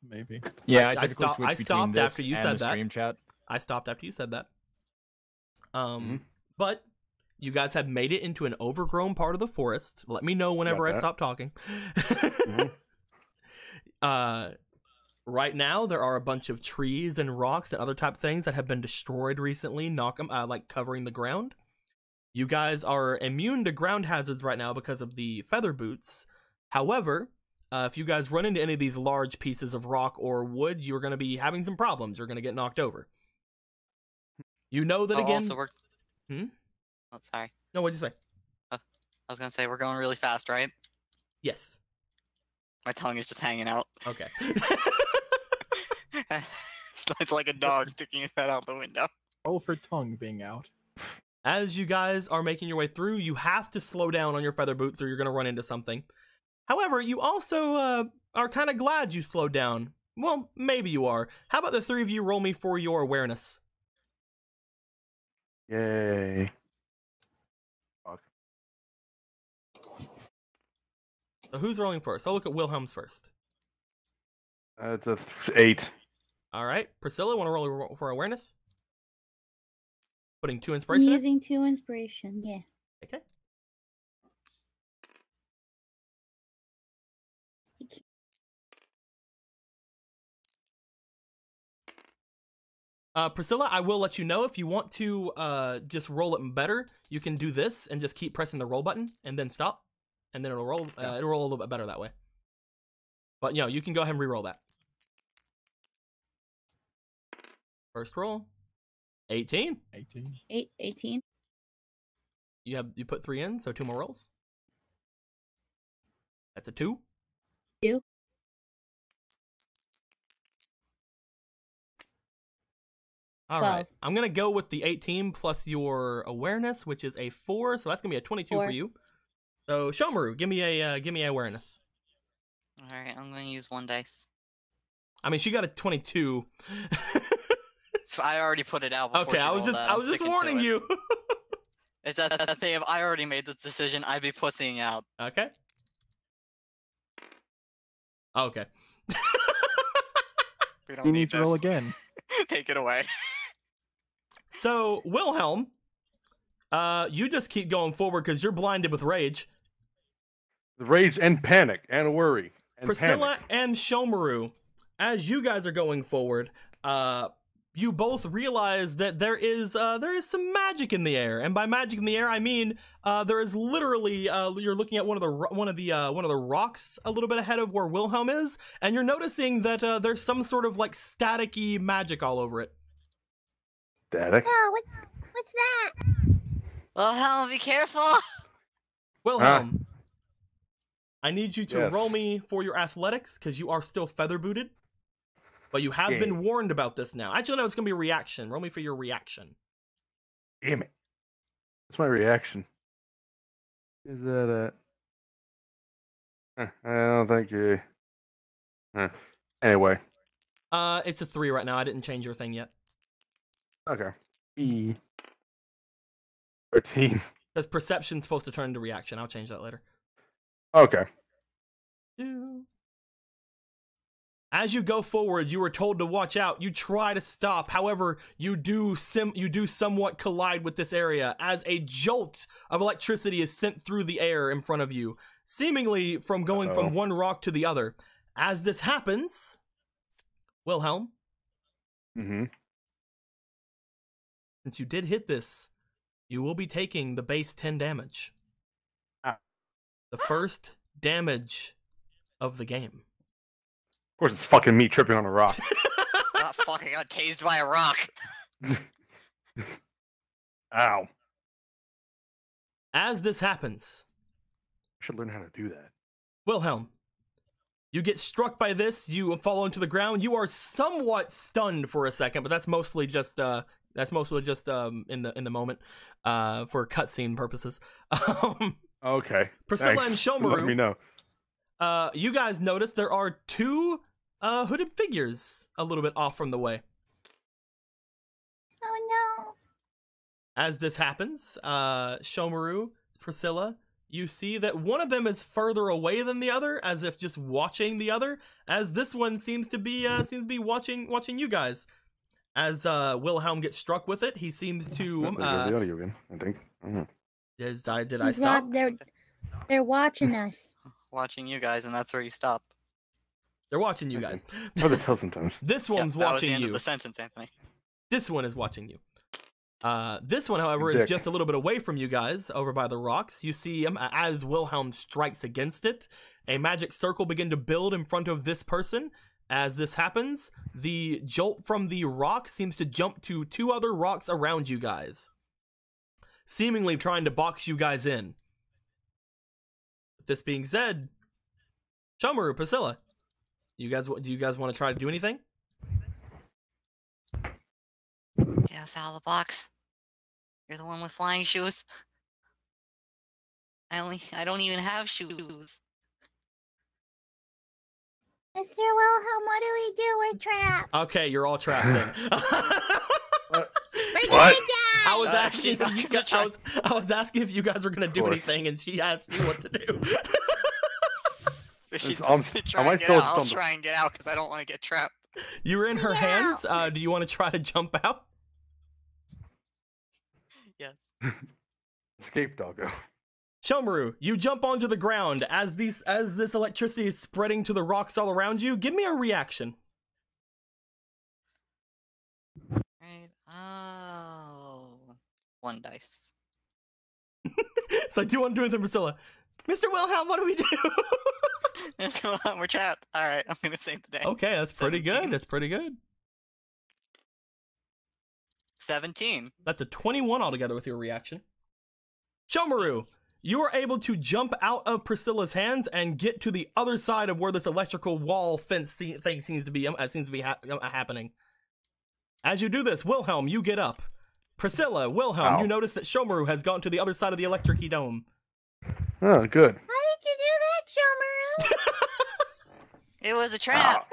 Maybe. Yeah, I I typically stopped- switch I between stopped this after you and said the that. stream chat. I stopped after you said that. But you guys have made it into an overgrown part of the forest. Let me know whenever I that. stop talking. Right now, there are a bunch of trees and rocks and other type things that have been destroyed recently, like covering the ground. You guys are immune to ground hazards right now because of the feather boots. However, if you guys run into any of these large pieces of rock or wood, you're going to be having some problems. You're going to get knocked over. You know that again. Also, we're... Hmm? Oh, sorry. No, what'd you say? I was gonna say we're going really fast, right? Yes. My tongue is just hanging out. Okay. It's like a dog sticking his head out the window. Roll for tongue being out. As you guys are making your way through, you have to slow down on your feather boots or you're going to run into something. However, you also are kind of glad you slowed down. Well, maybe you are. How about the three of you roll me for your awareness? Yay. Fuck. So who's rolling first? I'll look at Wilhelm's first. It's a 8. All right. Priscilla, want to roll for awareness? Putting 2 I'm inspiration in? using 2 inspiration, yeah. Okay. Priscilla, I will let you know if you want to just roll it better. You can do this and just keep pressing the roll button and then stop, and then it'll roll. It'll roll a little bit better that way. But you can go ahead and re-roll that. First roll, 18. 18. 18. You put 3 in, so 2 more rolls. That's a 2. 2. All right. I'm going to go with the 18 plus your awareness, which is a 4, so that's going to be a 22 for you. So, Shomaru, give me a awareness. All right, I'm going to use 1 dice. I mean, she got a 22. I already put it out before Okay, she I was rolled that. I'm just sticking to warning it. you. It's that thing. If I already made the decision, I'd be pussying out. Okay. Okay. We don't He need needs to roll this. again. Take it away. So, Wilhelm, you just keep going forward because you're blinded with rage. Rage and panic and worry. And Priscilla panic. and Shomaru, as you guys are going forward, you both realize that there is some magic in the air, and by magic in the air, I mean there is literally you're looking at one of the rocks a little bit ahead of where Wilhelm is, and you're noticing that there's some sort of like staticky magic all over it. Static. Oh, what's that? Well, hell, be careful. Wilhelm, I need you to Yes. roll me for your athletics because you are still feather booted. But you have been warned about this now. Actually, no, it's going to be a reaction. Roll me for your reaction. Damn it. What's my reaction? Is that I don't think you. Anyway. It's a 3 right now. I didn't change your thing yet. Okay. 13. Because perception's supposed to turn into reaction. I'll change that later. Okay. As you go forward, you are told to watch out. You try to stop. However, you do somewhat collide with this area as a jolt of electricity is sent through the air in front of you, seemingly from going from one rock to the other. As this happens, Wilhelm, since you did hit this, you will be taking the base 10 damage. The first damage of the game. Of course, it's fucking me tripping on a rock. Oh, fuck, I got tased by a rock. Ow. As this happens, I should learn how to do that. Wilhelm, you get struck by this, you fall into the ground, you are somewhat stunned for a second, but that's mostly just in the moment, for cutscene purposes. Okay. Priscilla Thanks. and Shomaru, Let me know. You guys notice there are two hooded figures a little bit off from the way. Oh no. As this happens, Shomaru, Priscilla, you see that one of them is further away than the other, as if just watching the other, as this one seems to be watching you guys. As Wilhelm gets struck with it, he seems to There's the audio again, I think. I don't know. Did I stop? They're watching us. Watching you guys, and that's where you stopped. They're watching you guys. Hard to tell sometimes. This one's That was watching the end you. of the sentence, Anthony. This one is watching you. This one, however, is just a little bit away from you guys, over by the rocks. You see him as Wilhelm strikes against it. A magic circle begin to build in front of this person. As this happens, the jolt from the rock seems to jump to two other rocks around you guys, seemingly trying to box you guys in. With this being said, Shomaru, Priscilla, do you guys want to try to do anything? Get us out of the box. You're the one with flying shoes. I don't even have shoes. Mr. Wilhelm, what do we do? We're trapped. Okay, you're all trapped then. We're What? gonna die. I was asking she's if not you gonna guys, try. I was asking if you guys were gonna do course. anything, and she asked you what to do. If she's I'm- gonna try am I and get still out, I'll just on the- try and get out because I don't want to get trapped. You were in her Yeah. hands. Do you want to try to jump out? Yes. Escape, doggo. Shomaru, you jump onto the ground as this electricity is spreading to the rocks all around you. Give me a reaction. Right. Oh. One dice. So I do want to do anything, Priscilla. Mr. Wilhelm, what do we do? We're trapped. All right, I'm gonna save the day. Okay, that's pretty 17. good. That's pretty good. 17. That's a 21 altogether with your reaction. Shomaru, you are able to jump out of Priscilla's hands and get to the other side of where this electrical wall fence thing seems to be happening. As you do this, Wilhelm, you get up. Priscilla, Wilhelm, Ow. you notice that Shomaru has gone to the other side of the electric dome. Oh, good. How did you do that, Shomaru? It was a trap.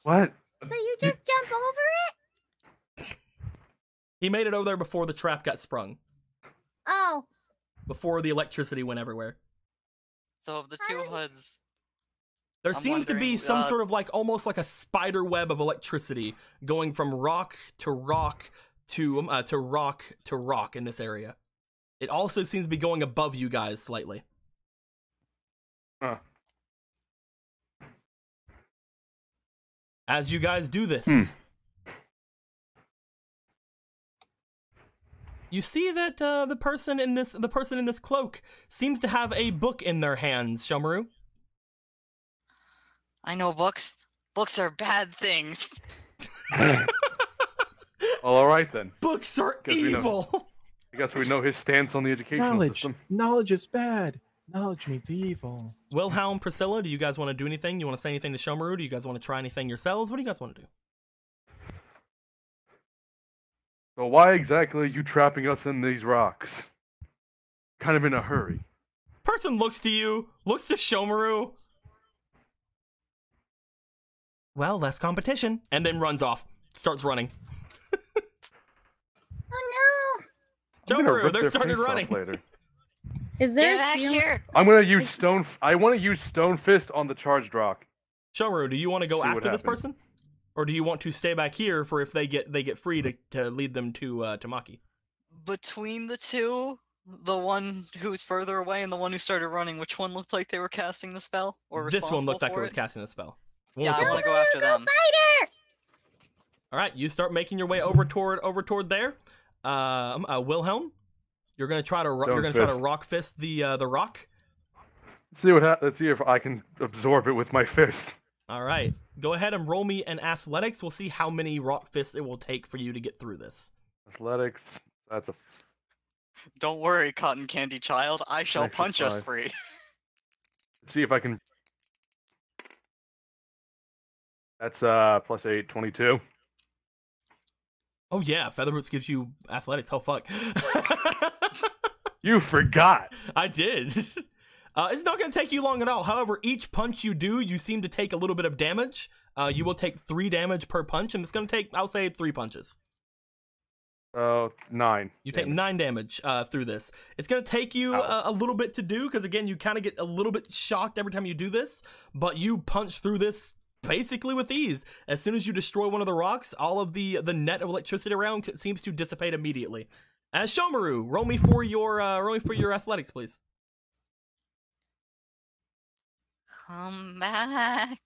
What? So you just jump over it? He made it over there before the trap got sprung. Oh. Before the electricity went everywhere. So of the two hoods, There I'm seems to be wondering, some sort of almost like a spider web of electricity going from rock to rock to rock to rock in this area. It also seems to be going above you guys slightly. Huh. As you guys do this, you see that the person in this cloak seems to have a book in their hands. Shomaru, I know books. Books are bad things. Well, all right then. books are 'Cause we know- evil. I guess we know his stance on the educational Knowledge. system. Knowledge is bad. Knowledge means evil. Wilhelm, Priscilla, do you guys want to do anything? You want to say anything to Shomaru? Do you guys want to try anything yourselves? What do you guys want to do? So why exactly are you trapping us in these rocks? Kind of in a hurry. Person looks to you, looks to Shomaru. Well, less competition. And then runs off. Starts running. Oh I'm gonna Shomaru, rip they're their started face off running. later. Is there Get back steel? here. I'm gonna use stone. I want to use stone fist on the charged rock. Shomaru, do you want to go See what after this happens. person, or do you want to stay back here for if they get free to lead them to Maki? Between the two, the one who's further away and the one who started running, which one looked like they were casting the spell or This one looked like it for was casting the spell. One Yeah, was I the want to one. go after them. All right, you start making your way over toward there. Wilhelm, you're gonna try to rock fist the rock. Let's see if I can absorb it with my fist. All right, go ahead and roll me an athletics. We'll see how many rock fists it will take for you to get through this. Athletics. That's a. Don't worry, cotton candy child. I shall Extra punch us 5. free. Let's see if I can. That's plus 8, 22. Oh yeah, Feather Boots gives you athletics. Oh fuck. You forgot. I did. It's not going to take you long at all. However, each punch you do, you seem to take a little bit of damage. You will take 3 damage per punch, and it's going to take, I'll say, 3 punches. 9. You take 9 damage through this. It's going to take you a little bit to do, because again, you kind of get a little bit shocked every time you do this, but you punch through this basically with ease. As soon as you destroy one of the rocks, all of the net of electricity around seems to dissipate immediately. As Shomaru, roll me for your athletics, please. Come back.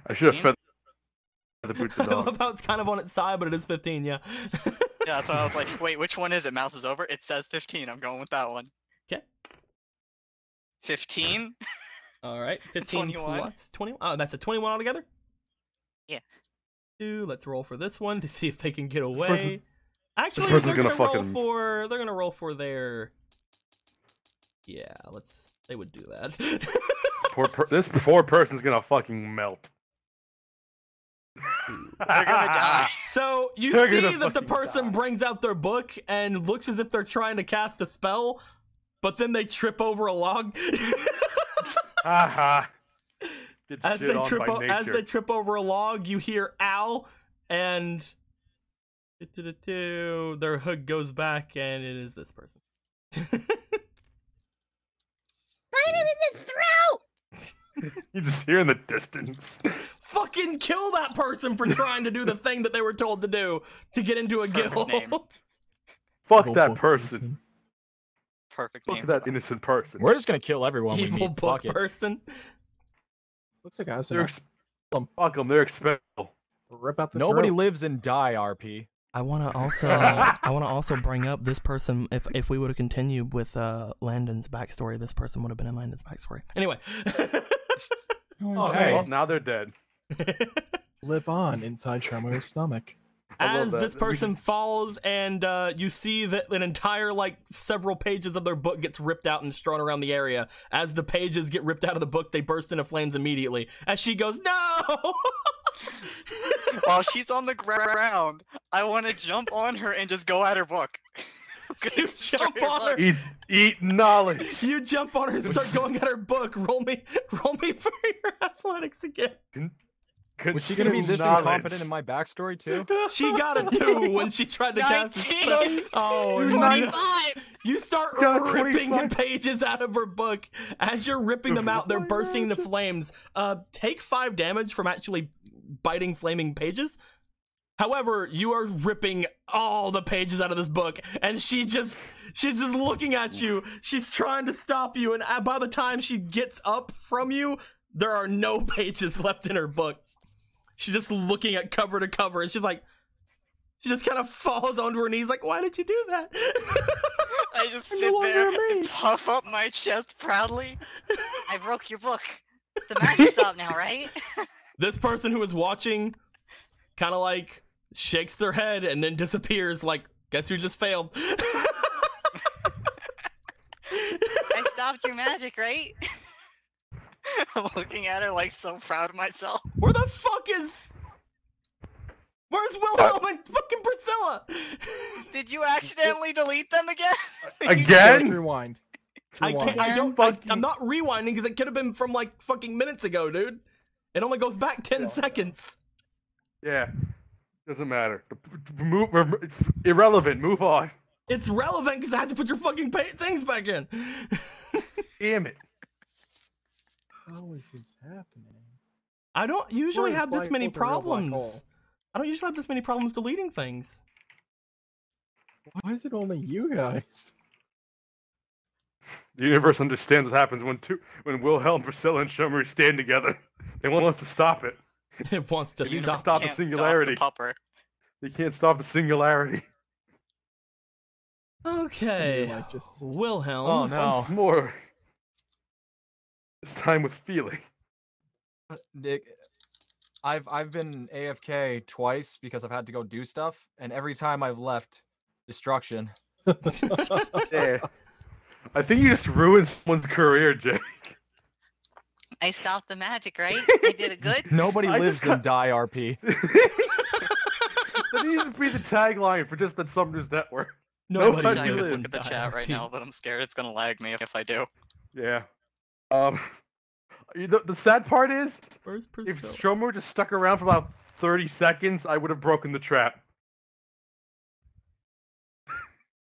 I should have fed the boots I the dog. love how it's kind of on its side, but it is 15, yeah. Yeah, that's why I was like, wait, which one is it? Mouse is over. It says 15. I'm going with that one. Okay. 15. All right, 15 21. plus 21. Oh, that's a 21 altogether? Yeah. Let's roll for this one to see if they can get away. person- Actually, person's they're gonna gonna fucking- roll for their. Yeah, they would do that. This poor person's gonna fucking melt. They're gonna die. So you They're see gonna that the fucking person die. brings out their book and looks as if they're trying to cast a spell, but then they trip over a log. Haha. Get As shit they on trip by nature. over a log, you hear "ow," and their hood goes back, and it is this person. Bite him in the throat! You just hear in the distance. Fucking kill that person for trying to do the thing that they were told to do to get into a guild. name. Fuck Evil that book person. Perfect Fuck name. that innocent person. We're just gonna kill everyone we Evil meet. book Fuck it. person. Looks like I They're said, Fuck them. They're expendable. rip out the Nobody throat. lives and die, RP. I want to also bring up this person. If we would have continued with Landon's backstory, this person would have been in Landon's backstory. Anyway. Oh, Hey, well, now they're dead. live on inside Shomaru's stomach. I love As that. this person falls, and you see that an entire several pages of their book gets ripped out and strewn around the area. As the pages get ripped out of the book, they burst into flames immediately. As she goes, "No!" While she's on the ground, I want to jump on her and just go at her book. You jump on her. Eat knowledge. You jump on her and start going at her book. Roll me for your athletics again. Was she gonna be this Knowledge. incompetent in my backstory too? She got a 2 when she tried to cast a spell. 19! Oh, 25! you start Got ripping the 25. pages out of her book. As you're ripping them out, they're bursting into flames. Take 5 damage from actually biting flaming pages. However, you are ripping all the pages out of this book, and she's just looking at you. She's trying to stop you, and by the time she gets up from you, there are no pages left in her book. She's just looking at cover to cover, and she just kind of falls onto her knees like, "Why did you do that?" I just sit there and puff up my chest proudly. I broke your book. The magic's out now, right? This person who is watching kind of shakes their head and then disappears like, guess who just failed? I stopped your magic, right? I'm looking at her so proud of myself. Where's Wilhelm and fucking Priscilla? Did you accidentally delete them again? Again? Rewind. I can't. I'm not rewinding because it could have been from fucking minutes ago, dude. It only goes back 10 seconds. Yeah. Doesn't matter. Irrelevant. Move on. It's relevant because I had to put your fucking things back in. Damn it. How is this happening? I don't usually Or is have this black many holes a real black hole? problems. I don't usually have this many problems deleting things. Why is it only you guys? The universe understands what happens when Wilhelm, Priscilla, and Shomery stand together. They want to stop it. It wants to They need to stop. stop the Can't singularity. Stop the pupper. They can't stop the singularity. Okay, Like just Wilhelm. Oh no. Once more. This time with feeling. Nick, I've been AFK twice because I've had to go do stuff, and every time I've left, destruction. Yeah. I think you just ruined someone's career, Jake. I stopped the magic, right? I did it good. Nobody I lives just in Die RP. That needs to be the tagline for just that Sumner's network. Nobody Nobody I lives would lives in look at the die chat right RP. now, but I'm scared it's gonna lag me if I do. Yeah. The sad part is, Where's if Priscilla? Shomer just stuck around for about 30 seconds, I would have broken the trap.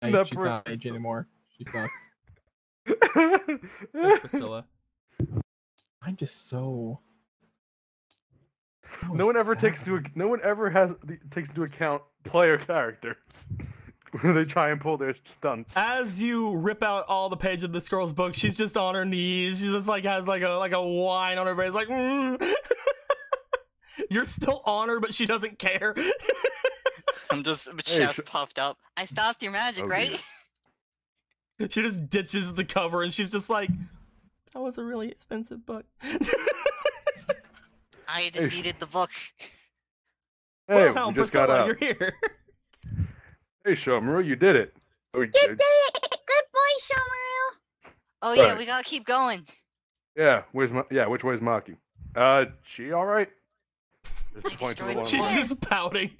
Hey, That she's per- not age anymore. She sucks. Where's Priscilla? I'm just so. How No is one ever this takes happening? no one ever takes into account player characters when they try and pull their stunts. As you rip out all the page of this girl's book, she's just on her knees. She just like has like a whine on her face, like. You're still on her, but she doesn't care. I'm just Hey, chest puffed up. I stopped your magic, Oh, right? dear. She just ditches the cover, and she's just like, "That was a really expensive book." I defeated the book. Hey, Wilhelm, we just got Priscilla, out. you're here. Hey, Shomer, you did it. Oh, You did it! Good boy, Shomaru! Oh yeah, Right. we gotta keep going. Yeah, which way's Maki? She all right? Just I point to the destroyed one. the She's What? just pouting.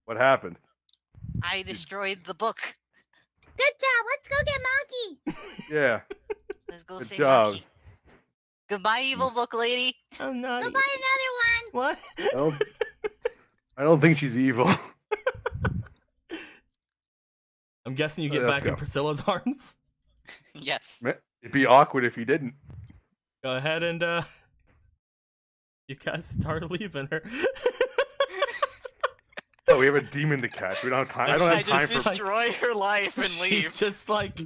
What happened? I destroyed the book. Good job, let's go get Maki! Yeah. Let's go Good save job. Maki. Goodbye, evil book lady. I'm not. Go buy another one! What? I don't think she's evil. I'm guessing you get Let's back in go. Priscilla's arms. Yes. It'd be awkward if you didn't. Go ahead and you guys start leaving her. Oh, we have a demon to catch. We don't have time. I don't I have time just for destroy her life and She's leave. just like,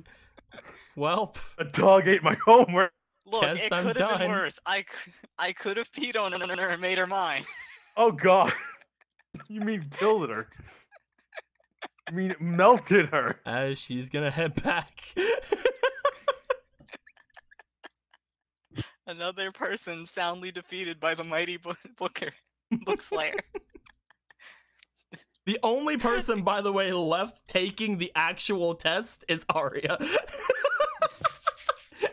welp. a dog ate my homework. Look, Guess it I'm could have been done. worse. I could have peed on her and made her mine. Oh God. You mean killed her? You mean it melted her? As she's gonna head back. Another person soundly defeated by the mighty Booker, Bookslayer. The only person, by the way, left taking the actual test is Arya.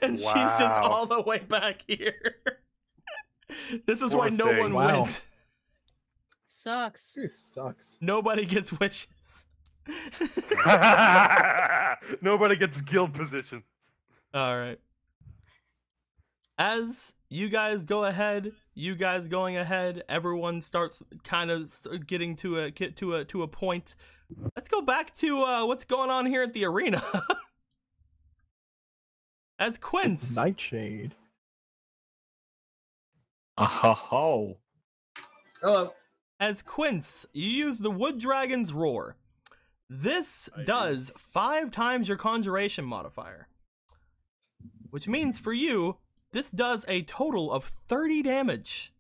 And she's just Wow. all the way back here. This is why Poor no thing. one Wow. wins. Sucks. This sucks. Nobody gets wishes. Nobody gets guild position. All right. As you guys go ahead, everyone starts kind of getting to a point. Let's go back to what's going on here at the arena. As Quince, Nightshade. Oh. Hello. as Quince, you use the Wood Dragon's Roar. This does 5 times your Conjuration modifier, which means for you, this does a total of 30 damage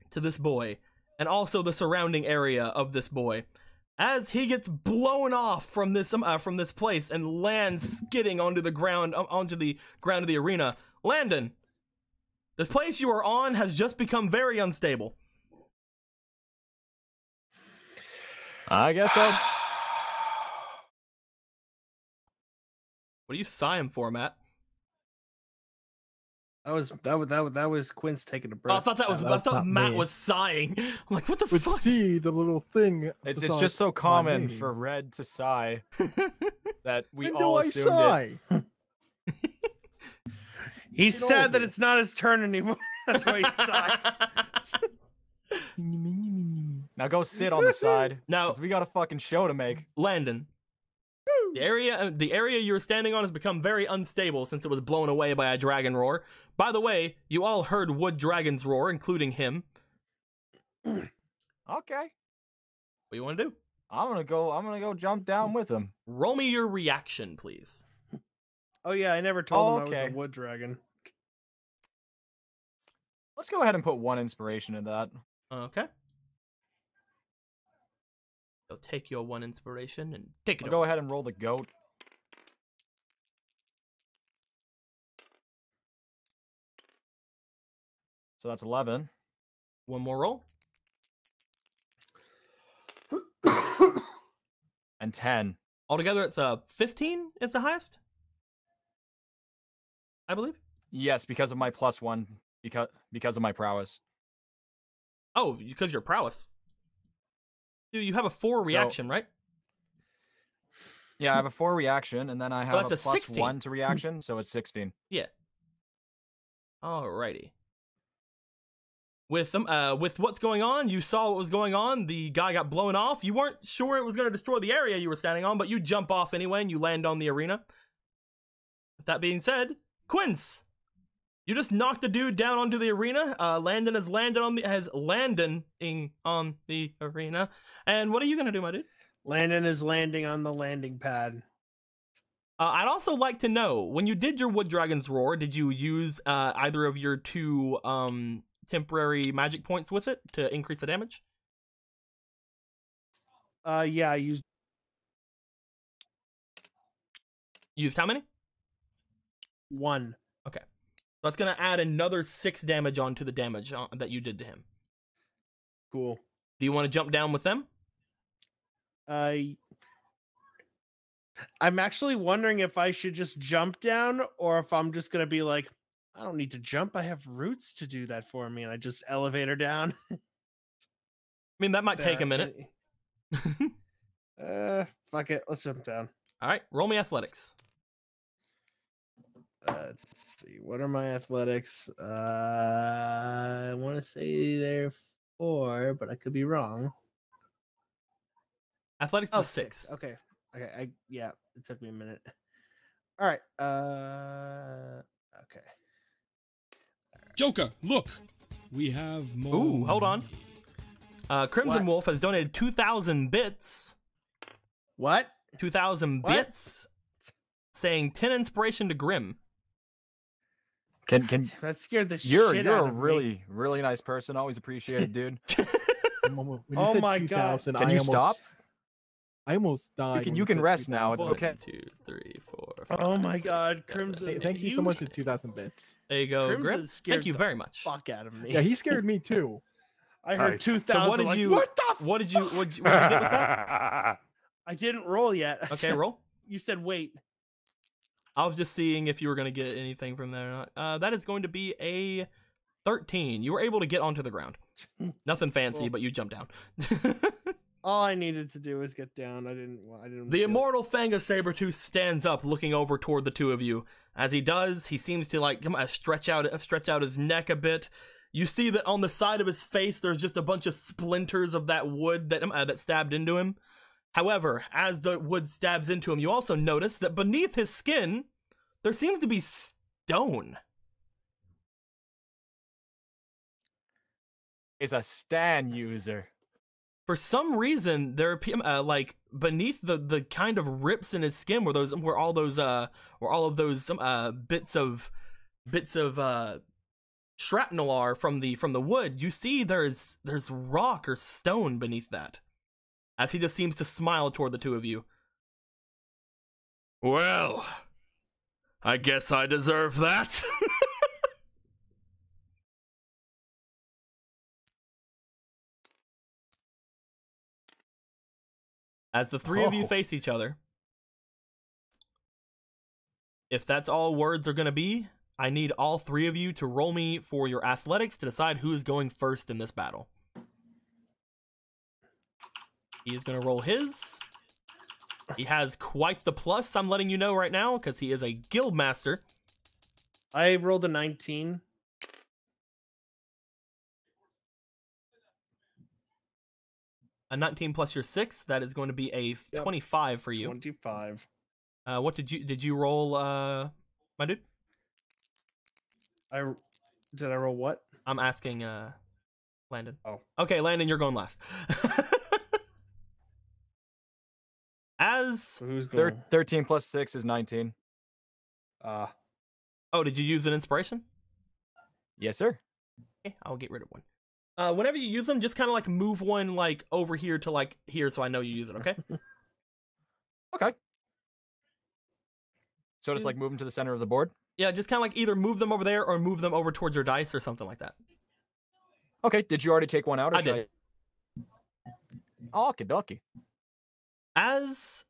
to this boy, and also the surrounding area of this boy, as he gets blown off from this place and lands skidding onto the ground of the arena. Landon, the place you are on has just become very unstable. I guess so. What are you sighing for, Matt? That was Quince taking a breath. Oh, I thought that was. I that's thought not Matt me. was sighing. I'm like, what the But fuck? see the little thing. It's beside just so my common name. for Red to sigh that we When all do I assumed it. sigh? He's Get sad over that it. it's not his turn anymore. That's why he's sighing. Now go sit on the side. Now, 'cause we got a fucking show to make. Landon, the area you were standing on has become very unstable since it was blown away by a dragon roar. By the way, you all heard wood dragons roar, including him. Okay. What do you want to do? I'm gonna go jump down with him. Roll me your reaction, please. Oh yeah, I never told him I okay. was a wood dragon. Let's go ahead and put 1 inspiration in that. Okay. So take your 1 inspiration and take it. I'll go ahead and roll the goat. So that's 11. 1 more roll. And 10. Altogether, it's 15 is the highest, I believe. Yes, because of my +1. Because of my prowess. Oh, because your prowess. Dude, you have a 4 reaction, right? Yeah, I have a 4 reaction, and then I have that's a a +16. +1 to reaction, so it's 16. Yeah. Alrighty. With what's going on, you saw what was going on. The guy got blown off. You weren't sure it was going to destroy the area you were standing on, but you jump off anyway, and you land on the arena. With that being said, Quince, you just knocked the dude down onto the arena. Landon has landing on the arena. And what are you gonna do, my dude? Landon is landing on the landing pad. I'd also like to know, when you did your Wood Dragon's Roar, did you use either of your 2 temporary magic points with it to increase the damage? Yeah, I used how many? 1. Okay. That's going to add another 6 damage onto the damage that you did to him. Cool. Do you want to jump down with them? I'm actually wondering if I should just jump down or if I'm just going to be like, I don't need to jump. I have roots to do that for me. And I just elevator down. I mean, that might take a minute. Fuck it. Let's jump down. All right. Roll me athletics. Let's see. What are my athletics? I want to say they're 4, but I could be wrong. Athletics is 6. Okay. Yeah, it took me a minute. All right. Okay. Joker, look, we have more. Ooh, hold on. Crimson What? Wolf has donated 2,000 bits. What? 2,000 What? bits. Saying 10 inspiration to Grim. Can That scared the shit you're out a of me. really nice person. Always appreciate it, dude. When you Oh said my God. 2000, Can I you almost, stop? I almost died. when You can said rest now. It's 2000. okay. 1, 2, 3, 4, Oh 5, my 6, God, 7, Crimson. Hey, thank you so much for 2,000 bits. There you go, Crimson Grim. scared Thank you the very much. Fuck out of me. Yeah, he scared me too. I heard Nice. 2,000. So what did like, you? What the? What did you get with that? I didn't roll yet. Okay, roll. You said wait. I was just seeing if you were going to get anything from there or not. That is going to be a 13. You were able to get onto the ground. Nothing fancy, Cool. but you jumped down. All I needed to do was get down. I didn't. The feel- immortal Fang of Sabretooth stands up, looking over toward the 2 of you. As he does, he seems to like stretch out his neck a bit. You see that on the side of his face, there's just a bunch of splinters of that wood that stabbed into him. However, as the wood stabs into him, you also notice that beneath his skin, there seems to be stone. Is a Stan user. For some reason, there are like beneath the kind of rips in his skin where all of those bits of shrapnel are from the wood. You see, there's rock or stone beneath that. As he just seems to smile toward the 2 of you. Well, I guess I deserve that. As the 3 of you face each other, if that's all words are going to be, I need all 3 of you to roll me for your athletics to decide who is going first in this battle. He is going to roll his. He has quite the plus, I'm letting you know right now, because he is a guild master. I rolled a 19. A 19 plus your 6, that is going to be a 25 for you. 25. What did you roll, my dude? Did I roll what? I'm asking Landon. Oh. Okay, Landon, you're going last. As So who's going? 13 plus 6 is 19. Oh, did you use an inspiration? Yes, sir. Okay, I'll get rid of one. Whenever you use them, just kind of like move one like over here to like here, so I know you use it. Okay. Okay. So just like move them to the center of the board. Yeah, just kind of like either move them over there or move them over towards your dice or something like that. Okay. Did you already take one out? Or I did. Okie dokie. As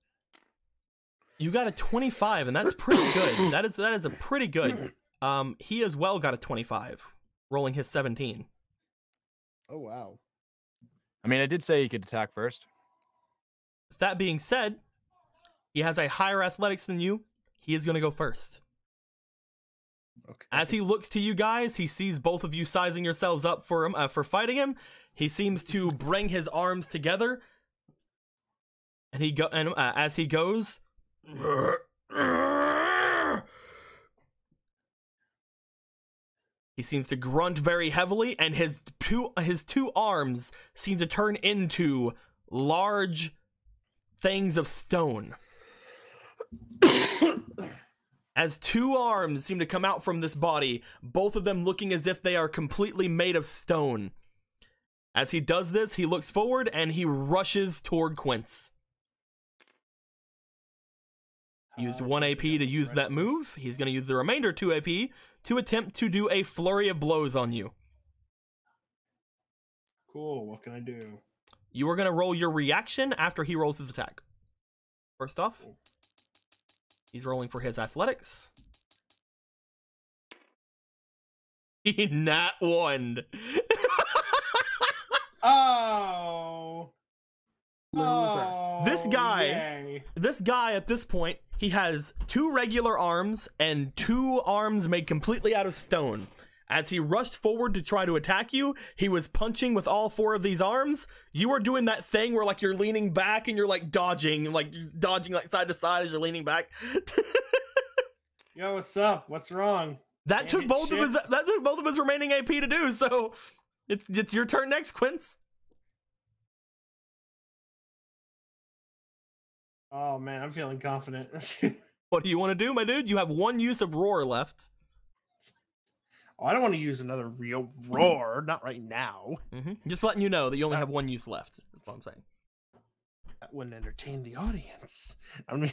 you got a 25, and that's pretty good. That is a pretty good. He as well got a 25, rolling his 17. Oh wow. I mean, I did say you could attack first. That being said, he has a higher athletics than you. He is going to go first. Okay. As he looks to you guys, he sees both of you sizing yourselves up for him for fighting him. He seems to bring his arms together, and as he goes, he seems to grunt very heavily, and his two arms seem to turn into large things of stone. As two arms seem to come out from this body, both of them looking as if they are completely made of stone. As he does this, he looks forward and he rushes toward Quince. He used 1 AP to use that move. He's going to use the remainder 2 AP to attempt to do a flurry of blows on you. Cool. What can I do? You are going to roll your reaction after he rolls his attack. First off, he's rolling for his athletics. He nat 1. Oh. Loser. This guy at this point, he has 2 regular arms and 2 arms made completely out of stone. As he rushed forward to try to attack you, he was punching with all 4 of these arms. You are doing that thing where like you're leaning back and you're like dodging like side to side as you're leaning back. Yo, what's up? What's wrong? That took both of his remaining AP to do. So it's your turn next, Quince. Oh man, I'm feeling confident. What do you want to do, my dude? You have 1 use of roar left. Oh, I don't want to use another real roar, not right now. Just letting you know that you only have 1 use left. That's all I'm saying. That wouldn't entertain the audience. I mean,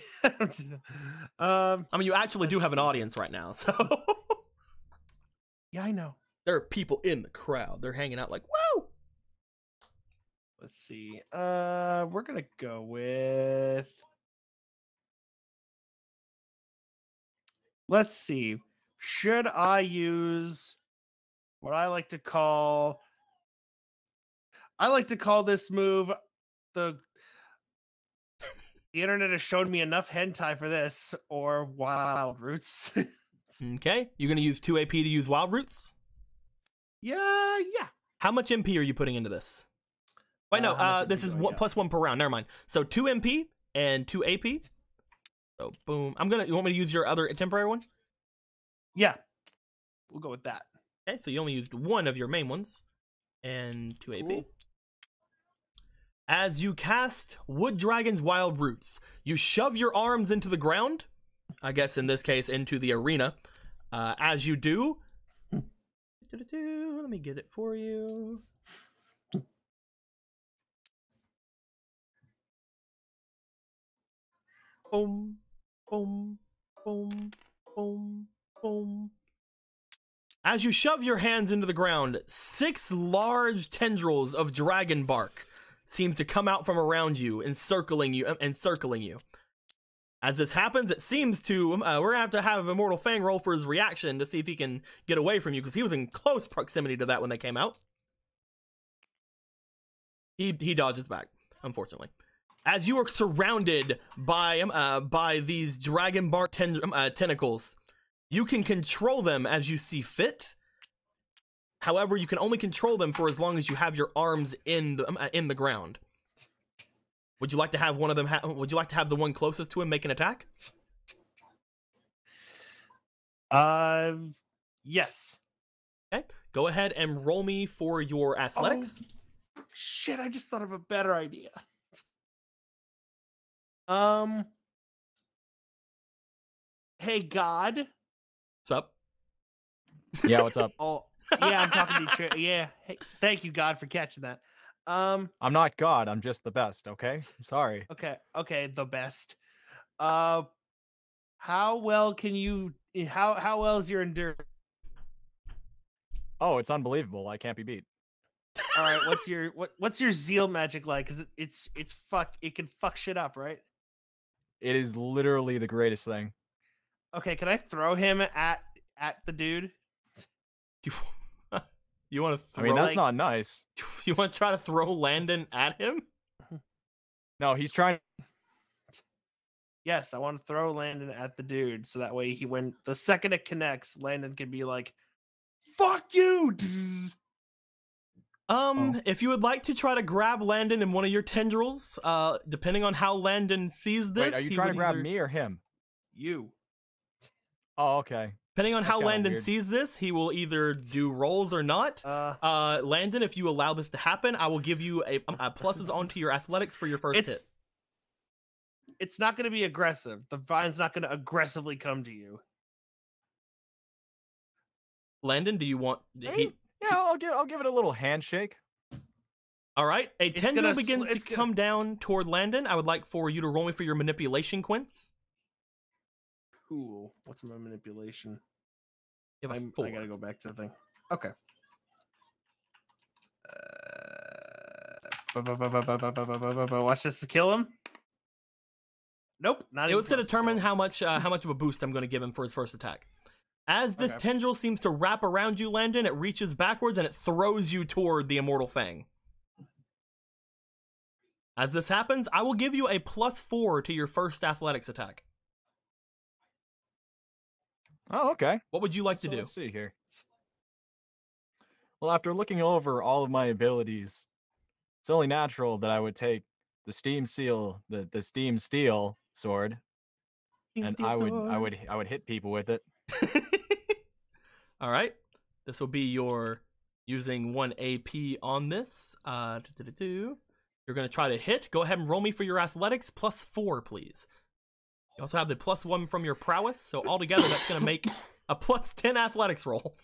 you actually do have an audience right now, so. Yeah, I know. There are people in the crowd. They're hanging out like, woo! Let's see. We're gonna go with. Let's see. Should I use what I like to call this move the internet has shown me enough hentai for this, or wild roots. Okay, you're gonna use 2 AP to use wild roots? Yeah. How much MP are you putting into this? Wait, no, this is +1 per round. Never mind. So 2 MP and 2 AP. So boom. You want me to use your other temporary one? Yeah. We'll go with that. Okay, so you only used 1 of your main ones and 2 AP. Cool. As you cast Wood Dragon's Wild Roots, you shove your arms into the ground. I guess in this case, into the arena. As you do, let me get it for you. Boom, boom, boom, boom, boom. As you shove your hands into the ground, 6 large tendrils of dragon bark seems to come out from around you, encircling you. As this happens, it seems to we're gonna have to have Immortal Fang roll for his reaction to see if he can get away from you, because he was in close proximity to that when they came out. He dodges back, unfortunately. As you are surrounded by these dragon bark tentacles, you can control them as you see fit. However, you can only control them for as long as you have your arms in the ground. Would you like to have one of them? Would you like to have the one closest to him make an attack? Yes. Okay. Go ahead and roll me for your athletics. Oh, shit! I just thought of a better idea. Hey, God. What's up? Yeah, what's up? Oh, yeah, I'm talking to you. Yeah. Hey, thank you, God, for catching that. I'm not God. I'm just the best. Okay. I'm sorry. Okay, the best. How well can you? How well is your endurance? Oh, it's unbelievable. I can't be beat. All right, what's your zeal magic like? Because it can fuck shit up, right? It is literally the greatest thing. Okay, can I throw him at the dude? You want to throw? I mean, that's not nice. You want to try to throw Landon at him? No, he's trying. Yes, I want to throw Landon at the dude, so that way when the second it connects, Landon can be like, "Fuck you!" If you would like to try to grab Landon in one of your tendrils, depending on how Landon sees this, Wait, are you trying to grab me or him? You. Oh, okay. Depending on how Landon weird. sees this, he will either do rolls or not. Landon, if you allow this to happen, I will give you a pluses onto your athletics for your first hit. It's not going to be aggressive. The vine's not going to aggressively come to you. Landon, do you want? Yeah, I'll give it a little handshake. All right, a tendril begins to come down toward Landon. I would like for you to roll me for your manipulation, Quince. Cool. What's my manipulation? You have a I 4. gotta go back to the thing. Okay. Watch this to kill him. Nope. Not. It was to determine how much of a boost I'm going to give him for his first attack. As this tendril seems to wrap around you, Landon, it reaches backwards and it throws you toward the Immortal Fang. As this happens, I will give you a +4 to your first athletics attack. Oh, okay. What would you like to do? Let's see here. Well, after looking over all of my abilities, it's only natural that I would take the Steam Steel, the Steam Steel sword, and I would hit people with it. All right. This will be your using 1 AP on this. You're going to try to hit. Go ahead and roll me for your athletics +4, please. You also have the +1 from your prowess, so altogether that's going to make a +10 athletics roll.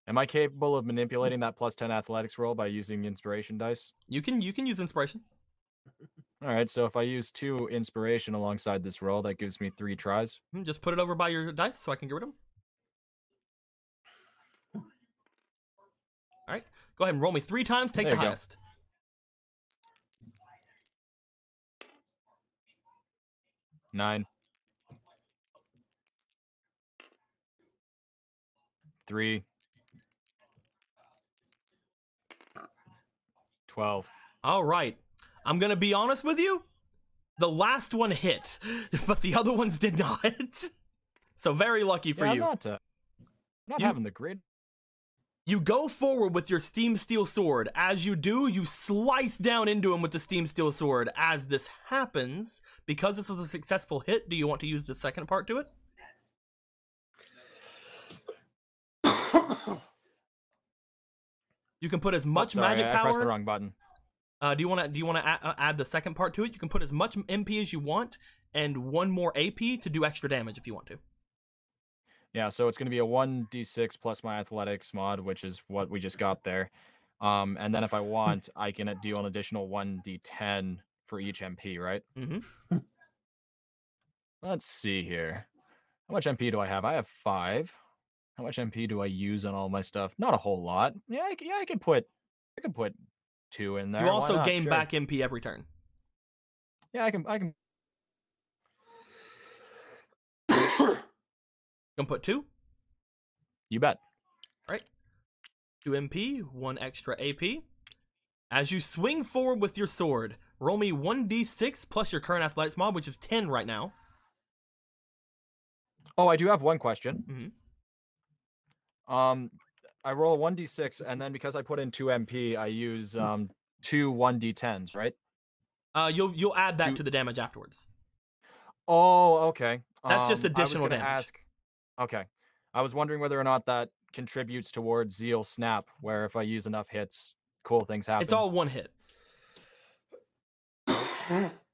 Am I capable of manipulating that +10 athletics roll by using inspiration dice? You can use inspiration. All right, so if I use 2 inspiration alongside this roll, that gives me 3 tries. Just put it over by your dice so I can get rid of them. All right, go ahead and roll me 3 times. Take the highest. Go. 9. 3. 12. All right. I'm going to be honest with you. The last one hit, but the other ones did not. So very lucky for you. I'm not having the great. You go forward with your Steam Steel sword. As you do, you slice down into him with the Steam Steel sword. As this happens, because this was a successful hit, do you want to use the second part to it? You can put as much magic power. I pressed the wrong button. Do you want to add the second part to it? You can put as much MP as you want and 1 more AP to do extra damage if you want to. Yeah, so it's going to be a 1d6 plus my athletics mod, which is what we just got there. And then if I want, I can do an additional 1d10 for each MP, right? Mm-hmm. Let's see here. How much MP do I have? I have 5. How much MP do I use on all my stuff? Not a whole lot. Yeah, I could put 2 in there. You also gain back MP every turn. Yeah, I can. You can put 2? You bet. All right. 2 MP, 1 extra AP. As you swing forward with your sword, roll me 1d6 plus your current athletics mod, which is 10 right now. Oh, I do have one question. Mm-hmm. I roll a 1d6, and then because I put in 2 MP, I use 2 1d10s, right? You'll add that to the damage afterwards. Oh, okay. That's just I was additional gonna damage. ask. Okay, I was wondering whether or not that contributes towards Zeal Snap, where if I use enough hits, cool things happen. It's all one hit.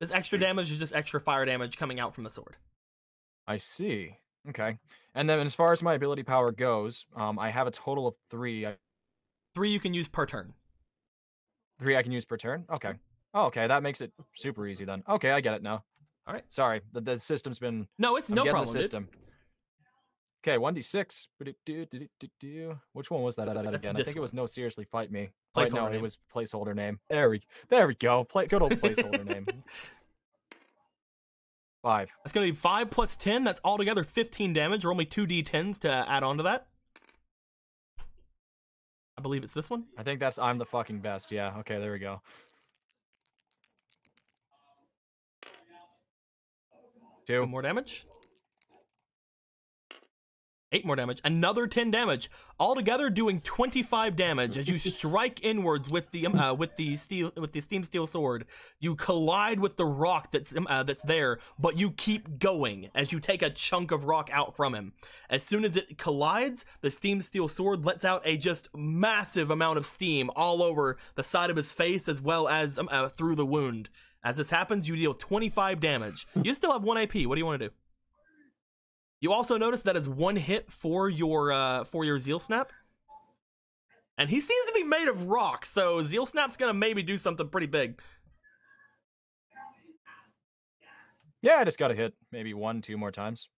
This extra damage is just extra fire damage coming out from the sword. I see. Okay. And then as far as my ability power goes, I have a total of 3. 3 you can use per turn. 3 I can use per turn? Okay. Oh, okay, that makes it super easy then. Okay, I get it now. All right. Sorry, the system's been... No, it's no problem, the system. Okay, 1d6. Which one was that again? I think it was No Seriously Fight Me. Wait, no, it was placeholder name. There we go. Good old placeholder name. 5. That's going to be 5 plus 10. That's altogether 15 damage. Roll me 2 d10s to add on to that. I believe it's this one. I think that's I'm the fucking best. Yeah, okay, there we go. 2 more damage. 8 more damage. Another 10 damage. Altogether doing 25 damage as you strike inwards with the steam steel sword. You collide with the rock that's there, but you keep going as you take a chunk of rock out from him. As soon as it collides, the steam steel sword lets out a just massive amount of steam all over the side of his face as well as through the wound. As this happens, you deal 25 damage. You still have 1 AP. What do you want to do? You also notice that is 1 hit for your Zeal Snap. And he seems to be made of rock, so Zeal Snap's gonna maybe do something pretty big. Yeah, I just gotta hit maybe 1, 2 more times.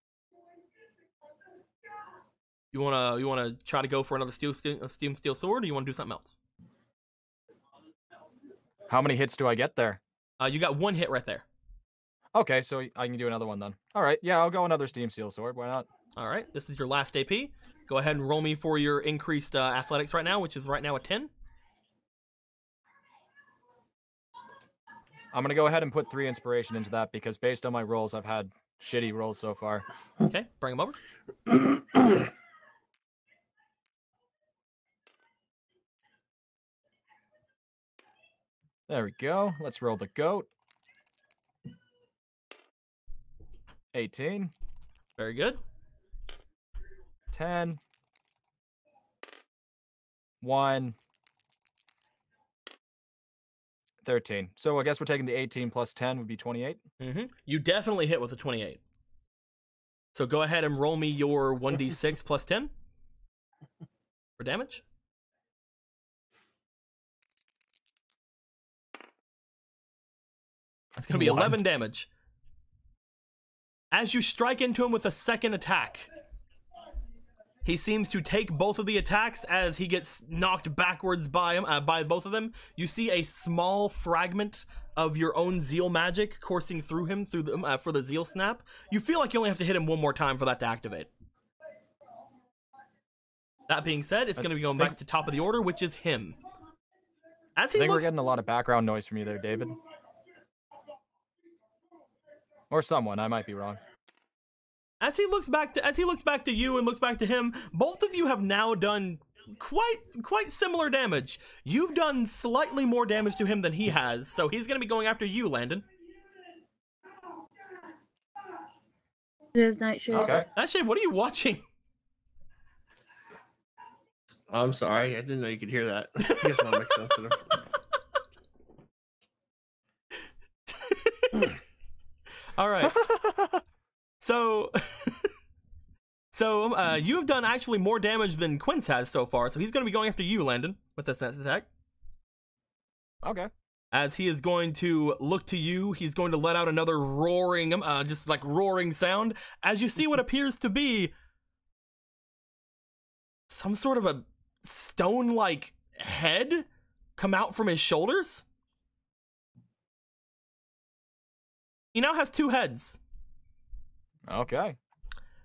You wanna try to go for another steam steel sword, or you wanna do something else? How many hits do I get there? You got 1 hit right there. Okay, so I can do another one then. All right, yeah, I'll go another Steam Steel Sword. Why not? All right, this is your last AP. Go ahead and roll me for your increased athletics right now, which is right now a 10. I'm going to go ahead and put 3 inspiration into that because based on my rolls, I've had shitty rolls so far. Okay, bring them over. There we go. Let's roll the goat. 18. Very good. 10. 1. 13. So I guess we're taking the 18 plus 10 would be 28. You definitely hit with a 28. So go ahead and roll me your 1d6 plus 10 for damage. That's going to be 11 damage. As you strike into him with a second attack, he seems to take both of the attacks as he gets knocked backwards by both of them. You see a small fragment of your own Zeal magic coursing through him for the Zeal Snap. You feel like you only have to hit him 1 more time for that to activate. That being said, it's going to be going back to top of the order, which is him. I think we're getting a lot of background noise from you there, David. Or someone, I might be wrong. As he looks back to you and looks back to him, both of you have now done quite similar damage. You've done slightly more damage to him than he has, so he's going to be going after you, Landon. It is Nightshade. Okay. Nightshade, what are you watching? I'm sorry, I didn't know you could hear that. I guess I'm not sensitive. All right. So you have done actually more damage than Quince has so far, so he's going to be going after you, Landon, with this next attack. Okay. As he is going to look to you, he's going to let out another roaring, just like roaring sound, as you see what appears to be some sort of a stone-like head come out from his shoulders. He now has 2 heads. Okay.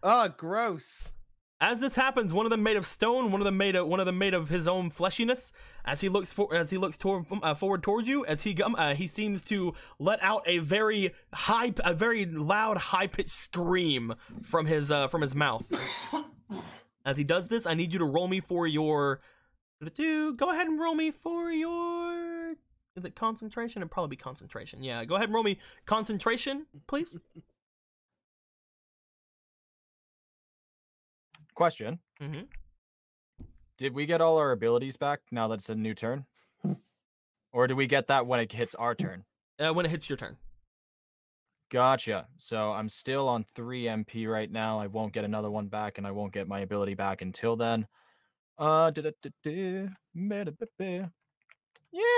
Oh, gross. As this happens, one of them made of stone, one of them made of his own fleshiness. As he looks forward towards you, as he seems to let out a very loud, high-pitched scream from his mouth. As he does this, I need you to roll me for your. Go ahead and roll me for your Is it concentration? It'd probably be concentration. Yeah, go ahead and roll me concentration, please. Question. Mm-hmm. Did we get all our abilities back now that it's a new turn? Or do we get that when it hits our turn? When it hits your turn. Gotcha. So I'm still on 3 MP right now. I won't get another one back, and I won't get my ability back until then. Yeah,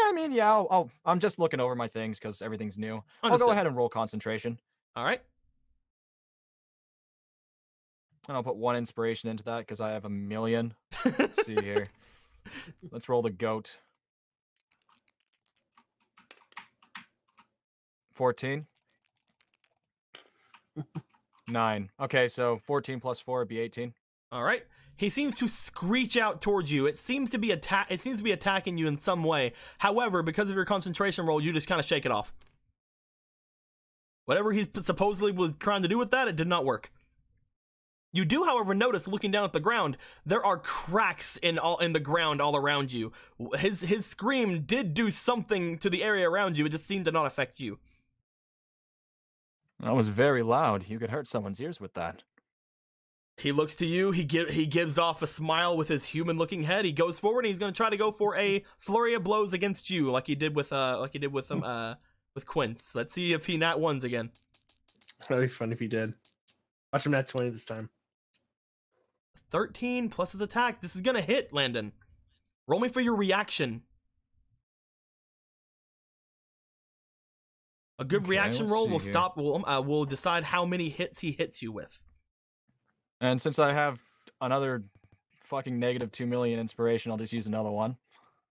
I mean, yeah, I'm just looking over my things because everything's new. I'll Understood. go ahead and roll concentration. All right. And I'll put 1 inspiration into that because I have 1,000,000. Let's see here. Let's roll the goat. 14. 9. Okay, so 14 plus 4 would be 18. All right. He seems to screech out towards you. It seems to be attacking you in some way. However, because of your concentration roll, you just kind of shake it off. Whatever he supposedly was trying to do with that, it did not work. You do, however, notice looking down at the ground, there are cracks in the ground all around you. His scream did do something to the area around you. It just seemed to not affect you. That was very loud. You could hurt someone's ears with that. He looks to you. He gives off a smile with his human-looking head. He goes forward and he's going to try to go for a flurry of blows against you, like he did with Quince. Let's see if he nat ones again. That'd be fun if he did. Watch him nat 20 this time. 13 plus his attack. This is going to hit, Landon. Roll me for your reaction. A good reaction roll will decide how many hits he hits you with. And since I have another fucking negative 2,000,000 inspiration, I'll just use another one.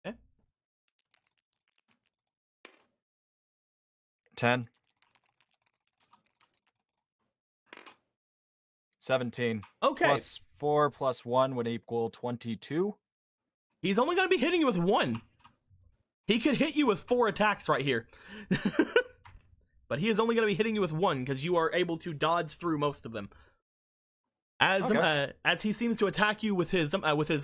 Okay. 10. 17. Okay. Plus 4 plus 1 would equal 22. He's only going to be hitting you with 1. He could hit you with 4 attacks right here. But he is only going to be hitting you with 1 because you are able to dodge through most of them. As he seems to attack you with his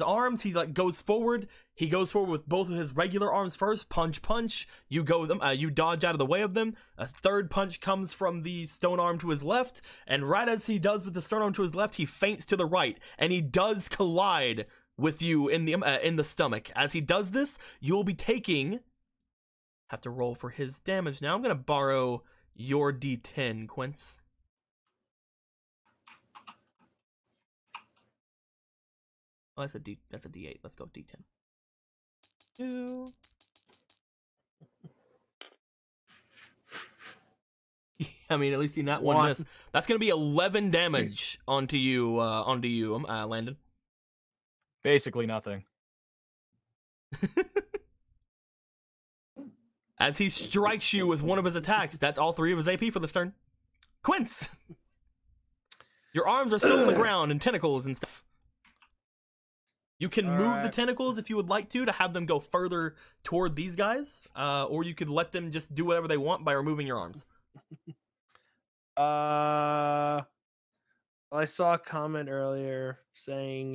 arms, he goes forward. He goes forward with both of his regular arms first. Punch, punch. You dodge out of the way of them. A third punch comes from the stone arm to his left, and right as he does with the stone arm to his left, he feints to the right, and he does collide with you in the stomach. As he does this, you'll be taking. Have to roll for his damage now. I'm gonna borrow your D10, Quince. Oh, that's a D8. Let's go with D10. 2. I mean, at least you not one miss. That's gonna be 11 damage onto you, Landon. Basically nothing. As he strikes you with one of his attacks, that's all 3 of his AP for this turn. Quince! Your arms are still on the ground and tentacles and stuff. You can move the tentacles if you would like to have them go further toward these guys, or you could let them just do whatever they want by removing your arms. I saw a comment earlier saying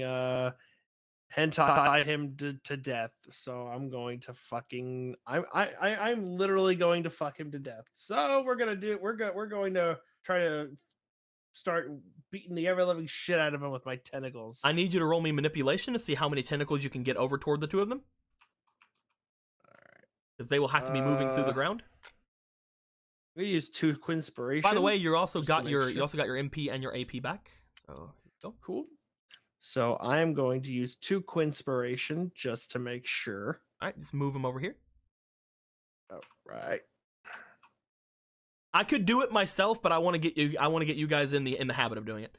hentai him to death, so I'm going to fucking I'm literally going to fuck him to death. So we're going to try to start beating the ever-living shit out of him with my tentacles. I need you to roll me manipulation to see how many tentacles you can get over toward the 2 of them. Alright. Because they will have to be moving through the ground. We use 2 Quinspiration. By the way, you also got your MP and your AP back. So go. Cool. So I am going to use 2 Quinspiration just to make sure. Alright, just move them over here. Alright. I could do it myself, but I want to get you guys in the habit of doing it.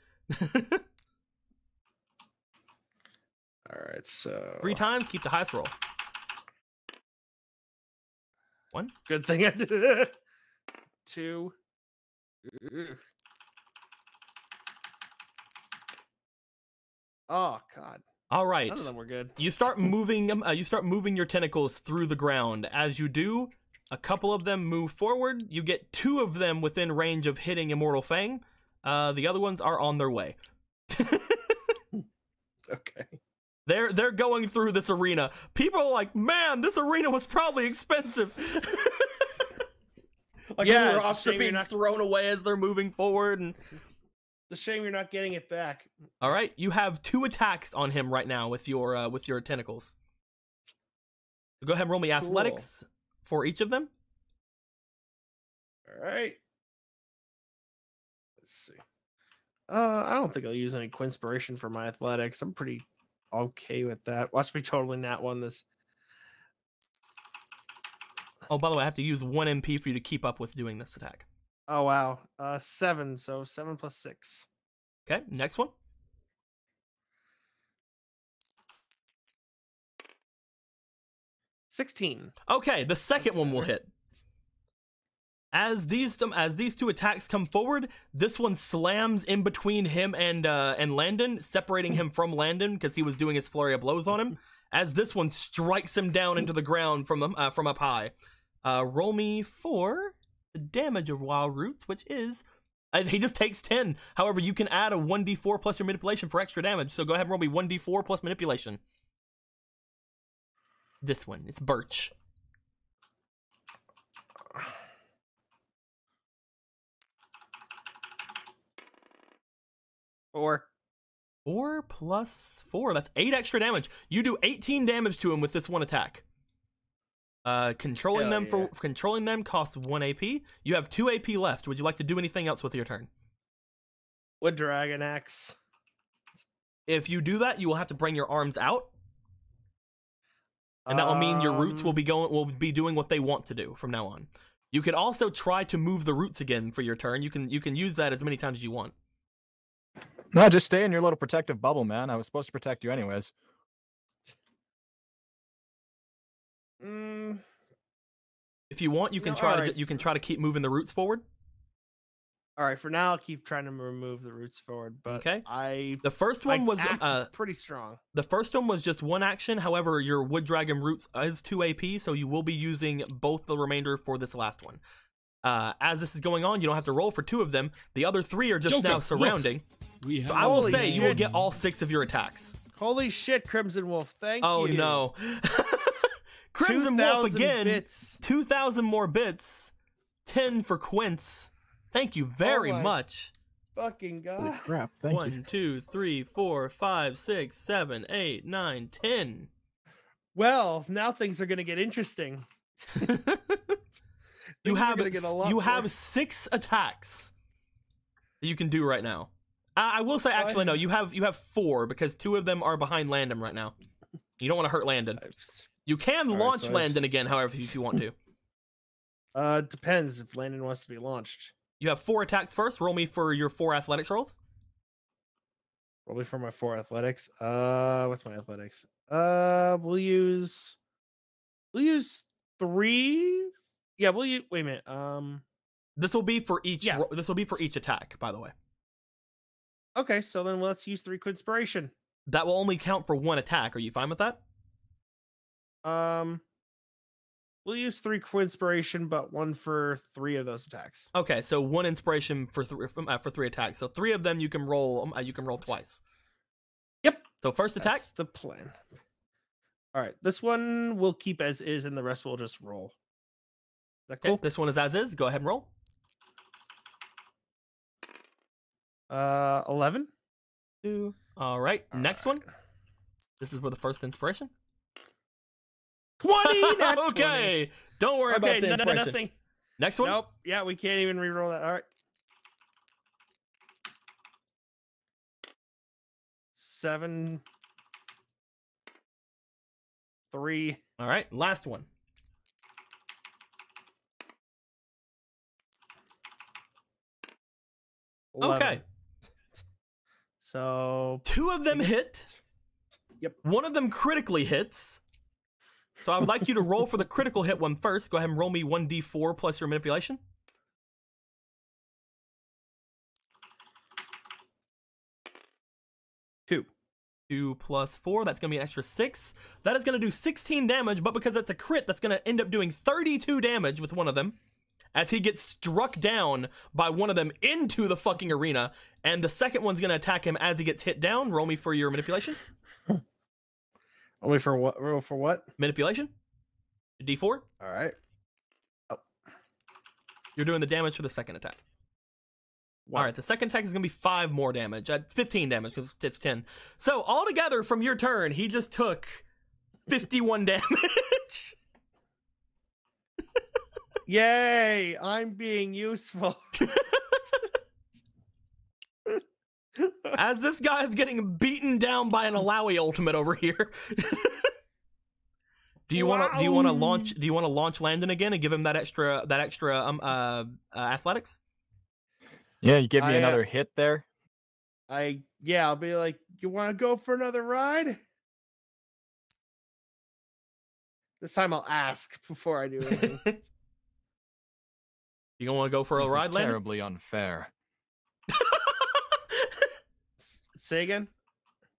All right, so 3 times, keep the highest roll. 1. Good thing I did it. 2. Oh God. All right. None of them were good. You start moving your tentacles through the ground. As you do, a couple of them move forward. You get 2 of them within range of hitting Immortal Fang. The other ones are on their way. Okay. They're going through this arena. People are like, man, this arena was probably expensive. Like, Yeah, their it's a ops are shame being you're not- thrown away as they're moving forward. And It's a shame you're not getting it back. all right, you have 2 attacks on him right now with your tentacles. Go ahead and roll me athletics for each of them. All right. Let's see. I don't think I'll use any Quinspiration for my athletics. I'm pretty okay with that. Watch me totally nat one this. Oh, by the way, I have to use 1 MP for you to keep up with doing this attack. Oh wow. 7. So 7 plus 6. Okay, next one. 16. Okay, the second one will hit. As these 2 attacks come forward, this one slams in between him and Landon, separating him from Landon because he was doing his flurry of blows on him. As this one strikes him down into the ground from up high. Roll me for the damage of Wild Roots, which is he just takes 10. However, you can add a 1d4 plus your manipulation for extra damage. So go ahead and roll me 1d4 plus manipulation. This one, it's Birch. Four. 4 plus 4. That's 8 extra damage. You do 18 damage to him with this one attack. Controlling them costs 1 AP. You have 2 AP left. Would you like to do anything else with your turn? Wood Dragon Axe. If you do that, you will have to bring your arms out. And that will mean your roots will be doing what they want to do from now on. You could also try to move the roots again for your turn. You can use that as many times as you want. No, just stay in your little protective bubble, man. I was supposed to protect you anyways. If you want, you can try to keep moving the roots forward. All right, for now I'll keep trying to remove the roots forward, but okay. The first one was pretty strong. The first one was just 1 action. However, your Wood Dragon Roots is 2 AP, so you will be using both the remainder for this last one. As this is going on, you don't have to roll for 2 of them. The other 3 are just Joker, now surrounding. So I will say you will get all 6 of your attacks. Holy shit, Crimson Wolf! Thank you. Oh no, Crimson Wolf again. Bits. 2,000 more bits. 10 for Quince. Thank you very much. Fucking god. Holy crap! Thank you. 1, 2, 3, 4, 5, 6, 7, 8, 9, 10. Well, now things are gonna get interesting. You have 6 attacks that you can do right now. I will say, actually, no. You have 4 because 2 of them are behind Landon right now. You don't want to hurt Landon. You can launch Landon again, however, if you want to. Depends if Landon wants to be launched. You have 4 attacks first. Roll me for your 4 athletics rolls. Roll me for my 4 athletics. What's my athletics? We'll use 3. Yeah, wait a minute. This will be for each. Yeah. This will be for each attack, by the way. Okay, so then let's use 3 Quinspiration. That will only count for 1 attack. Are you fine with that? We'll use 3 Quinspiration, but 1 for 3 of those attacks. Okay, so 1 inspiration for 3 attacks. So 3 of them you can roll. You can roll twice. Yep. So first attack. That's the plan. All right, this one we'll keep as is, and the rest we'll just roll. Is that cool? Okay, this one is as is. Go ahead and roll. 11. 2. All right. Next one. This is for the first inspiration. 20. Okay. 20. Don't worry about the inspiration. Nothing. Next one. Nope. Yeah, we can't even reroll that. All right. 7. 3. All right. Last one. 11. Okay. So 2 of them hit. Yep. 1 of them critically hits. So I would like you to roll for the critical hit one first. Go ahead and roll me 1d4 plus your manipulation. 2. 2 plus 4. That's going to be an extra 6. That is going to do 16 damage, but because that's a crit, that's going to end up doing 32 damage with 1 of them. As he gets struck down by 1 of them into the fucking arena. And the second one's going to attack him as he gets hit down. Roll me for your manipulation. Only for what? Roll for what? Manipulation. D4. All right. Oh. You're doing the damage for the second attack. One. All right, the second attack is going to be 5 more damage. 15 damage because it's 10. So altogether from your turn, he just took 51 damage. Yay! I'm being useful. As this guy is getting beaten down by an Alawi ultimate over here. Do you want to launch Landon again and give him that extra athletics? Yeah, you give me another hit there. I'll be like, you want to go for another ride? This time I'll ask before I do anything. You gonna want to go for a ride, Landon? Terribly unfair. Say again?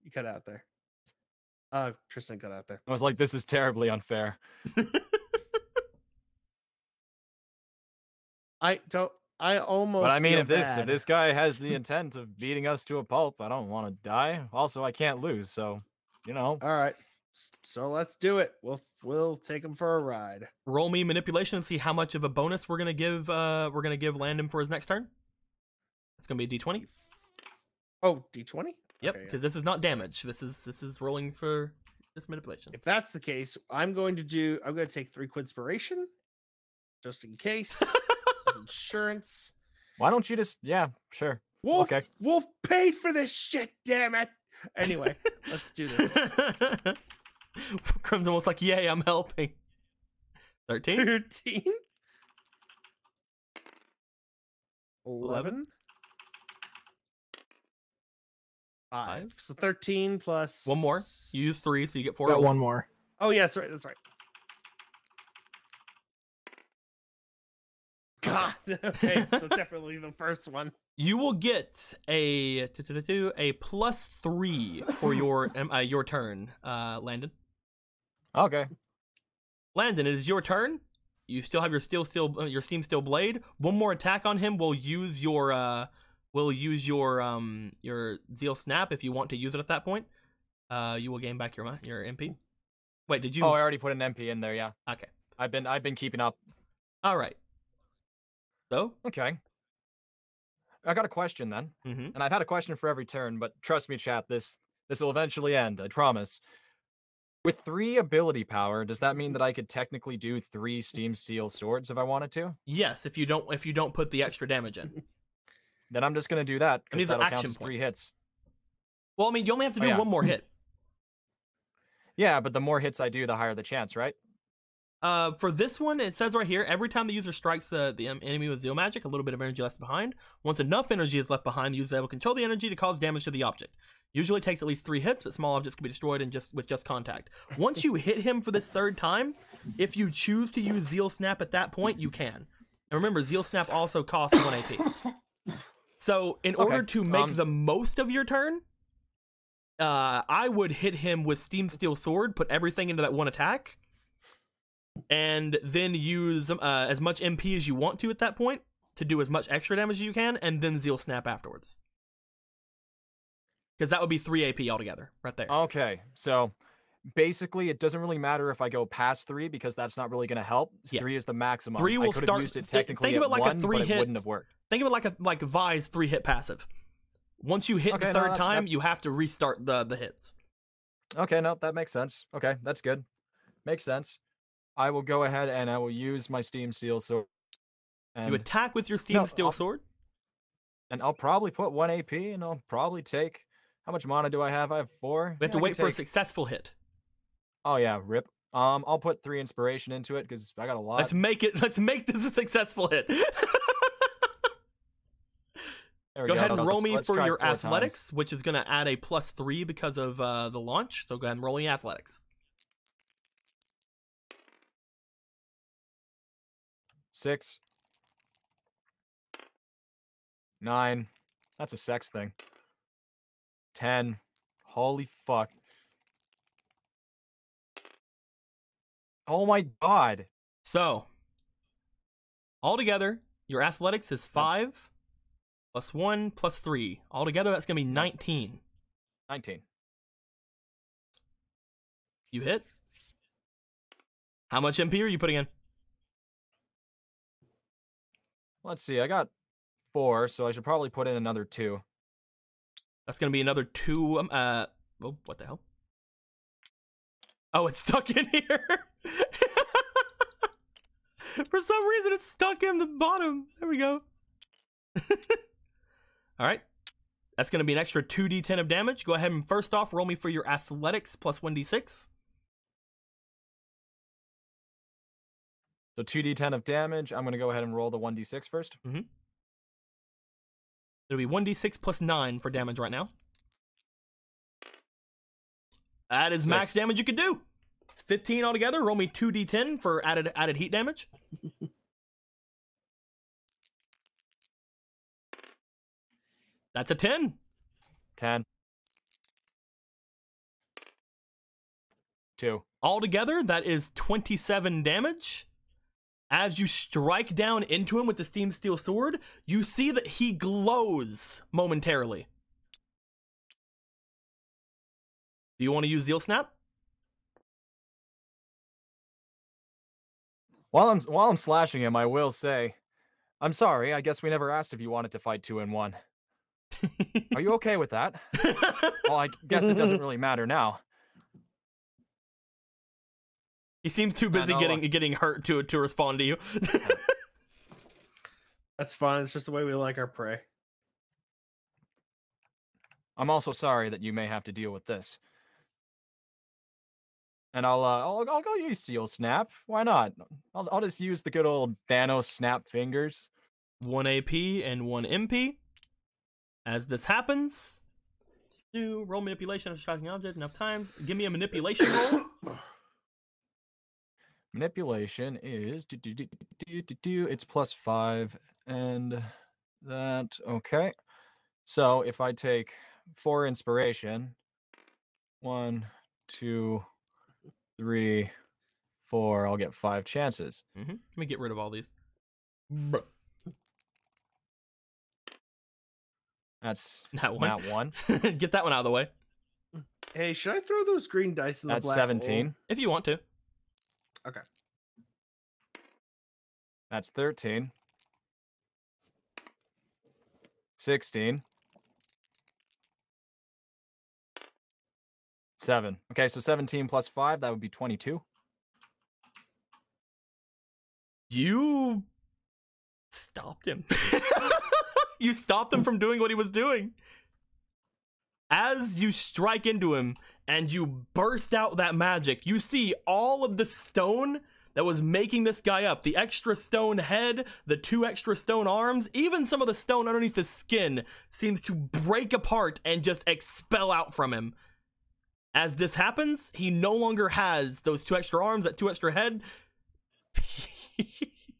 You cut out there. Tristan cut out there. I was like, this is terribly unfair. I almost. But I mean, feel if this guy has the intent of beating us to a pulp, I don't want to die. Also, I can't lose, so All right. So let's do it. We'll take him for a ride. Roll me manipulation and see how much of a bonus we're gonna give Landon for his next turn. It's gonna be a D20. Oh, D20? Yep, Okay, because this is not damage. This is rolling for this manipulation. If that's the case, I'm going to take 3 Quinspiration, just in case. As insurance. Why don't you just sure. Wolf, okay. Wolf paid for this shit, damn it. Anyway, let's do this. Crim's almost like, yay, I'm helping. 13? 13? 11? 5. So 13 plus... One more. You use 3, so you get 4. Got one more. Oh, yeah, that's right. That's right. God. Okay, so definitely the first one. You will get a +3 for your turn, Landon. Okay. Landon, it is your turn. You still have your Steam Steel Blade. One more attack on him will use your Zeal Snap if you want to use it at that point. You will gain back your MP. Wait, did you? Oh, I already put an MP in there. Yeah. Okay. I've been keeping up. All right. So. Okay. I got a question then, and I've had a question for every turn, but trust me, chat, this will eventually end. I promise. With 3 ability power, does that mean that I could technically do 3 Steam Steel Swords if I wanted to? Yes, if you don't put the extra damage in. Then I'm just gonna do that because these are that'll count action as 3 points. hits. Well, I mean, you only have to do one more hit. Yeah, but the more hits I do, the higher the chance, right? For this one, it says right here, every time the user strikes the enemy with Zeal Magic, a little bit of energy left behind. Once enough energy is left behind, the user is able to control the energy to cause damage to the object. Usually takes at least 3 hits, but small objects can be destroyed with just contact. Once you hit him for this 3rd time, if you choose to use Zeal Snap at that point, you can. And remember, Zeal Snap also costs 1 AP. So, in order to make the most of your turn, I would hit him with Steam Steel Sword, put everything into that one attack, and then use as much MP as you want to at that point to do as much extra damage as you can, and then Zeal Snap afterwards. Because that would be 3 AP altogether, right there. Okay, so basically it doesn't really matter if I go past 3 because that's not really going to help. 3 is the maximum. 3 will I could have start. used it technically Think of it like at 1, a 3 but hit. it wouldn't have worked. Think of it like Vi's 3-hit passive. Once you hit the 3rd time, you have to restart the hits. Okay, no, that makes sense. Okay, that's good. Makes sense. I will go ahead and I will use my Steam Steel Sword. You attack with your Steam Steel Sword? And I'll probably put 1 AP, and I'll probably take... How much mana do I have? I have 4. We have to wait for a successful hit. Oh, yeah, rip. I'll put 3 inspiration into it, because I got a lot. Let's make this a successful hit. Go ahead and roll me for your athletics, which is going to add a +3 because of the launch. So go ahead and roll me athletics. 6. 9. That's a sex thing. 10. Holy fuck. Oh my god. So, altogether, your athletics is 5 plus 1 plus 3. Altogether, that's going to be 19. 19. You hit. How much MP are you putting in? Let's see. I got 4, so I should probably put in another 2. That's gonna be another 2. Oh, what the hell? Oh, it's stuck in here. For some reason, it's stuck in the bottom. There we go. All right. That's going to be an extra 2d10 of damage. Go ahead and first off, roll me for your athletics plus 1d6. So 2d10 of damage. I'm going to go ahead and roll the 1d6 first. Mm-hmm. It'll be 1d6 plus 9 for damage right now. That is 6. max damage you could do. It's 15 altogether. Roll me 2d10 for added heat damage. That's a 10. 10. 2. Altogether, that is 27 damage. As you strike down into him with the Steam Steel Sword, you see that he glows momentarily. Do you want to use Zeal Snap? While I'm slashing him, I will say, I'm sorry. I guess we never asked if you wanted to fight 2 in 1. Are you okay with that? Well, I guess it doesn't really matter now. He seems too busy getting hurt to respond to you. That's fine. It's just the way we like our prey. I'm also sorry that you may have to deal with this. And I'll go use Seal Snap. Why not? I'll just use the good old Thanos snap fingers. 1 AP and 1 MP. As this happens, do roll manipulation of a shocking object enough times. Give me a manipulation roll. Manipulation is it's +5, and that okay. So if I take 4 inspiration, 1, 2, 3, 4, I'll get 5 chances. Let me get rid of all these. That's that one. That one. Get that one out of the way. Hey, should I throw those green dice in the That's black 17. hole? If you want to. Okay. That's 13. 16. 7. Okay, so 17 plus 5, that would be 22. You stopped him. You stopped him from doing what he was doing. As you strike into him and you burst out that magic, you see all of the stone that was making this guy up. The extra stone head, the 2 extra stone arms, even some of the stone underneath the skin seems to break apart and just expel out from him. As this happens, he no longer has those 2 extra arms, that 2 extra head.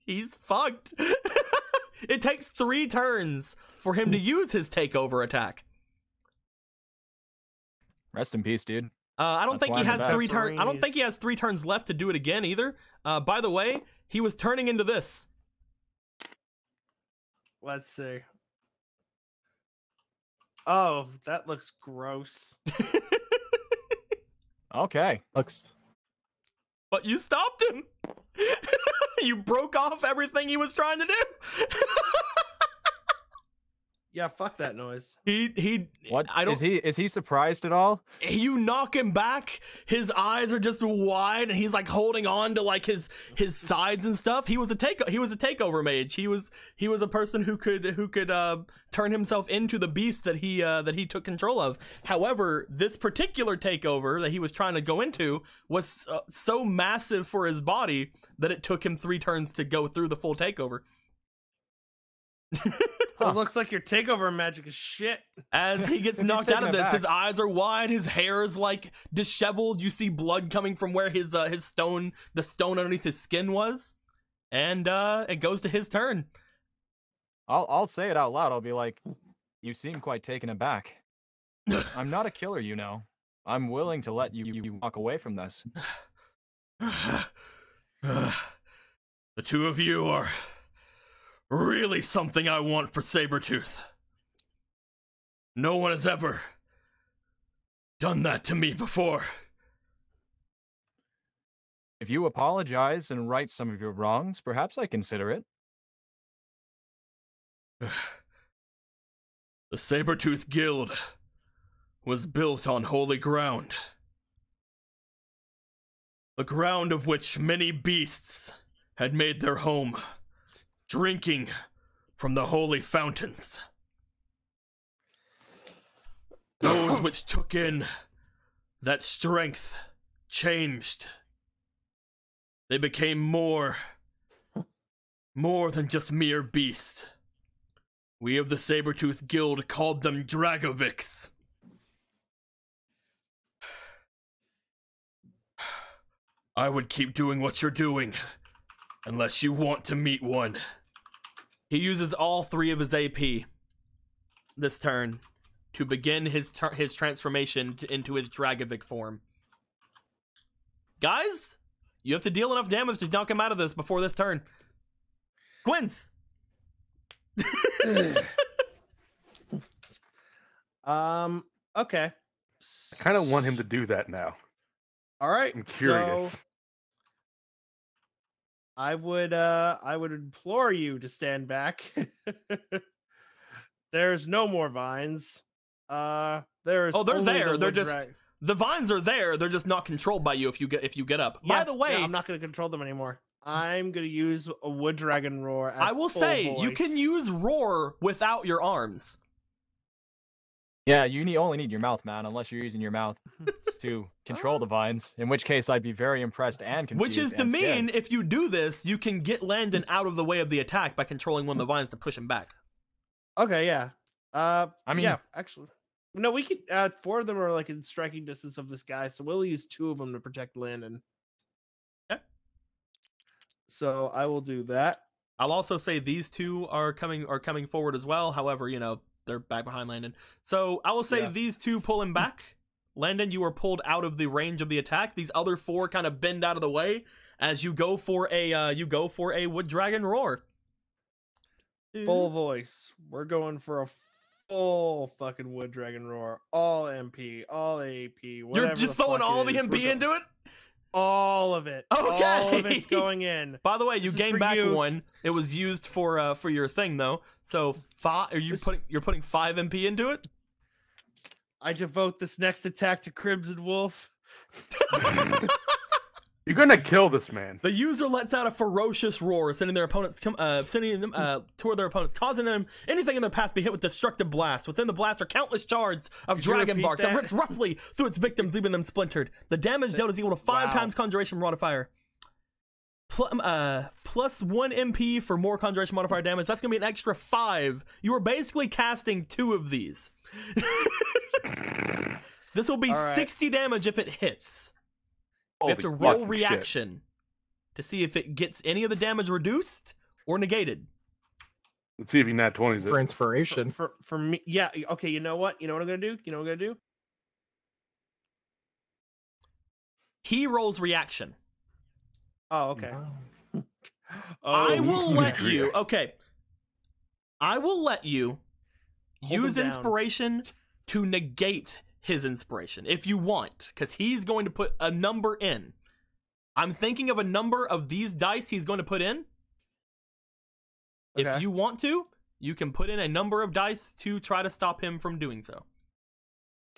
He's fucked. It takes 3 turns for him to use his takeover attack. Rest in peace, dude. I don't think he has 3 turns. I don't Stories. think he has 3 turns left to do it again either. By the way, he was turning into this. Let's see. Oh, that looks gross. Okay. Looks. But you stopped him. You broke off everything he was trying to do. Yeah, fuck that noise. What? Is he surprised at all? You knock him back, his eyes are just wide, and he's like holding on to like his sides and stuff. He was a takeover mage. He was a person who could turn himself into the beast that he took control of. However, this particular takeover that he was trying to go into was so massive for his body that it took him 3 turns to go through the full takeover. It looks like your takeover magic is shit. As he gets knocked out of this, his eyes are wide, his hair is like disheveled. You see blood coming from where the stone underneath his skin was, and it goes to his turn. I'll say it out loud. I'll be like, "You seem quite taken aback. I'm not a killer, you know. I'm willing to let you walk away from this." The 2 of you are really something I want for Sabretooth. No one has ever done that to me before. If you apologize and right some of your wrongs, perhaps I consider it. The Sabertooth Guild was built on holy ground. The ground of which many beasts had made their home, drinking from the holy fountains. Those which took in that strength changed. They became more than just mere beasts. We of the Sabertooth Guild called them Dragovics. I would keep doing what you're doing, unless you want to meet one. He uses all 3 of his AP this turn to begin his transformation into his Dragovic form. Guys, you have to deal enough damage to knock him out of this before this turn. Quince! Okay. I kind of want him to do that now. All right. I'm curious. So I would implore you to stand back. There's no more vines. There's they're only there. the They're wood just the vines are there. They're just not controlled by you if you get up. Yeah, By the way, yeah, I'm not going to control them anymore. I'm going to use a wood dragon roar. At I will full say voice. you can use roar without your arms. Yeah, you only need your mouth, man, unless you're using your mouth to control the vines, in which case I'd be very impressed and confused. Which is to and mean, scared. if you do this, you can get Landon out of the way of the attack by controlling one of the vines to push him back. Okay, yeah. I mean, yeah, actually. No, we can 4 of them are like in striking distance of this guy, so we'll use 2 of them to protect Landon. Okay. So I will do that. I'll also say these 2 are coming forward as well. However, they're back behind Landon. So I will say these 2 pull him back. Landon, you are pulled out of the range of the attack. These other 4 kind of bend out of the way as you go for a wood dragon roar. Full voice. We're going for a full fucking wood dragon roar. All MP, all AP. You're just throwing all the MP into it? All of it. Okay. All of it's going in. By the way, you This is gain for back you. 1. It was used for your thing though. So 5. You're putting 5 MP into it? I devote this next attack to Crimson Wolf. You're gonna kill this man. The user lets out a ferocious roar, sending them toward their opponents, causing them anything in their path to be hit with destructive blasts. Within the blast are countless shards of Could you dragon repeat bark that that? rips roughly through its victims, leaving them splintered. The damage dealt is equal to 5 Wow. times conjuration modifier. Plus 1 MP for more conjuration modifier damage. That's gonna be an extra 5. You are basically casting 2 of these. This will be All right. 60 damage if it hits. We have to Holy roll fucking shit. reaction to see if it gets any of the damage reduced or negated. Let's see if he nat 20s it. For inspiration. For me, yeah. Okay, you know what? You know what I'm gonna do? You know what I'm gonna do? He rolls reaction. Oh, okay. Wow. I will let reaction. you. Okay. I will let you Hold use him down. inspiration to negate his inspiration if you want, because he's going to put a number in. I'm thinking of a number of these dice he's going to put in. Okay. If you want to, you can put in a number of dice to try to stop him from doing so.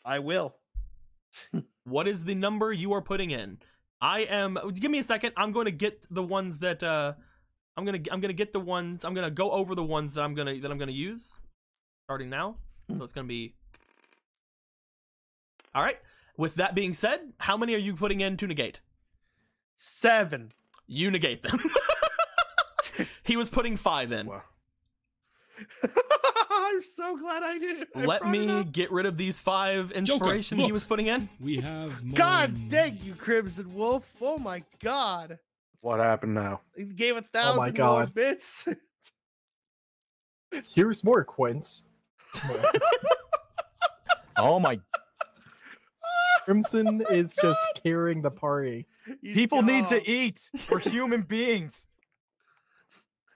I will. What is the number you are putting in? Give me a second. I'm going to get the ones that I'm going to get the ones. I'm going to go over the ones that I'm going to use starting now. So it's going to be all right. With that being said, how many are you putting in to negate? 7. You negate them. He was putting 5 in. Wow. I'm so glad I did. I Let brought it me up. get rid of these 5 inspiration he look. was putting in. We have more God dang you, Crimson Wolf! Oh my God! What happened now? He gave 1,000 more God. bits. Here's more Quince. Oh my! Crimson is just carrying the party. He's People need to gone. eat. We're human beings.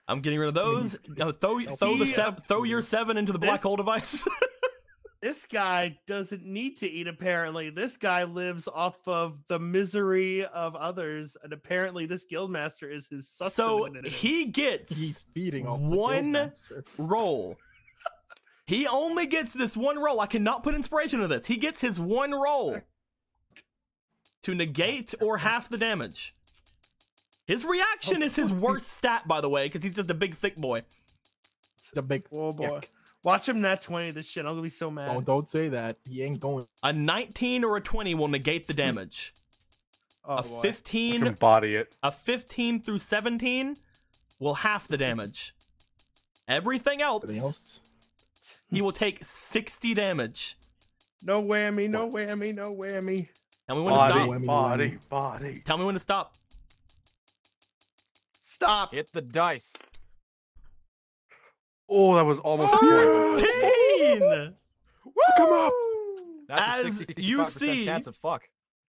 I'm getting rid of those. Throw He- your 7 into the black hole device. This guy doesn't need to eat, apparently. This guy lives off of the misery of others, and apparently this guildmaster is his So sustenance. he gets He's feeding off one the Guildmaster. roll. He only gets this one roll. I cannot put inspiration into this. He gets his one roll to negate or half the damage. His reaction is his worst stat, by the way, because he's just a big, thick boy. The big Oh boy. yuck. Watch him nat 20 this shit. I'm gonna be so mad. Oh, don't say that. He ain't going. A 19 or a 20 will negate the damage. Oh, A boy. 15, Embody it. a 15 through 17 will half the damage. Everything Anything else, else? he will take 60 damage. No whammy, no whammy, no whammy. Tell me when to Body, stop. Whammy, body, whammy. body. Tell me when to stop. Stop. Hit the dice. Oh, that was almost a point. 15! Come up! That's a As 60 you 55% see- chance of fuck.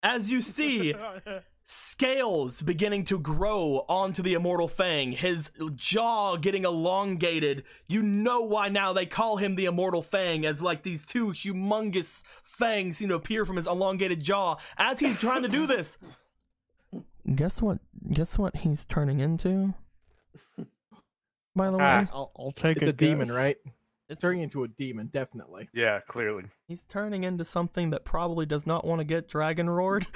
As you see, scales beginning to grow onto the immortal Fang, his jaw getting elongated. You know why now they call him the immortal Fang, as like these two humongous fangs seem to appear from his elongated jaw as he's trying to do this. Guess what he's turning into? By the way, I'll take It's a demon, guess. right? it's Turning into a demon, definitely. Yeah, clearly. he's turning into something that probably does not want to get dragon roared.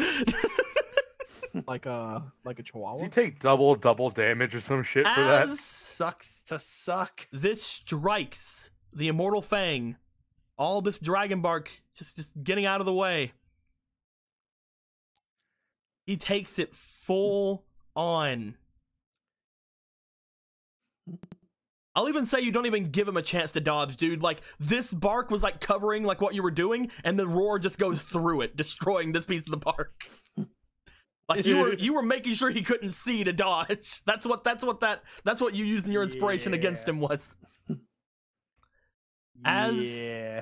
Like a Does chihuahua. he take double damage or some shit for that? As Sucks to suck. this strikes the immortal Fang, all this dragon bark just getting out of the way. He takes it full on. I'll even say you don't even give him a chance to dodge, dude. Like, this bark was like covering like what you were doing, and the roar just goes through it, destroying this piece of the bark. Like you were making sure he couldn't see to dodge. That's what you used in your inspiration against him was. As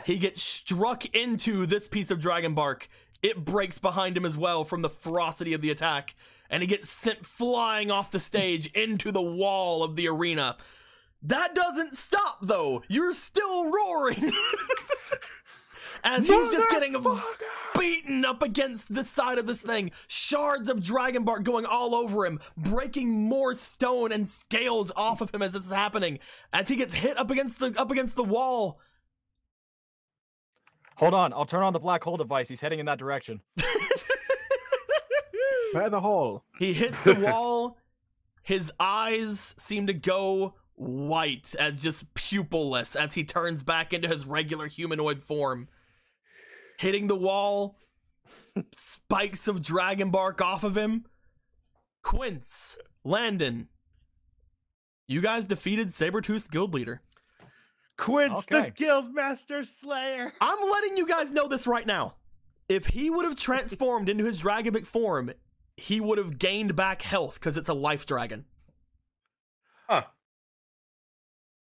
he gets struck into this piece of dragon bark, it breaks behind him as well from the ferocity of the attack, and he gets sent flying off the stage into the wall of the arena. That doesn't stop, though. You're still roaring. As he's just getting beaten up against the side of this thing. Shards of dragon bark going all over him, breaking more stone and scales off of him as this is happening. As he gets hit up against the wall. Hold on, I'll turn on the black hole device. He's heading in that direction. By the hole. He hits the wall. His eyes seem to go white, as just pupilless, as he turns back into his regular humanoid form. Hitting the wall, spikes of dragon bark off of him. Quince, Landon, you guys defeated Sabretooth's guild leader. Quince, Okay. the Guildmaster Slayer. I'm letting you guys know this right now. If he would have transformed into his dragonbic form, he would have gained back health because it's a life dragon. Huh.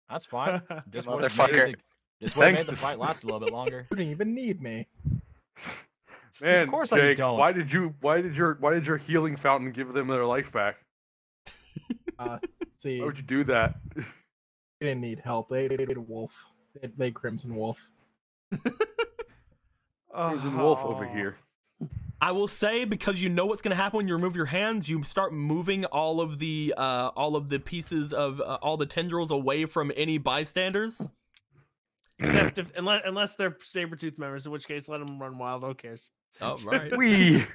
That's fine. Just would have Motherfucker. made the fight last a little bit longer. You didn't even need me. Man, Of course I Jake, don't. why did your healing fountain give them their life back? See, Why would you do that? they didn't need help. They needed a wolf. They Crimson Wolf. Crimson Wolf over here. I will say, because you know what's going to happen when you remove your hands, you start moving all of the pieces of all the tendrils away from any bystanders. Except if, unless they're Sabretooth members, in which case let them run wild. Who cares? Oh, right. We.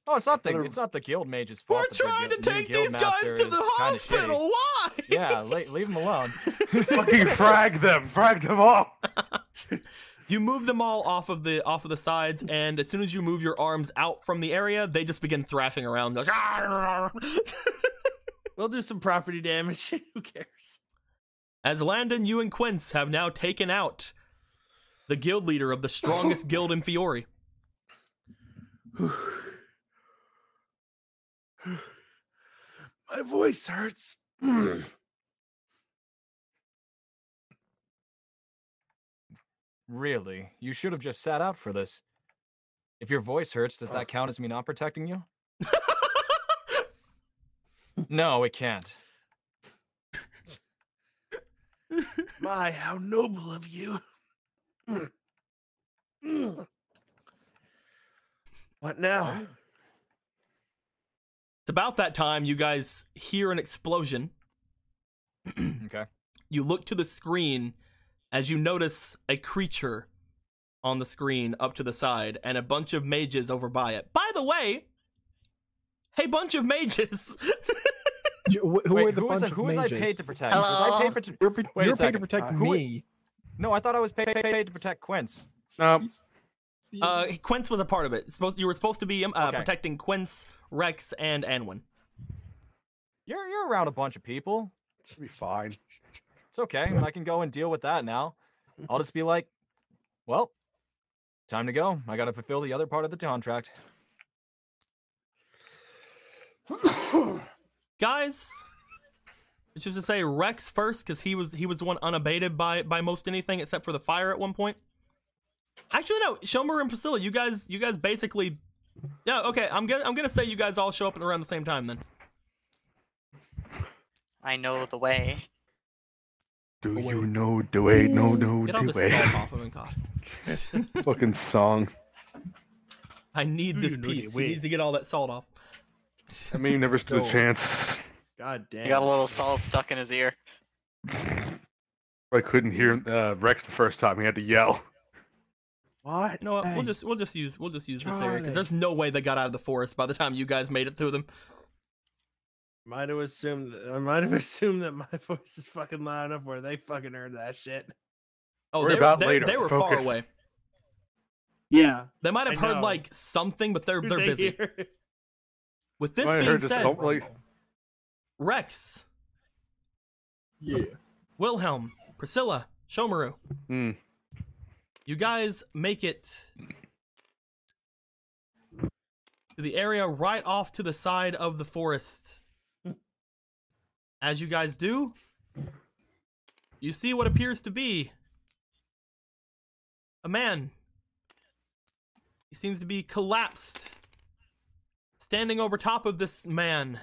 Oh, it's not the guild mage's fault. We're that the trying to new take these guys guildmaster to the is kinda shitty. hospital. Why? Yeah, leave them alone. Fucking frag them all. You move them all off of the sides, and as soon as you move your arms out from the area, they just begin thrashing around. Like, We'll do some property damage. Who cares? as Landon, you and Quince have now taken out the guild leader of the strongest guild in Fiore. My voice hurts. Really? You should have just sat out for this. If your voice hurts, does that count as me not protecting you? No, it can't. My, how noble of you. What now? It's about that time you guys hear an explosion. Okay. You look to the screen as you notice a creature on the screen up to the side and a bunch of mages over by it. By the way, hey, bunch of mages. Who Wait, are the who was bunch I, who of was I mages? paid to protect? Hello? Was I paid You're, Wait a you're paid to second. protect Who- me. No, I thought I was paid to protect Quince. Quince was a part of it. You were supposed to be Okay. protecting Quince, Rex, and Anwin. You're around a bunch of people. It'll be fine. It's okay. I can go and deal with that now. I'll just be like, well, time to go. I got to fulfill the other part of the contract. Guys, it's just to say Rex first because he was the one unabated by most anything except for the fire at one point. Actually, no, Shomer and Priscilla, you guys basically, yeah, okay. I'm gonna say you guys all show up around the same time then. I know the way. Do you know the way? No, Get all the this way. salt off of him, God. Fucking song. I need this You know piece. the He way. needs to get all that salt off. I mean, never stood Go. a chance. God damn. He got a little salt stuck in his ear. I couldn't hear Rex the first time. He had to yell. What? You know what? Hey. We'll just use this area Charlie. because there's no way they got out of the forest by the time you guys made it to them. Might have assumed that my voice is fucking loud enough where they fucking heard that shit. Oh, Worry they, about they, later. they were far Focus. away. Yeah. They might have I heard know. like something, but they're busy. With this I being heard just said, something like, Rex, Yeah. Wilhelm, Priscilla, Shomaru, you guys make it to the area right off to the side of the forest. As you guys do, you see what appears to be a man. He seems to be collapsed. Standing over top of this man,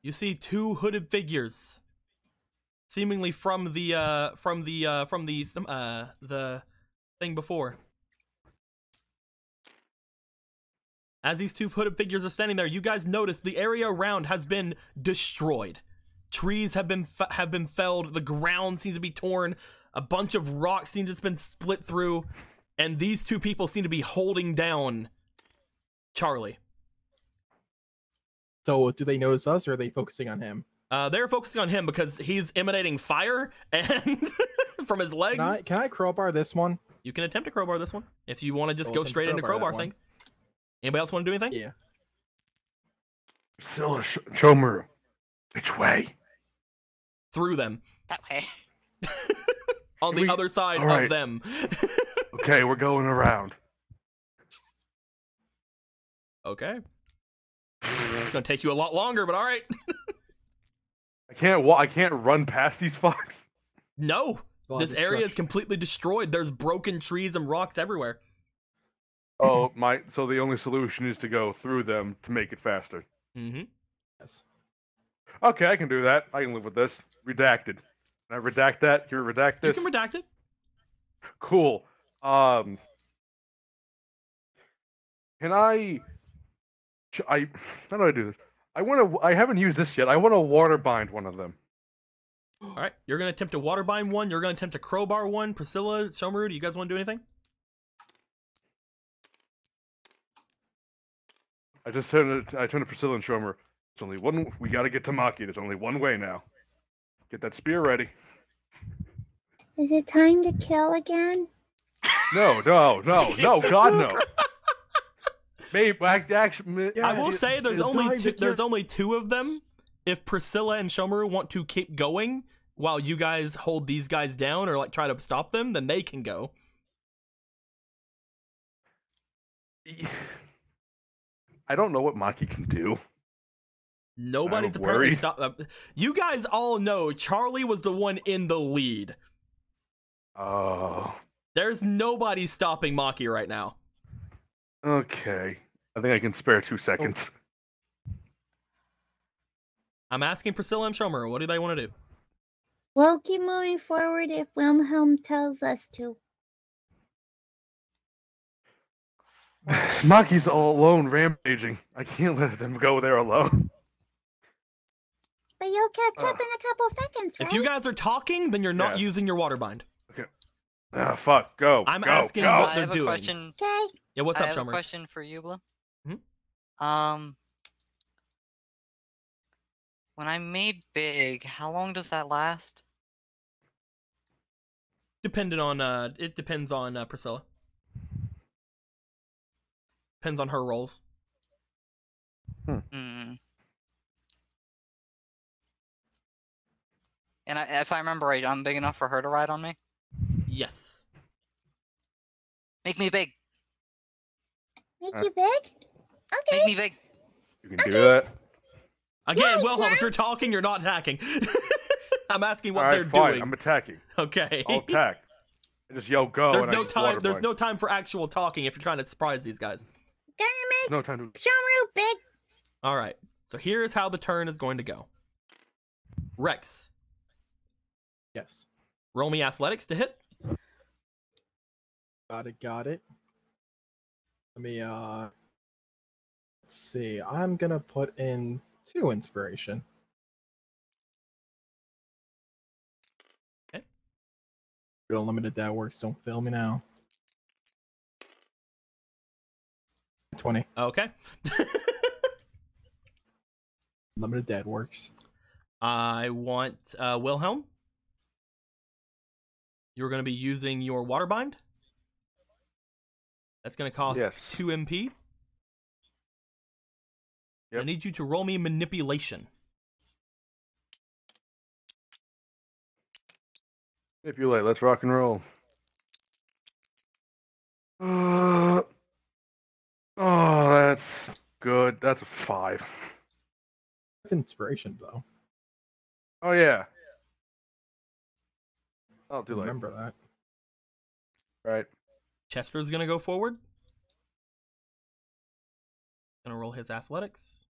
you see two hooded figures, seemingly from the thing before. As these two hooded figures are standing there, you guys notice the area around has been destroyed. Trees have been felled. The ground seems to be torn. A bunch of rocks seem to have been split through. And these two people seem to be holding down Charlie. So, do they notice us, or are they focusing on him? They're focusing on him because he's emanating fire and from his legs. Can I crowbar this one? You can attempt to crowbar this one if you want to just I'll go attempt to straight into crowbar crowbar that one. things. Anybody else want to do anything? Yeah. Priscilla, Shomaru, which way? Through them. That way. On the other side all right. of them. Okay, we're going around. Okay. It's gonna take you a lot longer, but all right. I can't run past these fucks. No, Well, this area is destruction. completely destroyed. There's broken trees and rocks everywhere. Oh my! So the only solution is to go through them to make it faster. Mm-hmm. Yes. Okay, I can do that. I can live with this. Redacted. Can I redact that? Can we redact You this? can redact it. Cool. Can I? How do I do this? I haven't used this yet. I want to water bind one of them. All right, you're gonna attempt to water bind one. You're gonna attempt to crowbar one. Priscilla, Shomaru, do you guys want to do anything? I turned to Priscilla and Shomer. There's only one. We got to get to Maki. There's only one way now. Get that spear ready. Is it time to kill again? No, God, no. Maybe actually. I will say there's it's only time to there's kill- only two of them. If Priscilla and Shomaru want to keep going while you guys hold these guys down or like try to stop them, then they can go. I don't know what Maki can do. Nobody's I'm apparently worried. stopped. You guys all know Charlie was the one in the lead. Oh. There's nobody stopping Maki right now. Okay. I think I can spare 2 seconds. I'm asking Priscilla and Shomer, what do they want to do? We'll keep moving forward if Wilhelm tells us to. Maki's all alone rampaging. I can't let them go there alone. But you'll catch up in a couple seconds, right? If you guys are talking, then you're not Yes. using your water bind. Okay. Ah, fuck. Go. I'm go, asking go. what I they're have a doing. question. Okay. Yeah, what's I up, have a Shomer? question for you, Blue. Mhm. When I made big, how long does that last? Dependent on it depends on Priscilla. Depends on her roles. Hmm. And if I remember right, I'm big enough for her to ride on me. Yes. Make me big. Make you big? Okay. Make me big. You can do that. Again, Yeah, Wilhelm, yeah. if you're talking, you're not attacking. I'm asking what All they're right, fine. doing. I'm attacking. Okay. I'll attack. I just yell go. There's and no I use time. water There's bind. no time for actual talking if you're trying to surprise these guys. Gonna There's no time to. make Shomaru big. All right. So here's how the turn is going to go. Rex, Yes. roll me athletics to hit. Got it. Let me let's see. I'm gonna put in 2 inspiration. Okay. Good unlimited that works, don't fail me now. 20. Okay. Limited dead works. I want Wilhelm. You're going to be using your water bind. That's going to cost Yes. 2 MP. I Yep. need you to roll me manipulation. Manipulate. Let's rock and roll. Oh, that's good. That's a 5. Inspiration though. Oh yeah. I'll do like Remember that. right. Chester's going to go forward. Going to roll his athletics.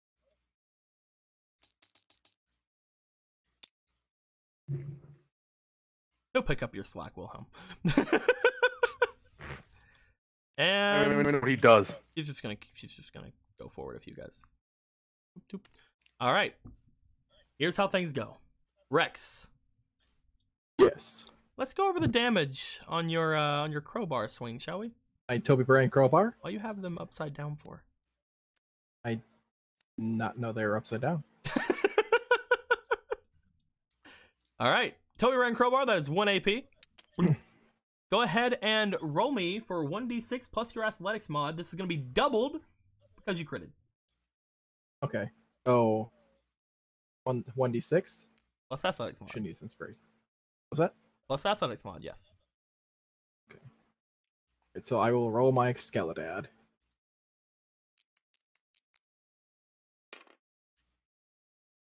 He'll pick up your slack, Wilhelm. And What he does. she's just gonna go forward a few guys. All right. Here's how things go. Rex, Yes. let's go over the damage on your crowbar swing, shall we? Toby Brand crowbar. Why you have them upside down for? Not know they were upside down. All right. Toby ran crowbar, that is 1 AP. Go ahead and roll me for 1d6 plus your athletics mod. This is going to be doubled because you critted. Okay. So 1d6. Plus athletics mod. Shouldn't use inspiration. What's that? Plus athletics mod, yes. Right, so I will roll my Skeletad.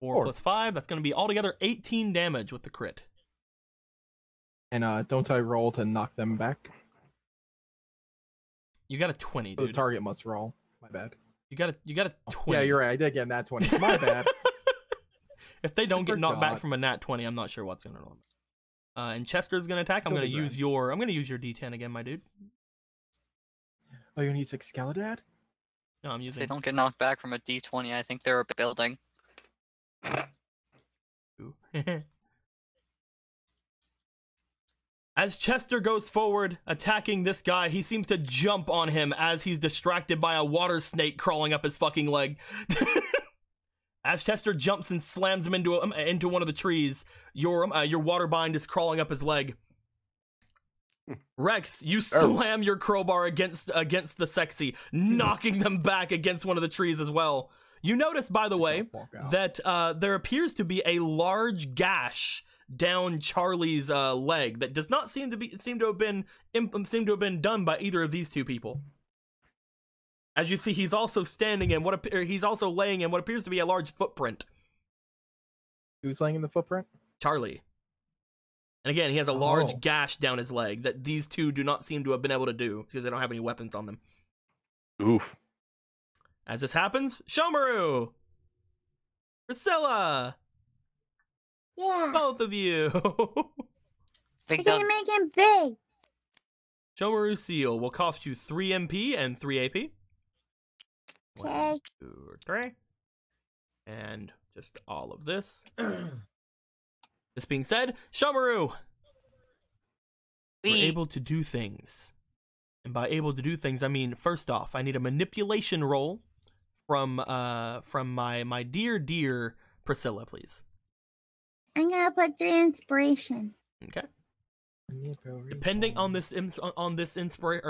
Four plus 5, that's going to be altogether 18 damage with the crit. And don't I roll to knock them back? You got a 20, The dude. target must roll. My bad. You got a 20. Yeah, you're right. I did get that 20. My bad. If they don't get knocked back forgot. from a nat 20, I'm not sure what's going to roll. And Chester's going to attack. I'm Still going to be use your D10 again, my dude. Oh, you need 6 Skeletad? No, I'm If using they don't get knocked back from a D20, I think they're a building. As Chester goes forward, attacking this guy, he seems to jump on him as he's distracted by a water snake crawling up his fucking leg. As Chester jumps and slams him into one of the trees, your water bind is crawling up his leg. Rex, you slam your crowbar against the sexy, knocking them back against one of the trees as well. You notice, by the way, that there appears to be a large gash down Charlie's leg that does not seem to have been done by either of these two people. As you see, he's also laying in what appears to be a large footprint. Who's laying in the footprint? Charlie. And again, he has a large gash down his leg that these two do not seem to have been able to do because they don't have any weapons on them. Oof. As this happens, Shomaru! Priscilla! Yeah. Both of you. We're Big gonna dog. make him big. Shomaru Seal will cost you 3 MP and 3 AP. Okay. 1, 2, 3. And just all of this. This being said, Shomaru, we're able to do things. And by able to do things, I mean, first off, I need a manipulation roll from my dear Priscilla, please. I'm gonna put 3 inspiration. Okay. Depending on this inspiration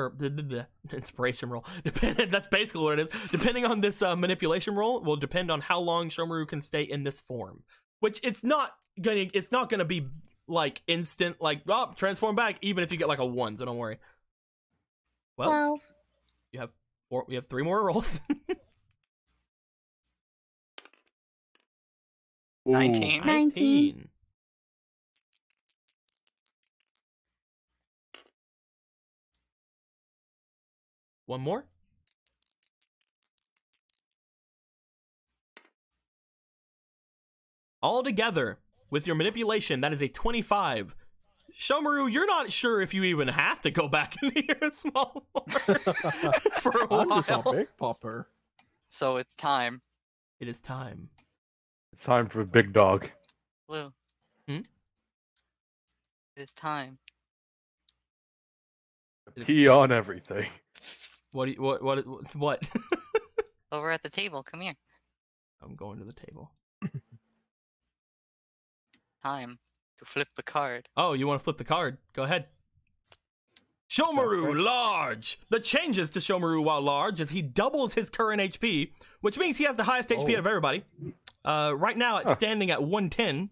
roll, that's basically what it is. Depending on this manipulation roll, will depend on how long Shomaru can stay in this form. Which it's not gonna be like instant, like transform back, even if you get like a 1. So don't worry. Well, 12. you have 4. We have 3 more rolls. 19. 19. One more. All together, with your manipulation, that is a 25. Shomaru, you're not sure if you even have to go back into your small for a while. I'm just a big popper. So it's time. It is time. It's time for a big dog. Blue. Hmm? It's time. Pee on everything. What? What? Over at the table. Come here. I'm going to the table. Time to flip the card. Oh, you want to flip the card? Go ahead. Shomaru large. The changes to Shomaru while large is he doubles his current HP, which means he has the highest HP out of everybody. Right now it's standing at 110.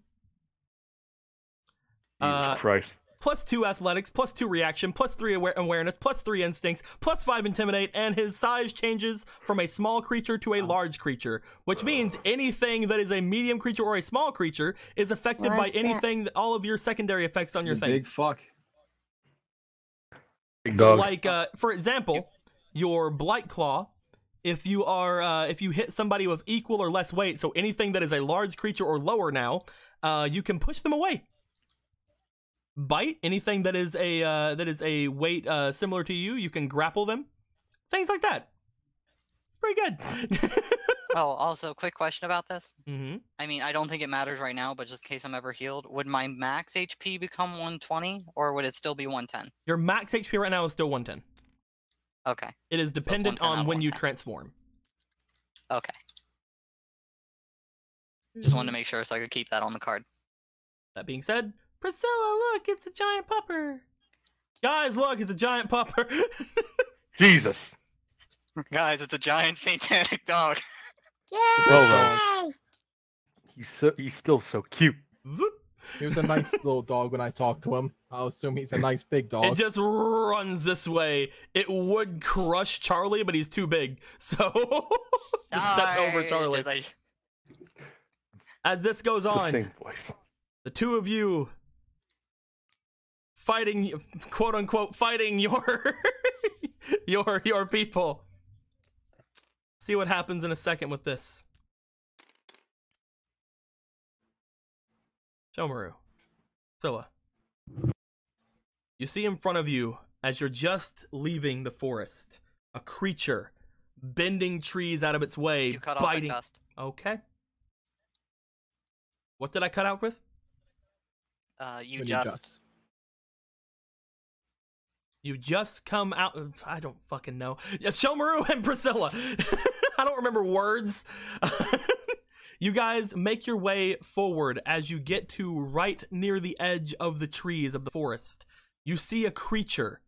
Jesus Christ. Plus 2 athletics, plus 2 reaction, plus 3 awareness, plus 3 instincts, plus 5 intimidate, and his size changes from a small creature to a large creature, which means anything that is a medium creature or a small creature is affected by anything, all of your secondary effects on your things. Big fuck. Big So, dog. like, for example, your Blight Claw, if you hit somebody with equal or less weight, so anything that is a large creature or lower now, you can push them away. Bite, anything that is a weight similar to you, you can grapple them. Things like that. It's pretty good. Oh, also, quick question about this. Mm-hmm. I mean, I don't think it matters right now, but just in case I'm ever healed, would my max HP become 120, or would it still be 110? Your max HP right now is still 110. Okay. It is dependent 110 on when you 110. transform. Okay. Just wanted to make sure so I could keep that on the card. That being said, Priscilla, look, it's a giant pupper. Guys, look, it's a giant pupper. Jesus. Guys, it's a giant satanic dog. Yay! Well, he's still so cute. He was a nice little dog when I talked to him. I'll assume he's a nice big dog. It just runs this way. It would crush Charlie, but he's too big. So, just steps over Charlie. As this goes The on, same voice. the two of you fighting, quote unquote, fighting your your people. See what happens in a second with this. Shomaru, Scylla, you see in front of you as you're just leaving the forest a creature bending trees out of its way, You cut biting. off the cust. Okay. What did I cut out with? You When just. You just come out. I don't fucking know. Shomaru and Priscilla. I don't remember words. You guys make your way forward as you get to right near the edge of the trees of the forest. You see a creature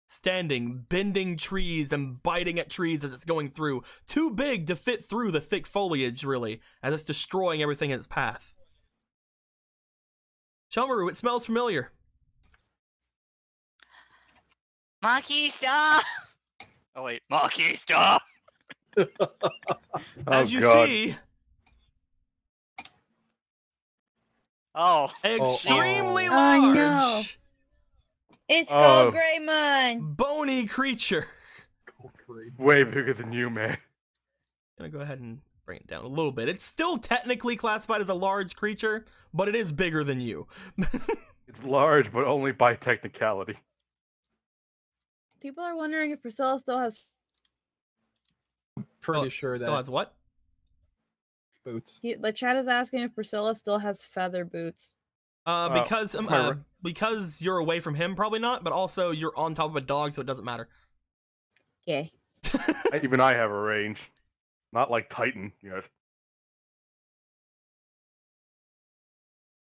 standing, bending trees and biting at trees as it's going through. Too big to fit through the thick foliage, really, as it's destroying everything in its path. Shomaru, it smells familiar. Maki, stop! Oh wait, Maki, stop! As you God. see, Oh. extremely Oh, large, no. It's Oh. called Greymon. bony creature. Oh, great. Way bigger than you, man. Gonna go ahead and bring it down a little bit. It's still technically classified as a large creature, but it is bigger than you. It's large, but only by technicality. People are wondering if Priscilla still has Pretty sure still that has what? boots. the chat is asking if Priscilla still has feather boots. Because you're away from him, probably not. But also you're on top of a dog, so it doesn't matter. Okay. Even I have a range, not like Titan yet.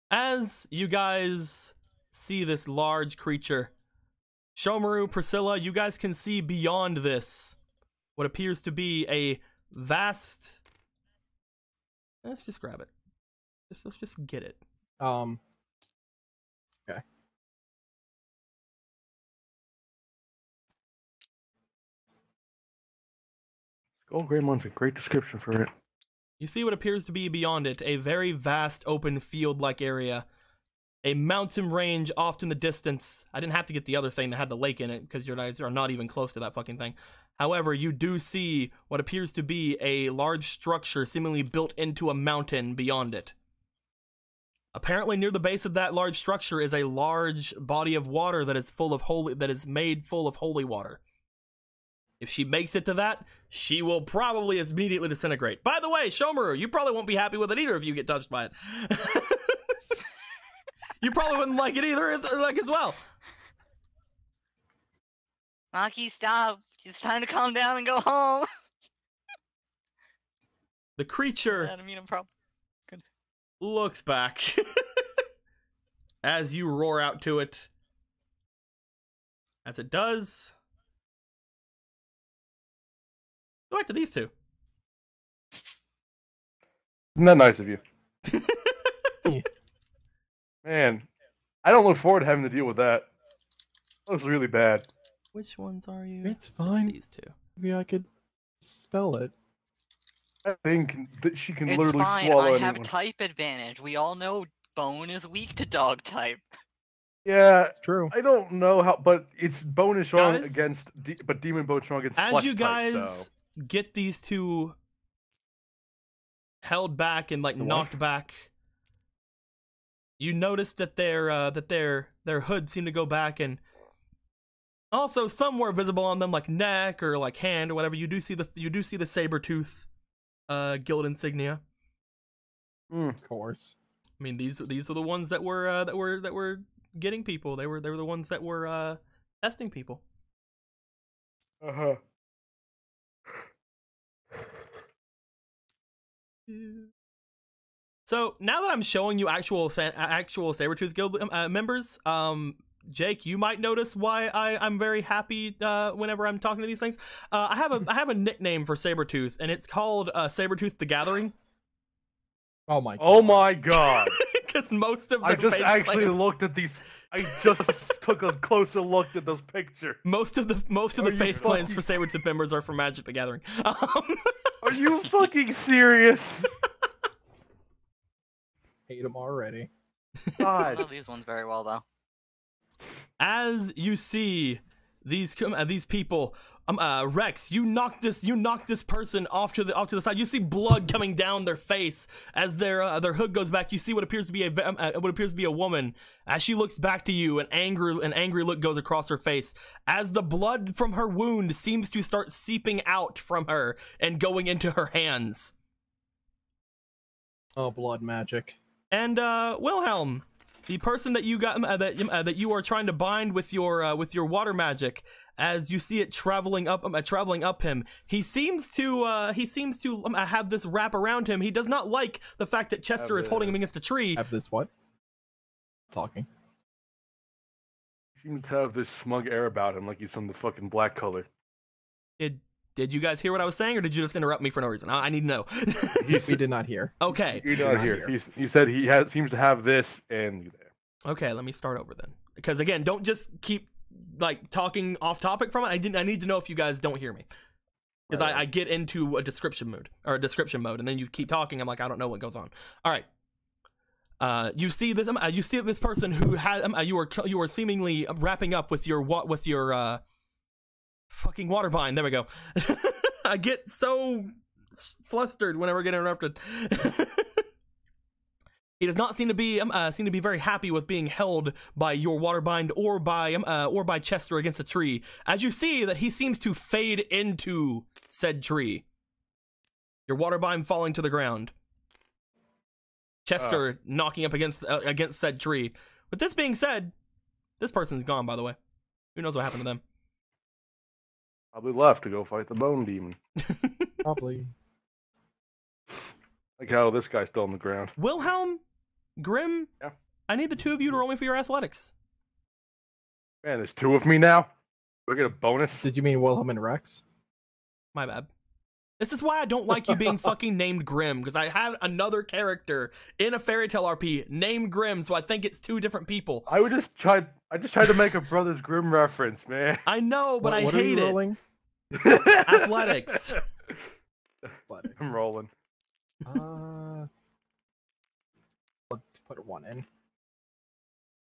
As you guys see this large creature, Shomaru, Priscilla, you guys can see beyond this what appears to be a vast. Let's just grab it. Let's just get it. Okay. Skull Greymon's a great description for it. You see what appears to be beyond it, a very vast open field-like area. A mountain range off in the distance. I didn't have to get the other thing that had the lake in it, because you guys are not even close to that fucking thing. However, you do see what appears to be a large structure seemingly built into a mountain beyond it. Apparently near the base of that large structure is a large body of water that is made full of holy water. If she makes it to that, she will probably immediately disintegrate. By the way, Shomaru, you probably won't be happy with it either if you get touched by it. You probably wouldn't like it either, as well. Maki, stop. It's time to calm down and go home. The creature I don't mean a problem. Good. looks back as you roar out to it. As it does, go back to these two. Isn't that nice of you? Man, I don't look forward to having to deal with that. That was really bad. Which ones are you? It's fine. These two. Maybe I could spell it. I think that she can It's literally fine. swallow I have anyone. type advantage. We all know Bone is weak to dog type. Yeah, It's true. I don't know how, but it's Bone is strong Guys, against, but Demon Bone strong against As flesh you type, guys get these two held back and The what? knocked back, you notice that their hoods seem to go back, and also somewhere visible on them, like neck or like hand or whatever, you do see the saber tooth guild insignia. Of course. I mean, these are the ones that were getting people. They were the ones that were testing people. Uh-huh. So now that I'm showing you actual Sabertooth Guild members, Jake, you might notice why I'm very happy whenever I'm talking to these things. I have a nickname for Sabertooth, and it's called Sabertooth the Gathering. Oh my god. Oh my god. Because most of I their just face actually claims, looked at these. I just took a closer look at those pictures. most of the Are you face claims fucking- for Sabertooth members are from Magic the Gathering. Are you fucking serious? Hate him already. I God. know these ones very well though. As you see these people, Rex, you knock this person off to the side. You see blood coming down their face as their hood goes back. You see what appears to be a woman. As she looks back to you, an angry look goes across her face as the blood from her wound seems to start seeping out from her and going into her hands. Oh, blood magic. And Wilhelm, the person that you got that you are trying to bind with your water magic, as you see it traveling up him, he seems to have this wrap around him. He does not like the fact that Chester is holding him against a tree. Have this what? Talking. Seems to have this smug air about him, like he's from the fucking black color. Did you guys hear what I was saying, or did you just interrupt me for no reason? I need to know. We did not hear. Okay. You're not here. He said he seems to have this and you there. Okay, let me start over then. Because again, don't just keep like talking off topic from it. I need to know if you guys don't hear me. Because I get into a description mode, and then you keep talking. I'm like, I don't know what goes on. All right. You see this person who has you are seemingly wrapping up with your fucking water bind. There we go. I get so flustered whenever getting interrupted. He does not seem to be very happy with being held by your waterbind or by Chester against a tree. As you see that he seems to fade into said tree. Your waterbind falling to the ground. Chester knocking up against said tree. With this being said, this person's gone. By the way, who knows what happened to them? Probably left to go fight the bone demon. Probably. Like how this guy's still on the ground. Wilhelm, Grim, yeah. I need the two of you to roll me for your athletics. Man, there's two of me now? Do I get a bonus? Did you mean Wilhelm and Rex? My bad. This is why I don't like you being fucking named Grim, because I have another character in a fairy tale RP named Grim, so I think it's two different people. I just tried to make a Brothers Grimm reference, man. I know, but I what hate are you it. rolling? Athletics. I'm rolling. Put a 1 in.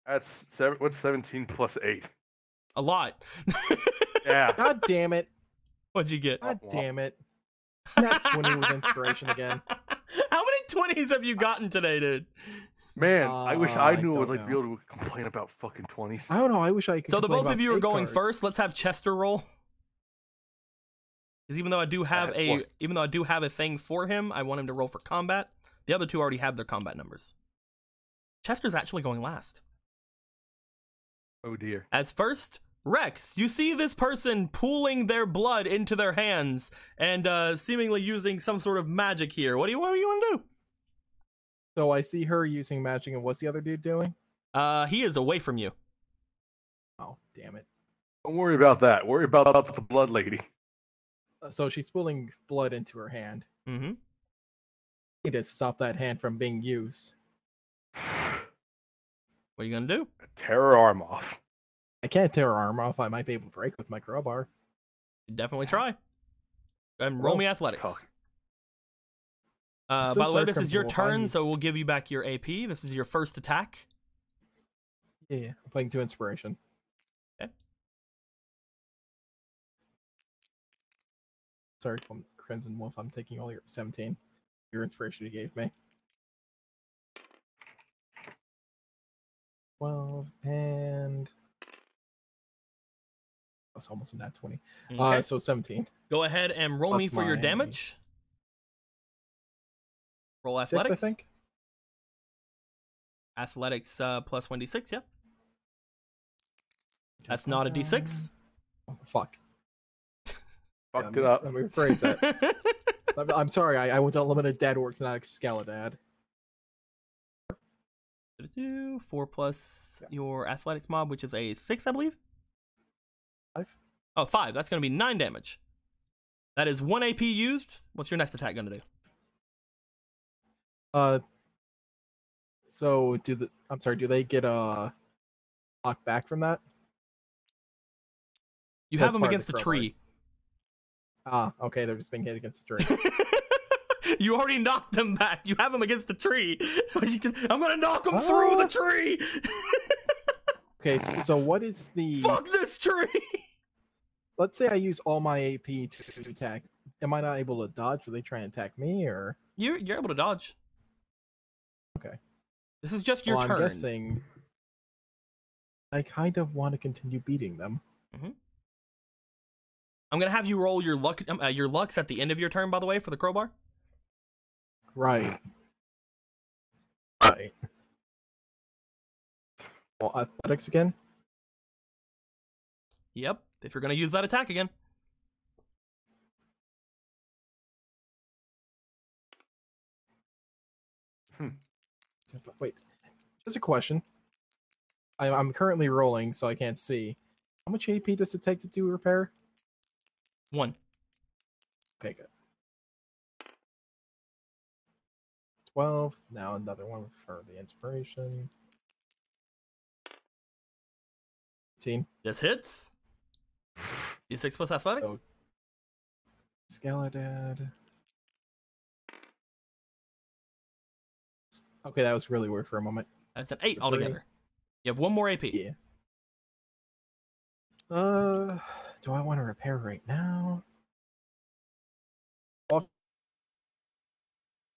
That's what's 17 plus 8? A lot. Yeah. God damn it. What'd you get? God damn it. Not 20 with inspiration again. How many 20s have you gotten today, dude? Man, I wish I knew I would don't like be able to complain about fucking 20s. I don't know. I wish I could. So the complain both of about you are fake going cards. first. Let's have Chester roll. Because even though I do have a thing for him, I want him to roll for combat. The other two already have their combat numbers. Chester's actually going last. Oh dear. As first, Rex, you see this person pooling their blood into their hands and seemingly using some sort of magic here. What do you want to do? So I see her using magic, and what's the other dude doing? He is away from you. Oh, damn it. Don't worry about that. Worry about the blood lady. So she's pulling blood into her hand. Mm-hmm. Need to stop that hand from being used. What are you gonna do? Tear her arm off. I can't tear her arm off. I might be able to break with my crowbar. Definitely try. And roll me athletics. Talk. By the way, this is your turn, so we'll give you back your AP. This is your first attack. Yeah, I'm playing 2 inspiration. Okay. Sorry, Crimson Wolf. I'm taking all your 17. Your inspiration you gave me. 12 and that's almost a nat 20. Okay. So 17. Go ahead and roll me Plus for your my- damage. Roll 6, athletics. I think. Athletics plus 1d6, yeah. That's not a d6. Oh, fuck. Fucked it up. Let me rephrase that. I'm sorry, I went to limited dead orcs, not Excaladad. 4 plus your athletics mob, which is a 6, I believe. 5. Oh, 5. That's going to be 9 damage. That is 1 AP used. What's your next attack going to do? So do they get knocked back from that? You So have that's them part of against the the crowbar. tree. Okay, they're just being hit against the tree. You already knocked them back. You have them against the tree. I'm going to knock them through the tree. Okay, so what is the... Fuck this tree. Let's say I use all my AP to attack. Am I not able to dodge? Are they trying to attack me, or...? You're able to dodge. Okay. This is just your Well, turn. I'm guessing I kind of want to continue beating them. Mm-hmm. I'm gonna have you roll your lucks at the end of your turn, by the way, for the crowbar. Right. Right. Well, athletics again? Yep, if you're gonna use that attack again. Wait, just a question. I'm currently rolling, so I can't see. How much AP does it take to do repair? 1. Okay, good. 12. Now another one for the inspiration. 18. This hits. D6 plus athletics. Oh. Skeledad. Okay, that was really weird for a moment. That's an 8 3. altogether. You have 1 more AP. Yeah. Do I want to repair right now?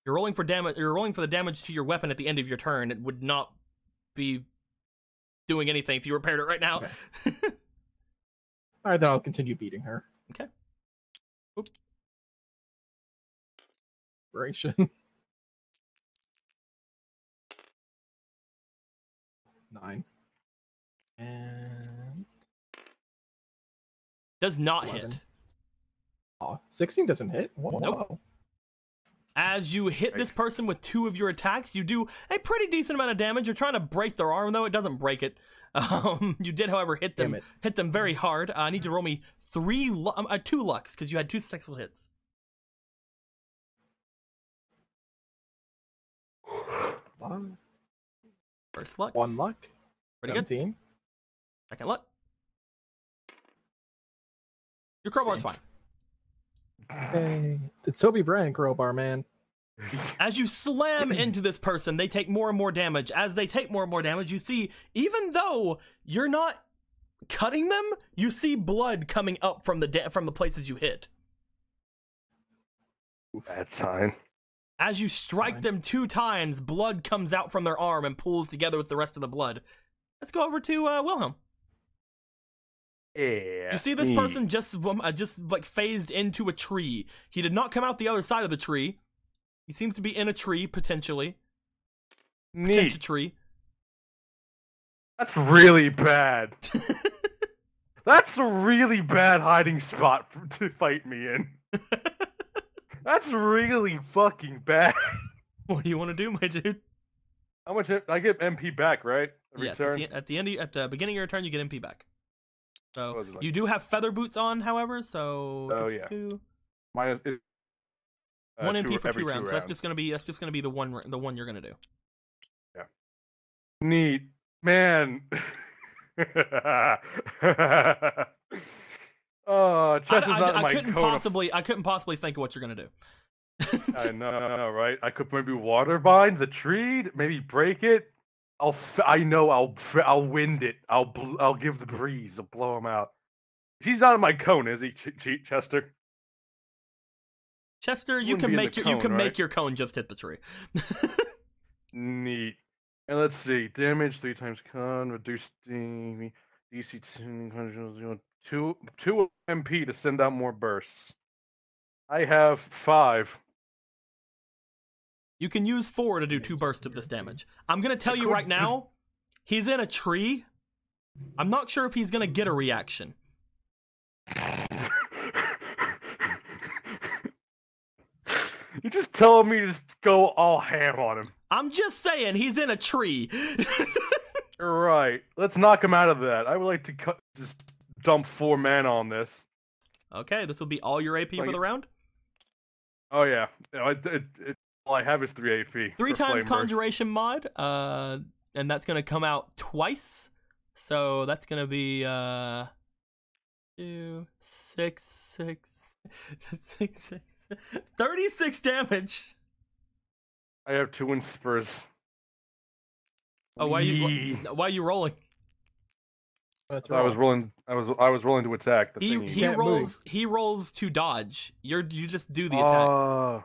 You're rolling for damage. You're rolling for the damage to your weapon at the end of your turn. It would not be doing anything if you repaired it right now. Okay. All right, then I'll continue beating her. Okay. Oop. Inspiration. 9. And Does not 11. hit. Oh, 16 doesn't hit. Whoa. Nope. As you hit this person with 2 of your attacks, you do a pretty decent amount of damage. You're trying to break their arm, though. It doesn't break it. You did, however, hit them very hard. I need you to roll me 2 lucks, because you had 2 successful hits. First luck. 1 luck. Pretty 17. good. Second luck. Your crowbar's fine. Hey, the Toby Bryant crowbar, man. As you slam into this person, they take more and more damage. As they take more and more damage, you see, even though you're not cutting them, you see blood coming up from the places you hit. Bad sign. As you strike them 2 times, blood comes out from their arm and pulls together with the rest of the blood. Let's go over to Wilhelm. Yeah. You see this person just like phased into a tree. He did not come out the other side of the tree. He seems to be in a tree, potentially. Potential tree. That's really bad. That's a really bad hiding spot to fight me in. That's really fucking bad. What do you want to do, my dude? How much? I get MP back, right? Yes, at the beginning of your turn, you get MP back. So you do have feather boots on, however. So yeah. Minus 1 MP for 2 rounds. So that's just gonna be the one you're gonna do. Yeah. Neat, man. Oh, chess is not in my code. I couldn't possibly think of what you're gonna do. I know, right? I could maybe waterbind the tree, maybe break it. I'll wind it. I'll give the breeze. I'll blow him out. He's not in my cone, is he, Chester? Chester, you can make your cone just hit the tree. Neat. And let's see, damage 3 times con, reduced DC 2 MP to send out more bursts. I have 5. You can use 4 to do 2 bursts of this damage. I'm gonna tell you right now, he's in a tree. I'm not sure if he's gonna get a reaction. You're just telling me to just go all ham on him. I'm just saying, he's in a tree. Right. Let's knock him out of that. I would like to just dump 4 mana on this. Okay, this will be all your AP for the round? Oh, yeah. All I have is 3 AP. 3 times Conjuration mod, and that's going to come out twice. So that's going to be 2, 6, 36 damage. I have 2 whispers. Oh, why are you rolling? I was rolling to attack. He rolls to dodge. You just do the attack.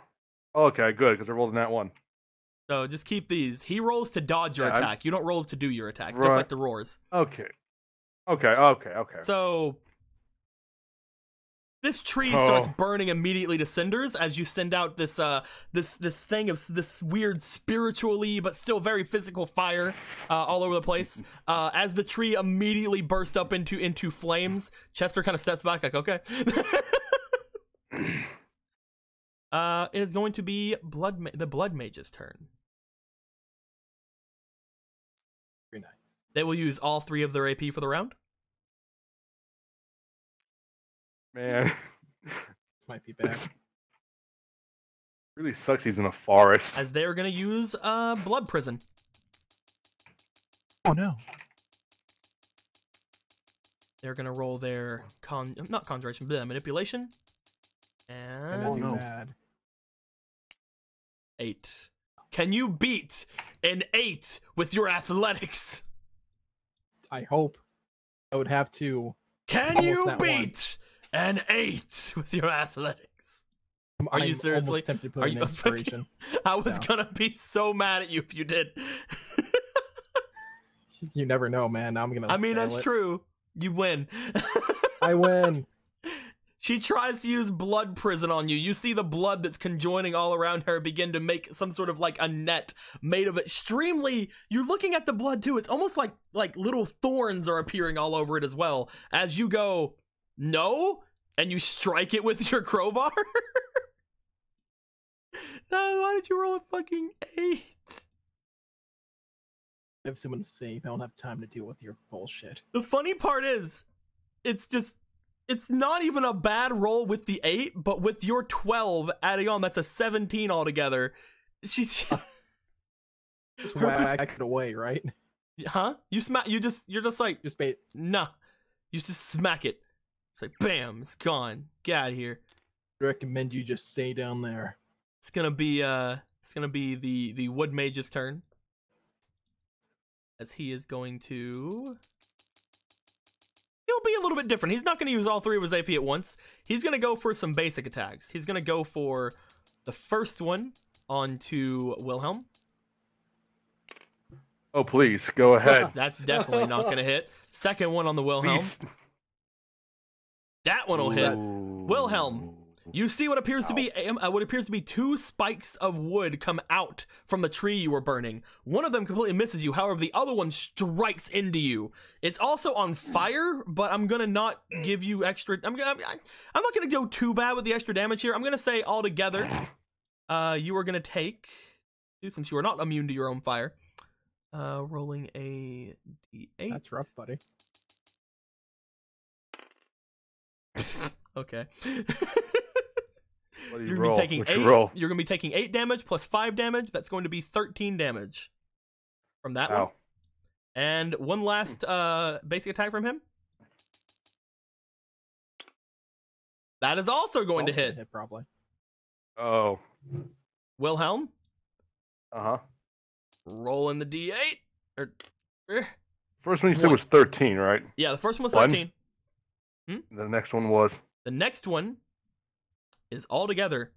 Okay, good, because I rolled in that one. So just keep these. He rolls to dodge your attack. You don't roll to do your attack, right. Just like the roars. Okay. So this tree starts burning immediately to cinders as you send out this thing of this weird spiritually but still very physical fire all over the place. As the tree immediately bursts up into flames, Chester kind of steps back like, okay. It is going to be the Blood Mage's turn. Very nice. They will use all 3 of their AP for the round. Man. Might be bad. Really sucks he's in a forest. As they are going to use Blood Prison. Oh no. They're going to roll their manipulation. And bad. 8. Can you beat an 8 with your athletics? I hope. I would have to. Can you beat an 8 with your athletics? Are you I'm seriously? almost tempted to put Are an you? inspiration. I was No. gonna be so mad at you if you did. You never know, man. Now I'm gonna. I mean, fail that's it. true. You win. I win. She tries to use blood prison on you. You see the blood that's conjoining all around her begin to make some sort of like a net made of extremely. You're looking at the blood too. It's almost like little thorns are appearing all over it as well. As you go, no, and you strike it with your crowbar. Why did you roll a fucking 8? If someone's safe, I don't have time to deal with your bullshit. The funny part is, it's not even a bad roll with the 8, but with your 12 adding on, that's a 17 altogether. She's Just whack it away, right? huh? You're just like, Just bait. nah. You just smack it. It's like, bam, it's gone. Get out of here. Recommend you just stay down there. It's gonna be the Wood Mage's turn. As he is going to... He'll be a little bit different. He's not going to use all 3 of his AP at once. He's going to go for some basic attacks. He's going to go for the first one onto Wilhelm. Oh, please, go ahead. That's definitely not going to hit. Second one on the Wilhelm. Please. That one will hit. Ooh. Wilhelm, you see what appears to be 2 spikes of wood come out from the tree you were burning. One of them completely misses you. However, the other one strikes into you. It's also on fire, but I'm gonna not give you extra. I'm not gonna go too bad with the extra damage here. I'm gonna say altogether, you are gonna take, since you are not immune to your own fire, rolling a d8. That's rough, buddy. Okay. What do You're you gonna roll? be taking What'd you 8. roll? You're gonna be taking 8 damage plus 5 damage. That's going to be 13 damage from that one. Ow. And one last basic attack from him. That is also going to Also hit. probably. Oh. Wilhelm, Uh-huh. rolling the d8. First one you said One. was 13, right? Yeah, the first one was One. 13. The next one was... The next one is altogether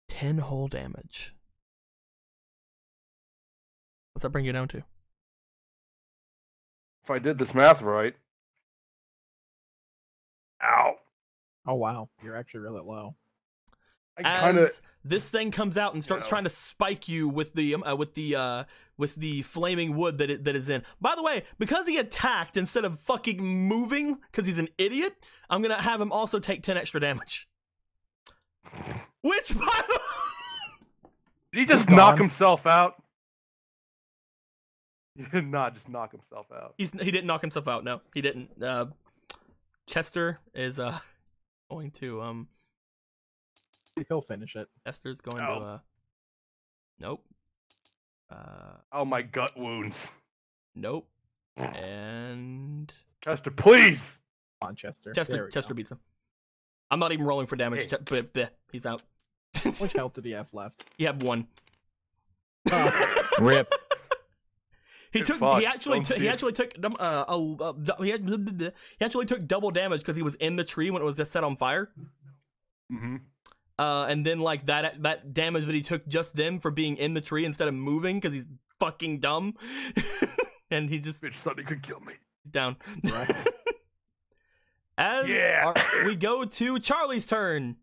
10 whole damage. What's that bring you down to? If I did this math right... Ow. Oh wow, you're actually really low. I kind of... As this thing comes out and starts Yeah. trying to spike you with the flaming wood that it is in. By the way, because he attacked instead of fucking moving because he's an idiot, I'm gonna have him also take 10 extra damage. Which, by the Did he just gone? knock himself out? He did not just knock himself out. he didn't knock himself out. No, he didn't. Chester is going to He'll finish it. Chester's going Ow. to nope. Oh, my gut wounds. Nope. And Chester, please! Come on, Chester. There we Chester go. beats him. I'm not even rolling for damage. Hey. He's out. How much health did he have left? He had 1. Rip. He Good took. fuck, He actually. don't He be- actually took. He actually took double damage because he was in the tree when it was just set on fire. Mm-hmm. And then like that damage that he took just then for being in the tree instead of moving because he's fucking dumb, and he just Bitch thought he could kill me. he's down. Right. As Yeah. we go to Charlie's turn,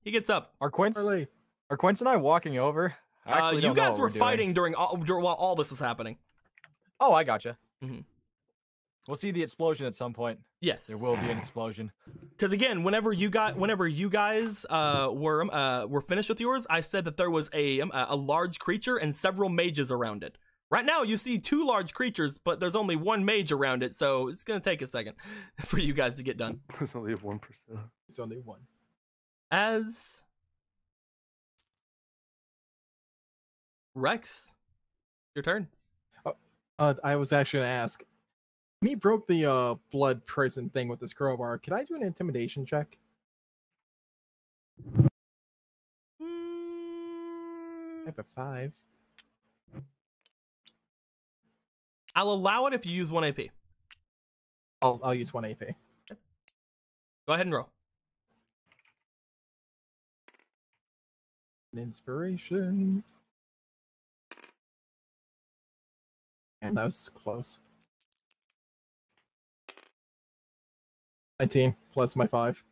he gets up. Are Quince Charlie. and I walking over? I actually You don't know guys what were we're doing. fighting while all this was happening. Oh, I gotcha. Mhm. We'll see the explosion at some point. Yes, There will be an explosion. Because again, whenever you guys were finished with yours, I said that there was a large creature and several mages around it. Right now, you see 2 large creatures, but there's only 1 mage around it, so it's gonna take a second for you guys to get done. There's only 1%. There's only one. As Rex, your turn. I was actually gonna ask. When he broke the blood prison thing with his crowbar, could I do an intimidation check? I have a 5. I'll allow it if you use 1 AP. I'll use 1 AP. Go ahead and roll. An inspiration. And that was close. 19 plus my 5.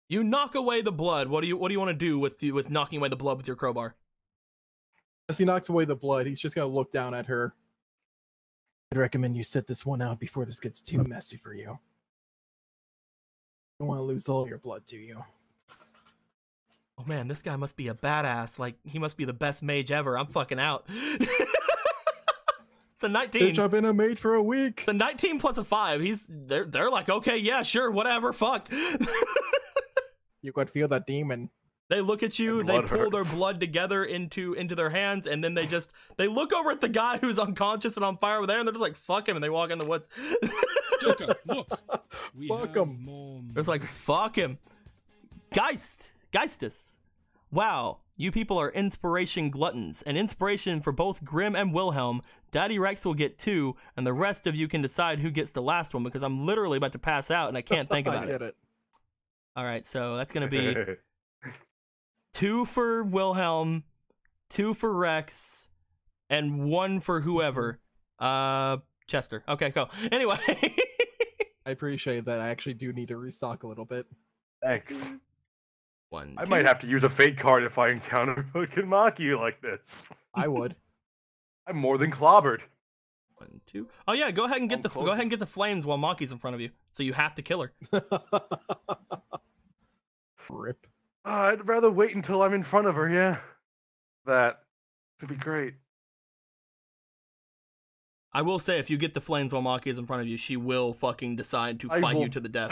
You knock away the blood. What do you want to do with knocking away the blood with your crowbar? As he knocks away the blood, he's just gonna look down at her. I'd recommend you sit this one out before this gets too messy for you. Don't want to lose all your blood, do you? Oh man, this guy must be a badass. Like, he must be the best mage ever. I'm fucking out. It's a 19. Bitch, I've been a mage for a week. It's a 19 plus a 5. They're like, okay, yeah, sure, whatever, fuck. You could feel the demon. They look at you, they pull their blood together into their hands, and then they look over at the guy who's unconscious and on fire over there, and they're just like, fuck him, and they walk in the woods. Joker, look. We Fuck have him. more. It's like, fuck him. Geistus. Wow, you people are inspiration gluttons. An inspiration for both Grim and Wilhelm. Daddy Rex will get 2, and the rest of you can decide who gets the last one, because I'm literally about to pass out and I can't think about I get it. All right, so that's going to be 2 for Wilhelm, 2 for Rex, and 1 for whoever. Chester. Okay, cool. Anyway. I appreciate that. I actually do need to restock a little bit. Thanks. 1, I 2. might have to use a fate card if I encounter fucking Maki like this. I would. I'm more than clobbered. 1, 2. Oh yeah, go ahead and get the flames while Maki's in front of you. So you have to kill her. Rip. I'd rather wait until I'm in front of her, yeah. That would be great. I will say, if you get the flames while Maki is in front of you, she will fucking decide to fight you to the death.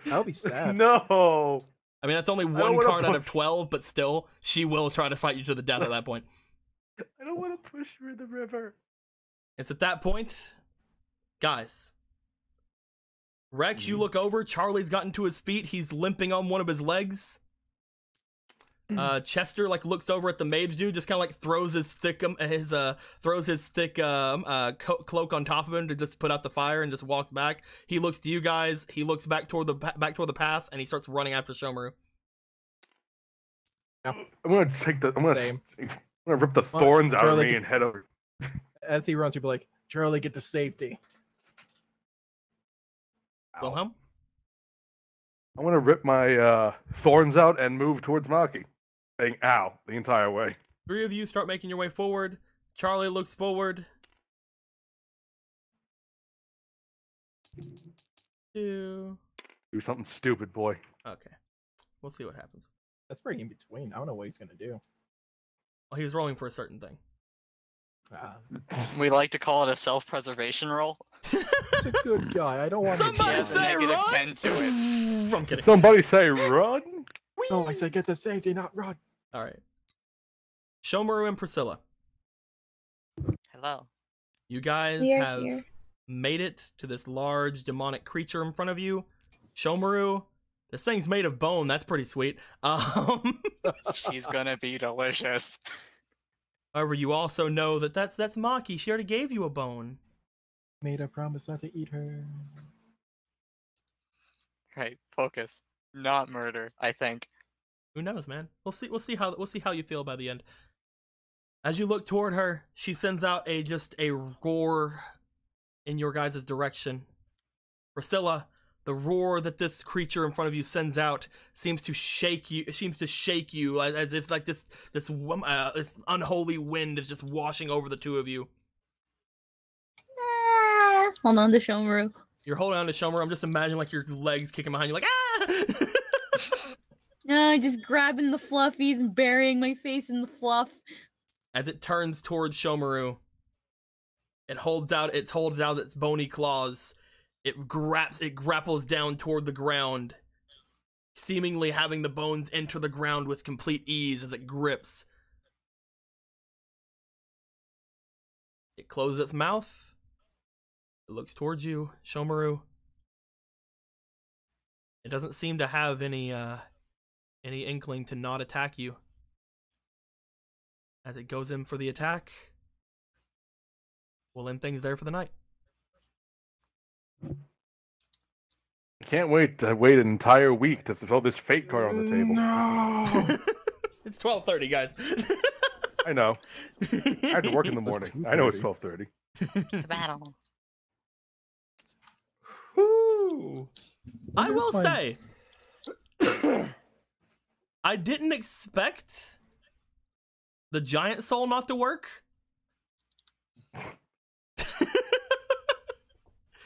That would be sad. No. I mean, that's only one card out of 12, but still, she will try to fight you to the death at that point. I don't want to push her in the river. It's at that point, guys. Rex, you look over. Charlie's gotten to his feet. He's limping on one of his legs. Chester looks over at the mage dude, just kind of throws his thick cloak on top of him to just put out the fire, and just walks back. He looks to you guys. He looks back toward the path, and he starts running after Shomaru. Yeah. I'm gonna rip the thorns out of me and head over. As he runs, he'll be like, "Charlie, get to safety." Wilhelm? I want to rip my thorns out and move towards Maki, saying "ow" the entire way. 3 of you start making your way forward. Charlie looks forward. 2. Do something stupid, boy. Okay. We'll see what happens. That's pretty in between. I don't know what he's gonna do. Well, he was rolling for a certain thing. We like to call it a self-preservation roll. He's a good guy. I don't want Somebody to say negative run! 10 to it. I'm kidding. Somebody say run. No, I said get to safety, not run. All right. Shomaru and Priscilla. Hello. You guys Here, have here. made it to this large demonic creature in front of you. Shomaru, this thing's made of bone. That's pretty sweet. She's gonna be delicious. However, you also know that's Maki. She already gave you a bone. Made a promise not to eat her. Right, focus. Not murder, I think. Who knows, man? We'll see how you feel by the end. As you look toward her, she sends out a roar in your guys' direction. Priscilla, the roar that this creature in front of you sends out seems to shake you. It seems to shake you as if this unholy wind is just washing over the 2 of you. Ah. Hold on to Shomaru. You're holding on to Shomer. I'm just imagining your legs kicking behind you, like ah. Just grabbing the fluffies and burying my face in the fluff. As it turns towards Shomaru, it holds out its bony claws. It grapples down toward the ground, seemingly having the bones enter the ground with complete ease as it grips. It closes its mouth. It looks towards you, Shomaru. It doesn't seem to have any inkling to not attack you. As it goes in for the attack, we'll end things there for the night. I can't wait to wait an entire week to throw this fate card on the table. No. It's 12:30, guys. I know. I had to work in the morning. I know it's 12:30. The battle. Woo. I Wonder will if say, I didn't expect the giant soul not to work.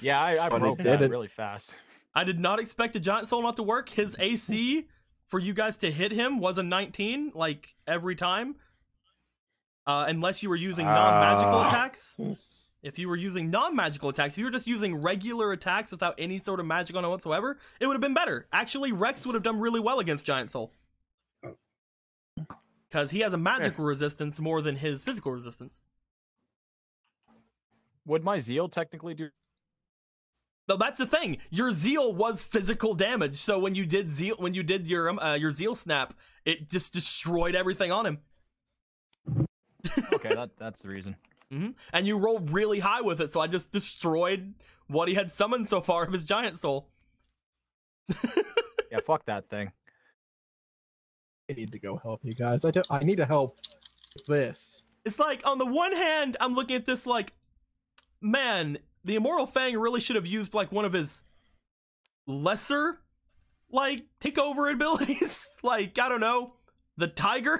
Yeah, I But broke it that didn't. really fast. I did not expect the giant soul not to work. His AC for you guys to hit him was a 19, like every time. Unless you were using non-magical attacks. If you were using non-magical attacks, if you were just using regular attacks without any sort of magic on it whatsoever, it would have been better. Actually, Rex would have done really well against Giant Soul. Because he has a magical resistance more than his physical resistance. Would my zeal technically do? No, that's the thing. Your zeal was physical damage. So when you did your zeal snap, it just destroyed everything on him. Okay, that's the reason. Mm-hmm. And you rolled really high with it, so I just destroyed what he had summoned so far of his giant soul. Yeah, fuck that thing. I need to go help you guys. I need to help with this. It's like, on the one hand, I'm looking at this like, man, the Immortal Fang really should have used like one of his lesser, like, takeover abilities. Like, I don't know, the tiger.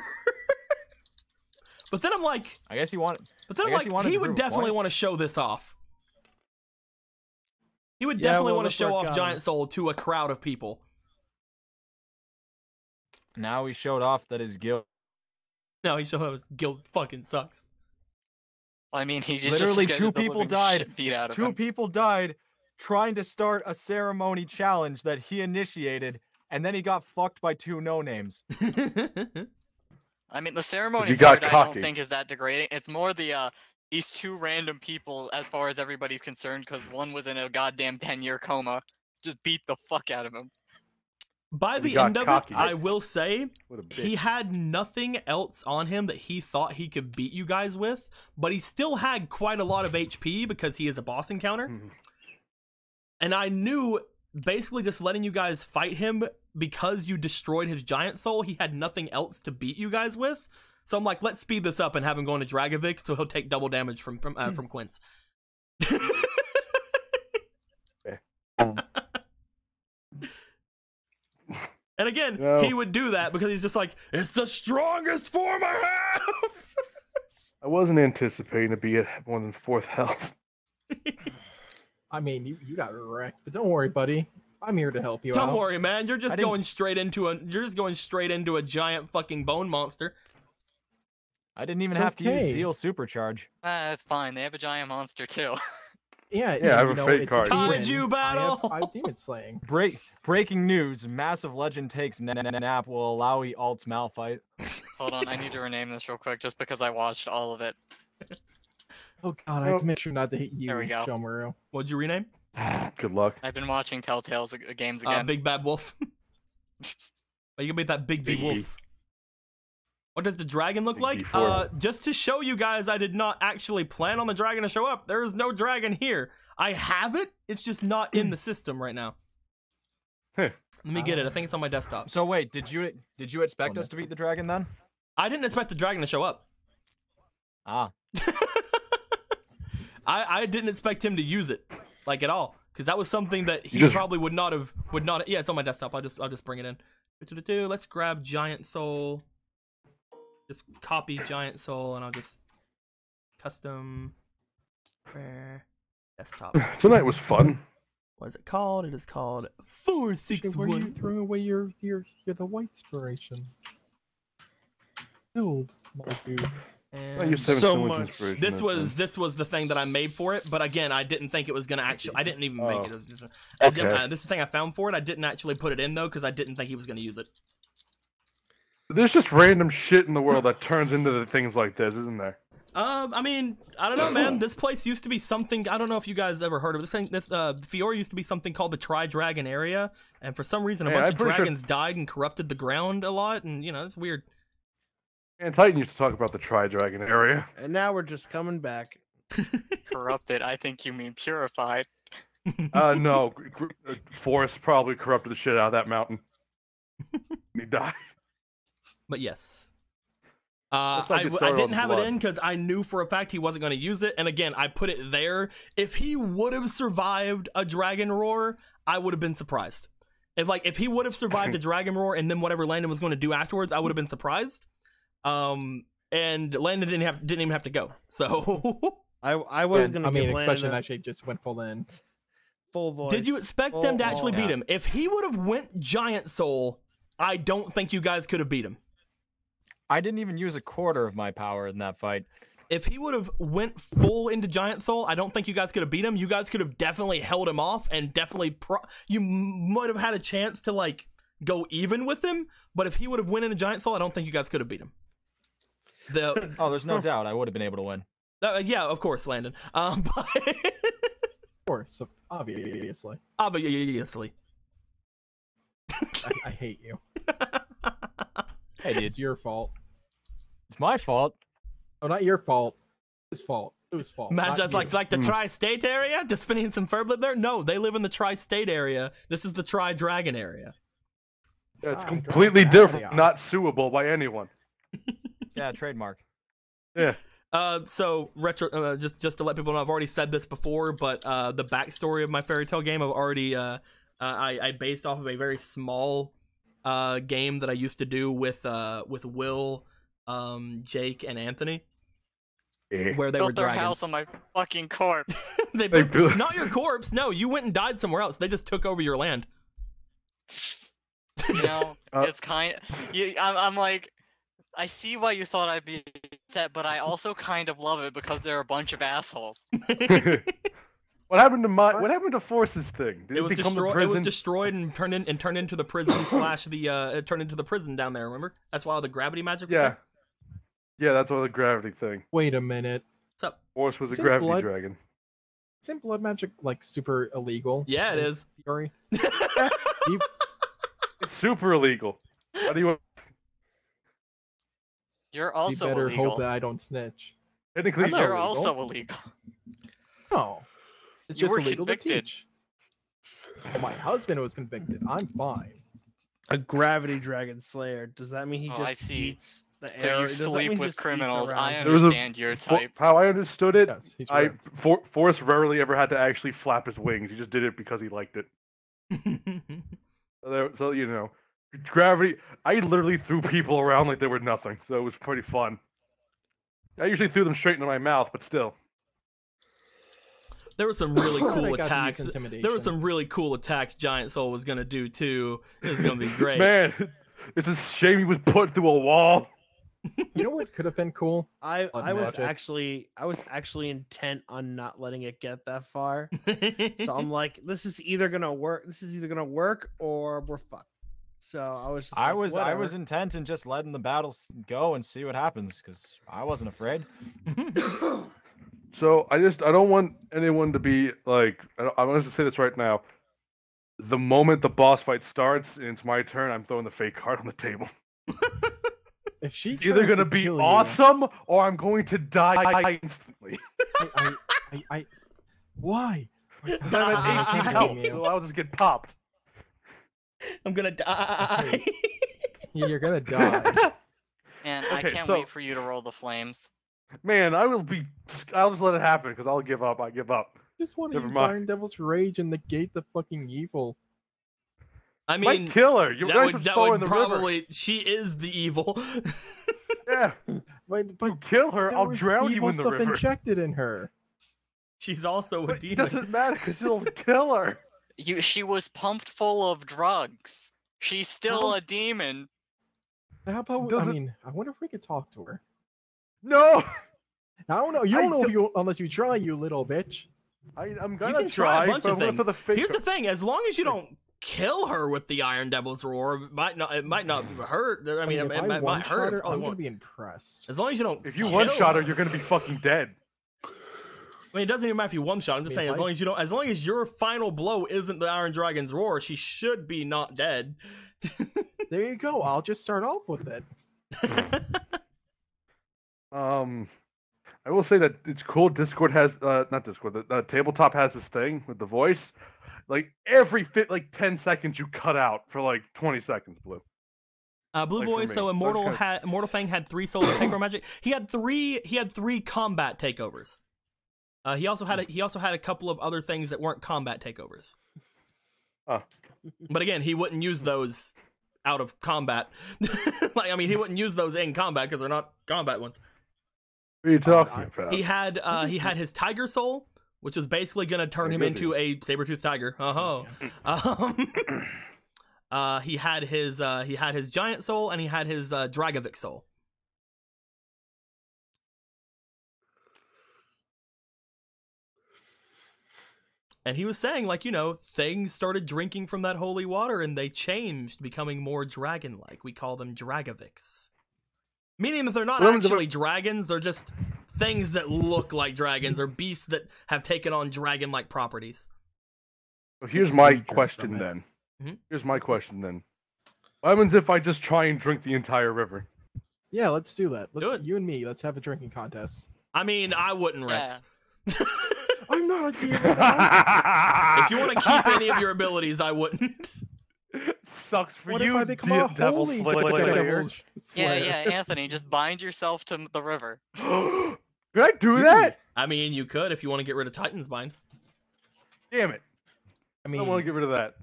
But then I'm like, I guess he wanted. but then I I'm guess he like, wanted he to would prove a definitely point. want to show this off. He would Yeah, definitely well, want to look show where off it Giant comes. Soul to a crowd of people. Now he showed off that his guild. No, he showed off his guild fucking sucks. I mean, he just Literally, scared two the people living died. shit beat out of Two him. people died trying to start a ceremony challenge that he initiated, and then he got fucked by two no-names. I mean, the ceremony you got part I don't cocky. think is that degrading. It's more the these two random people, as far as everybody's concerned, because one was in a goddamn 10-year coma, just beat the fuck out of him. By He the got end of cocky. it, I will say, What a bitch. he had nothing else on him that he thought he could beat you guys with, but he still had quite a lot of HP because he is a boss encounter. Mhm. And I knew basically just letting you guys fight him because you destroyed his giant soul, he had nothing else to beat you guys with. So I'm like, let's speed this up and have him go into Dragovic so he'll take double damage from Quince. And again, No. he would do that because he's just like, it's the strongest form I have! I wasn't anticipating to be at more than 4th health. I mean, you got wrecked, but don't worry, buddy. I'm here to help you out. Don't worry, man. You're just I didn't- going straight into a giant fucking bone monster. I didn't even It's have to use okay. Zeal Supercharge. That's fine. They have a giant monster too. Yeah, Yeah, I have you a know, fate it's card. a demon. Kaiju battle! I have demon slaying. Breaking news: Massive Legend takes nap will allow Alt's Malphite. Hold on, I need to rename this real quick just because I watched all of it. Oh god, I have to make sure not to hit you, There we go. Shomaru. What'd you rename? Good luck. I've been watching Telltale's games again. Big Bad Wolf. Are you gonna make that Big Big Wolf? E. What does the dragon look Big like? D4. Just to show you guys, I did not actually plan on the dragon to show up. There is no dragon here. I have it. It's just not in the system right now. Huh. Let me get it. I think it's on my desktop. So wait, did you expect us to beat the dragon then? I didn't expect the dragon to show up. Ah, I didn't expect him to use it, like, at all, because that was something that he You just- probably would not have. Yeah, it's on my desktop. I'll just bring it in. Let's grab Giant Soul. Just copy Giant Soul, and I'll just custom desktop. Tonight was fun. What is it called? It is called Where are you 461. throwing away your the white inspiration? Build, my dude. And I used to have So so much much. inspiration. this was the thing that I made for it, but again, I didn't think it was gonna actually. I didn't even make it. It was just Okay. this is the thing I found for it. I didn't actually put it in though because I didn't think he was gonna use it. There's just random shit in the world that turns into the things like this, isn't there? I mean, I don't know, man. This place used to be something. I don't know if you guys ever heard of this thing. This Fiora used to be something called the Tri-Dragon area, and for some reason, a Yeah, bunch I'm of pretty sure- dragons died and corrupted the ground a lot, and it's weird. And Titan used to talk about the Tri-Dragon area. And now we're just coming back. Corrupted, I think you mean purified. No, Forrest probably corrupted the shit out of that mountain. He died. But yes. Let's not I get started didn't on have blood. it in because I knew for a fact he wasn't going to use it. And again, I put it there. If he would have survived a dragon roar, I would have been surprised. If he would have survived a dragon roar and then whatever Landon was going to do afterwards, I would have been surprised. And Landon didn't even have to go. So I was gonna. I mean, give Landon expression a actually just went full in. full voice. did you expect them to actually all. beat him? If he would have went Giant Soul, I don't think you guys could have beat him. I didn't even use a quarter of my power in that fight. If he would have went full into Giant Soul, I don't think you guys could have beat him. You guys could have definitely held him off and definitely you might have had a chance to like go even with him. But if he would have went into Giant Soul, I don't think you guys could have beat him. Oh, there's no doubt I would have been able to win. Yeah, of course, Landon. But Of course, obviously. obviously. I hate you. Hey, dude, It's your fault. it's my fault. Oh, not your fault. His fault. It was fault. Imagine not it's you. like the tri-state area, just spinning some Furblip there. No, they live in the tri-state area. This is the tri-dragon area. Yeah, it's Ah, completely dragon different, area. not suable by anyone. Yeah, trademark. Yeah. So retro, just to let people know, I've already said this before, but the backstory of my fairy tale game, I've already I based off of a very small game that I used to do with Will, Jake, and Anthony, where they were Built their dragons. house on my fucking corpse. They They built, built- not your corpse. No, you went and died somewhere else. They just took over your land. You know, Uh, it's kind. I'm like, I see why you thought I'd be upset, but I also kind of love it because they're a bunch of assholes. What happened to What happened to Force's thing? Did It was become the destroyed. It was prison? destroyed and turned into the prison slash the it turned into the prison down there. Remember? That's why all the gravity magic. Was Yeah. there. Yeah, that's all the gravity thing. Wait a minute. What's up? Force was a Isn't gravity blood- dragon. Isn't blood magic like super illegal? Yeah, it in is. Theory? It's super illegal. How do you? You're You also better illegal. hope that I don't snitch. Technically, I'm not You're illegal. also illegal. No. It's You just were illegal convicted. to teach. Oh, my husband was convicted. I'm fine. A gravity dragon slayer. Does that mean he Oh, just I see. eats the So air? you Does that sleep mean with just eats criminals. around I him? There was a- understand your type. how I understood it, Yes, he's I right. Forrest rarely ever had to actually flap his wings. He just did it because he liked it. So you know, gravity. I literally threw people around like they were nothing. So it was pretty fun. I usually threw them straight into my mouth, but still. There were some really I cool got to use attacks. There were intimidation. some really cool attacks Giant Soul was gonna do too. It was gonna be great. Man, it's a shame he was put through a wall. You know what could have been cool? I was magic. actually intent on not letting it get that far. So I'm like, this is either gonna work. This is either gonna work or we're fucked. So I was. Just I like, was whatever. intent in just letting the battles go and see what happens because I wasn't afraid. So I don't want anyone to be like. I want to say this right now. The moment the boss fight starts and it's my turn, I'm throwing the fake card on the table. If she It's either tries gonna to be kill you- awesome or I'm going to die instantly. Why? I can't help, so I'll just get popped. I'm gonna die. You're gonna die. And I Okay, can't so- wait for you to roll the flames. Man, I'll just let it happen because I'll give up. I give up. Just want to Never use mind. Iron Devil's Rage and negate the fucking evil. I Might mean, kill her. You that guys would, are that throwing would the river. probably. She is the evil. Yeah, But you kill her, there I'll was drown you evil in the stuff river. injected in her. She's also a But it demon. doesn't matter because you'll kill her. She was pumped full of drugs. She's still How- a demon. How about? I Doesn't- mean, I wonder if we could talk to her. No, I don't know. You don't I know if don't- you unless you try, you little bitch. I'm You gonna can try a bunch but of I'm gonna things. throw the fake Here's the card. thing: as long as you don't kill her with the Iron Devil's Roar, it might not hurt. I mean, if it I might one-shot hurt. It her, probably I'm gonna won't. be impressed. As long as you don't. If you kill one-shot her, you're gonna be fucking dead. I mean, it doesn't even matter if you one shot. I'm just I mean, saying, if as I- long as you don't, as long as your final blow isn't the Iron Dragon's Roar, she should be not dead. There you go. I'll just start off with it. I will say that it's cool. Discord has not Discord. The tabletop has this thing with the voice. Like every 10 seconds, you cut out for like 20 seconds. Blue. Blue Like, Boy. for me. So So it's kinda- Immortal Fang had 3 solo takeover magic. He had three combat takeovers. He also had a couple of other things that weren't combat takeovers. Oh. But again, he wouldn't use those out of combat. Like, I mean, he wouldn't use those in combat because they're not combat ones. What are you talking about? He had his Tiger Soul, which is basically going to turn him into a saber-toothed tiger. He had his Giant Soul, and he had his Dragovic Soul. And he was saying, like, things started drinking from that holy water, and they changed, becoming more dragon-like. We call them Dragovics. Meaning that they're not actually dragons, they're just things that look like dragons, or beasts that have taken on dragon-like properties. So here's my question then. Mhm. Here's my question then. What happens if I just try and drink the entire river? Yeah, let's do that. Do it. You and me, let's have a drinking contest. I mean, I wouldn't, Rex. I'm not a demon now. If you want to keep any of your abilities, I wouldn't. Sucks for What you, if I become a devil holy slayer. devil Yeah, slayer? Anthony, just bind yourself to the river. Can I do that? I mean, you could if you want to get rid of Titan's Bind. Damn it! I I mean, don't want to get rid of that.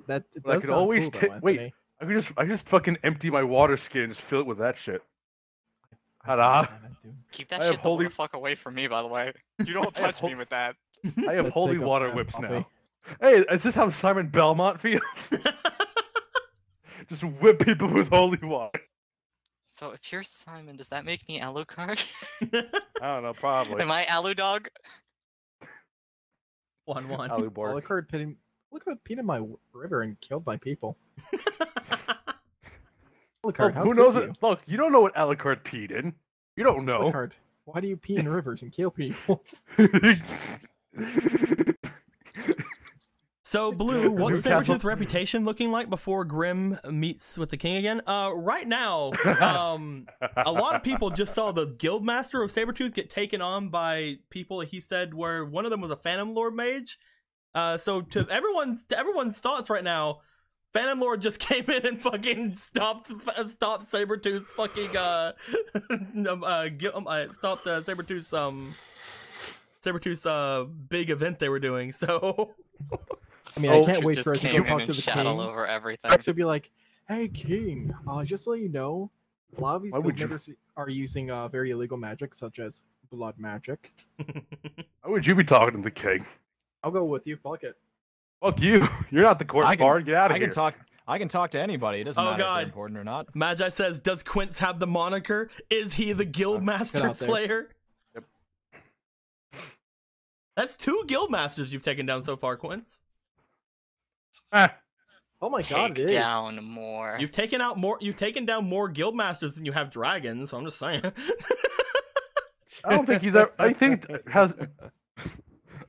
that it But I does could sound always cool, though, wait. Anthony. I just fucking empty my water skin and just fill it with that shit. I Ta-da. do. Keep that I have shit the holy- fuck away from me, by the way. You don't I have touch me with that. I have Let's holy take a water bath, whips Poppy. now. Hey, is this how Simon Belmont feels? Just whip people with holy water. So if you're Simon, does that make me Alucard? I don't know, probably. Am I Aludog? 1-1. Aluborg. Alucard peed in my river and killed my people. Look, Alucard, how who could knows you? it? Look, you don't know what Alucard peed in. You don't know. Alucard, why do you pee in rivers and kill people? So, Blue, what's Newcastle. Sabretooth's reputation looking like before Grim meets with the king again? Right now, a lot of people just saw the Guildmaster of Sabretooth get taken on by people he said were, one of them was a Phantom Lord mage. So to everyone's thoughts right now, Phantom Lord just came in and fucking stopped Sabretooth's fucking stopped Sabretooth's big event they were doing. So I mean, I can't Should wait just for us to came go in talk and to the shat all king. over everything. Rex would be like, "Hey, king, just so you know, a lot of these Why would you- guildmembers are using very illegal magic, such as blood magic. Why would you be talking to the king? I'll go with you. Fuck it." Fuck you. You're not the court I can- bard. Get out of I here. can talk to anybody. It doesn't Oh, matter if God. they're important or not. Magi says, "Does Quince have the moniker? Is he the get Guildmaster out there. Slayer?" Yep. That's 2 Guildmasters you've taken down so far, Quince. Ah, Oh my god, Take it is. down more. You've taken down more Guildmasters than you have dragons. So I'm just saying. I don't think he's ever. I think has.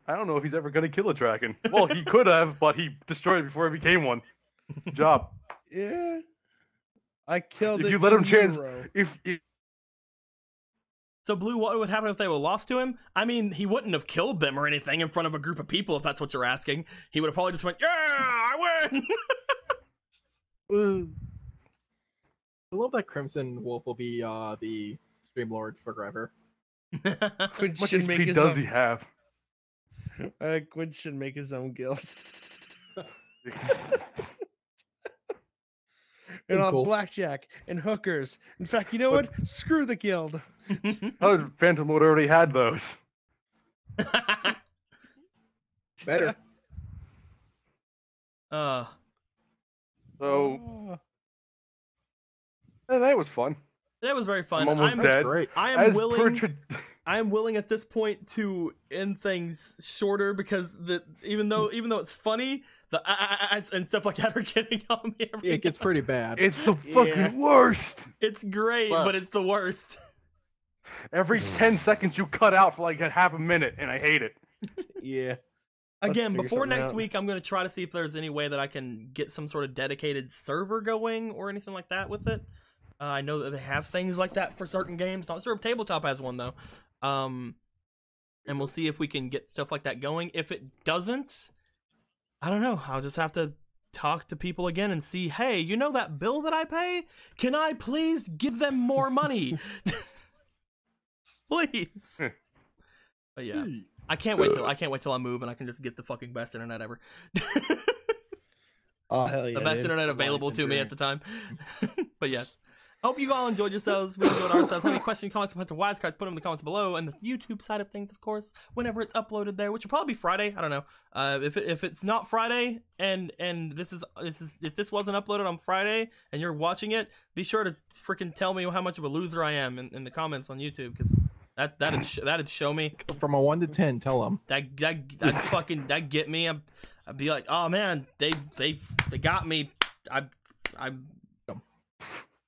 I don't know if he's ever gonna kill a dragon. Well, he could have, but he destroyed it before he became one. Good job. Yeah. I killed If it you let him in chance- utero. If So, Blue, what would happen if they were lost to him? I mean, he wouldn't have killed them or anything in front of a group of people, if that's what you're asking. He would have probably just went, "Yeah, I win." I love that Crimson Wolf will be the Stream Lord forever. Quinn much should make HP his does own. he have? Quinn should make his own guild. And on Cool. blackjack and hookers. In fact, you know what? Screw the guild. Oh, Phantom Lord already had those. Better. uh, So Oh. that was fun. that was very fun. I'm almost dead. Great. I am As per willing. tra- I am willing at this point to end things shorter because even though it's funny, the and stuff like that are getting on me. Every It gets now- pretty bad. It's the Yeah. fucking worst. It's great, Look. but it's the worst. Every 10 seconds you cut out for like a half a minute, and I hate it. Yeah. Let's Again, figure before something next out. week, I'm going to try to see if there's any way that I can get some sort of dedicated server going or anything like that with it. I know that they have things like that for certain games. Not sure if Tabletop has one, though. And we'll see if we can get stuff like that going. If it doesn't, I don't know. I'll just have to talk to people again and see, hey, you know that bill that I pay? Can I please give them more money? Please. But yeah, I can't wait till I move and I can just get the fucking best internet ever. Oh hell yeah! The best internet available to me at the time. But yes. Hope you all enjoyed yourselves. We enjoyed ourselves. Have any questions, comments, about the wise cards? Put them in the comments below. And the YouTube side of things, of course, whenever it's uploaded there, which will probably be Friday. I don't know. If it's not Friday and this is if this wasn't uploaded on Friday and you're watching it, be sure to freaking tell me how much of a loser I am in the comments on YouTube, because that'd show me. From a 1 to 10, tell them. That get me. I'd be like, oh man, they got me. I.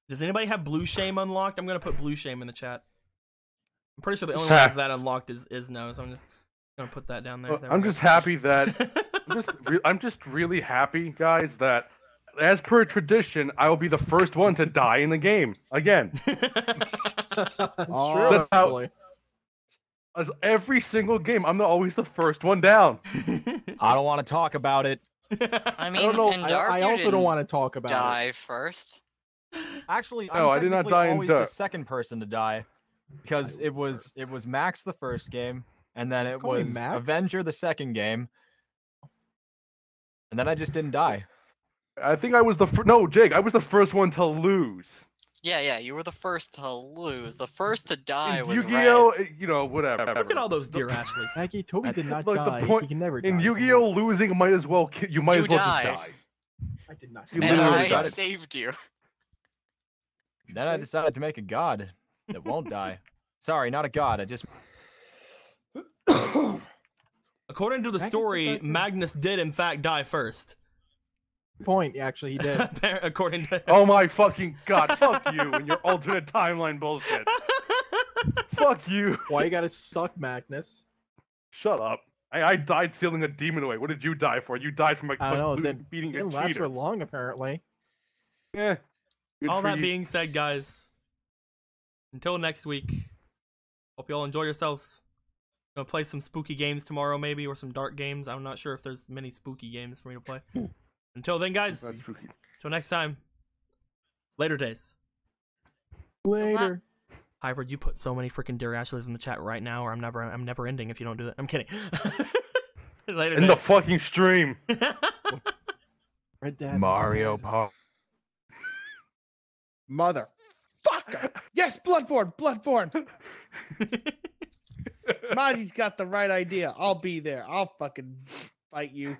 Does anybody have Blue Shame unlocked? I'm gonna put Blue Shame in the chat. I'm pretty sure the only one with that unlocked is no, so I'm just gonna put that down there. I'm just happy that I'm just really happy, guys, that as per tradition, I will be the first one to die in the game again. That's true. That's how, as every single game, I'm always the first one down. I don't want to talk about it. I mean, I also don't want to talk about die first. Actually, No, I'm I did not die in always the Dark. second person to die, because it was Max the first game, and then it was Max? Avenger the second game, and then I just didn't die. I think I was no, Jake. I was the first one to lose. Yeah, you were the first to lose. The first to die In was Yu-Gi-Oh, Red. you know, whatever. Look at all those dear Ashleys. Maggie, Toby did not Like, die. the point He can never die. in Yu-Gi-Oh, losing might as well you might You as well died. just die. I did not. You And literally I died. saved you. Then I decided to make a god that won't die. Sorry, not a god. I just According to the Magnus story, did die Magnus did in fact die first. Point. Actually, he did. According to Oh my fucking god! Fuck you and your alternate timeline bullshit. Fuck you. Why you gotta suck, Magnus? Shut up. I died sealing a demon away. What did you die for? You died from I don't know. That beating a didn't last cheater. for long, apparently. Yeah. Good all for that you. being said, guys, until next week, hope you all enjoy yourselves. Gonna play some spooky games tomorrow, maybe, or some dark games. I'm not sure if there's many spooky games for me to play. Until then, guys, That's spooky. till next time, later days. Later. Hybrid, you put so many freaking dear Ashleys in the chat right now, or I'm never ending if you don't do it. I'm kidding. Later In days. the fucking stream. Red Dad. Mario Party. Motherfucker! Yes, Bloodborne. Monty's got the right idea. I'll be there. I'll fucking fight you.